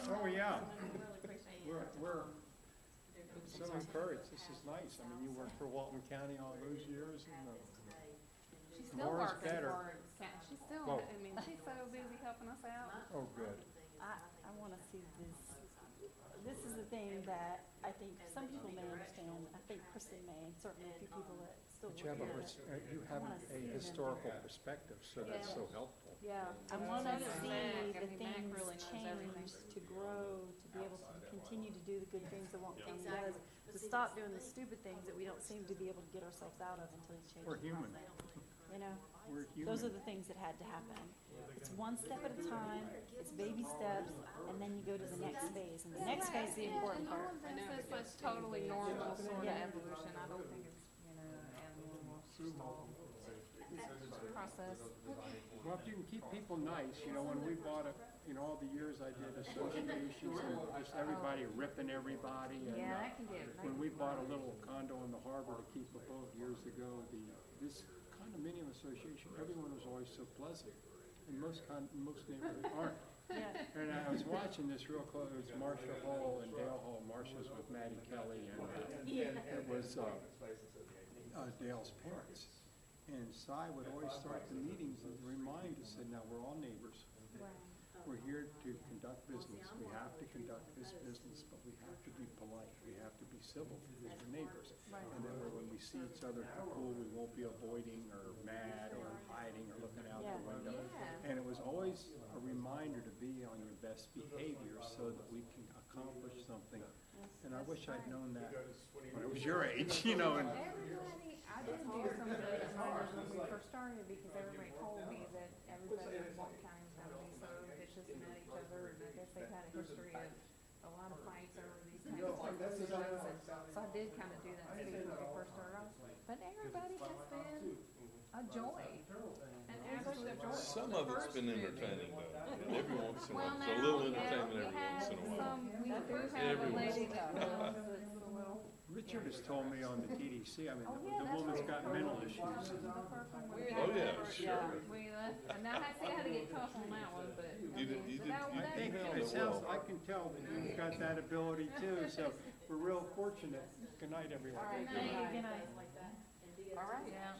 Oh, yeah. I really appreciate it. We're, so I'm encouraged, this is nice. I mean, you worked for Walton County all those years, and She's still more is working better. for us. She's still, Whoa. I mean, she's so busy helping us out. Oh, good. I wanna see this. This is the thing that I think some people may understand. I think Kristen may, and certainly a few people that still But work you have here. you have a historical perspective, so that's so helpful. Yeah. I wanna So does see Mac. I the mean, Mac things really knows everything. change, to grow, to be able to continue to do the good things that Walton County does, to stop doing the stupid things that we don't seem to be able to get ourselves out of until you change We're the human. process. You know? We're Those are human. the things that had to happen. It's one step at a time, it's baby steps, and then you go to the next phase, and the next phase is the important part. I know, it's like totally normal sort of evolution. I don't think it's, abnormal. It's just all process. Well, if you can keep people nice, when we bought it, all the years I did associations and just everybody ripping everybody. And, Yeah, that can get. when we bought a little condo in the harbor to keep a boat years ago, this condominium association, everyone was always so pleasant. And most neighborhoods aren't. Yeah. And I was watching this real close, Marcia Hall and Dale Hall. Marcia's with Maddie Kelly, and it was Dale's parents. And Cy would always start the meetings and remind us, and now we're all neighbors. We're here to conduct business. We have to conduct this business, but we have to be polite. We have to be civil because we're neighbors. And then when we see each other at the pool, we won't be avoiding or mad or hiding or looking out the window. Yeah. And it was always a reminder to be on your best behavior so that we can accomplish something. And I wish I'd known that when I was your age, and Everybody, I did do some of those reminders when we first started because everybody told me that everybody in Walton County was gonna be so vicious and at each other, and I guess they've had a history of a lot of fights over these kinds of decisions, and so I did kind of do that too when we first started off. But everybody has been a joy, an absolute joy. Some of it's been entertaining though, every once in a Well, while, it's a little now, entertainment we every have once in a while. some, we do have a Every lady once that comes that's a little. Richard has told me on the TDC, I mean, Oh, the yeah, that's woman's right. got mental issues. The person with the Oh, yeah, guy. sure. We, and now I see how to get tough on that one, but. I You did- mean, you but did- you that- I think handle it it sounds, well. I can tell that you've got that ability too, so we're real fortunate. Good night, everyone. All right, Good night. good night. All right, yeah.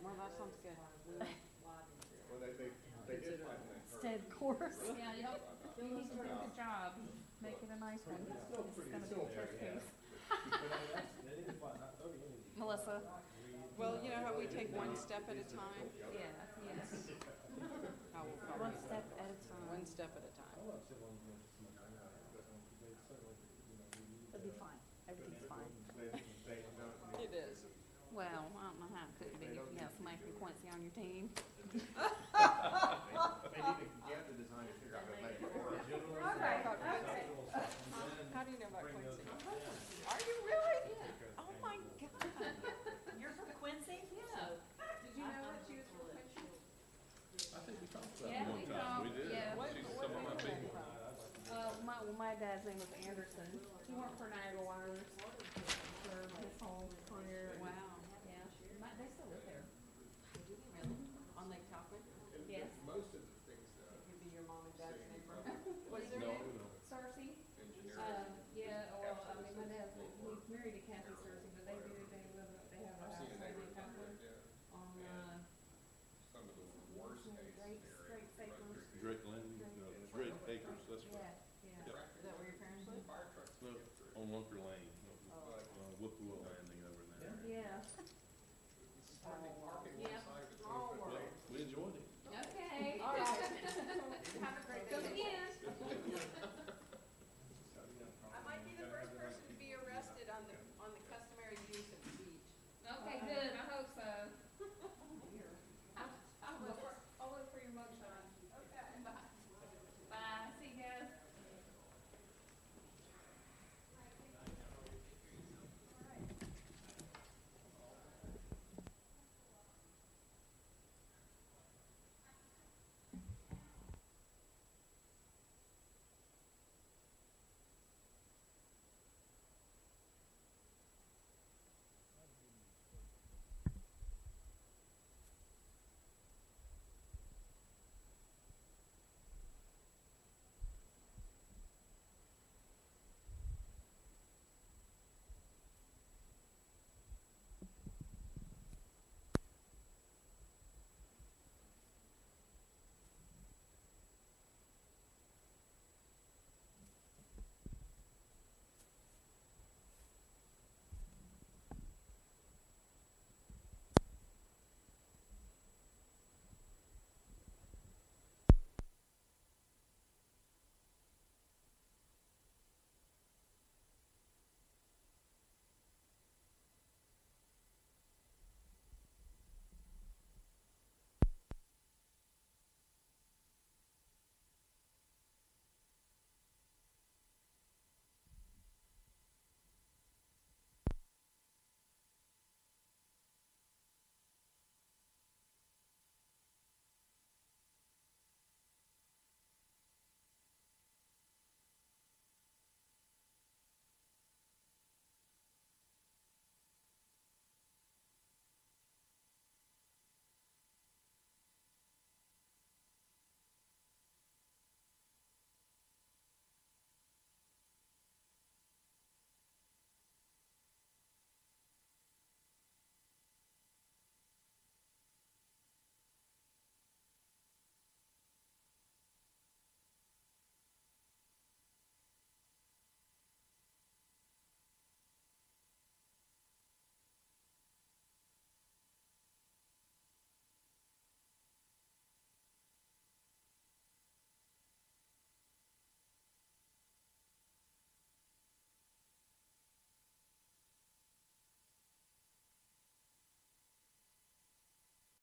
Well, that sounds good. Well, they did find that. Stay the course. Yeah, you need to do the job, make it a nice one. It's gonna be a test case. Melissa? Well, you know how we take one step at a time? Yeah, yes. I will One probably, step at a time. one step at a time. It'll be fine. Everything's fine. It is. Well, I don't know how it could be if you have Mike and Quincy on your team. They need to get the design to figure out how to make it work. How do you know about Quincy? Are you really? Oh my God. You're from Quincy? Yeah. Did you know that she was from Quincy? I think we talked about Yeah, it we one time, we talked, did, yeah. she's some of my people. My dad's name was Anderson. He worked for Niagara Wires for his whole career. Wow. Yeah. They still live there. Really? On Lake Talcott? Yes. Most of the things that. It could be your mom and dad's neighbor. What's their No, name? no. Cersei? Engineering. Yeah, well, I mean, my dad's, he's married to Kathy Cersei, but they live, they have a I've house seen in it. Lake Talcott Yeah. on, Some of the worst case Drake scenarios. Acres. Drake Landing, no, Drake Acres, that's right. Yeah, Yep. Is that where your parents live? Fire trucks. No, on Lunker Lane, Whippoorwill Landing over there. yeah. Starting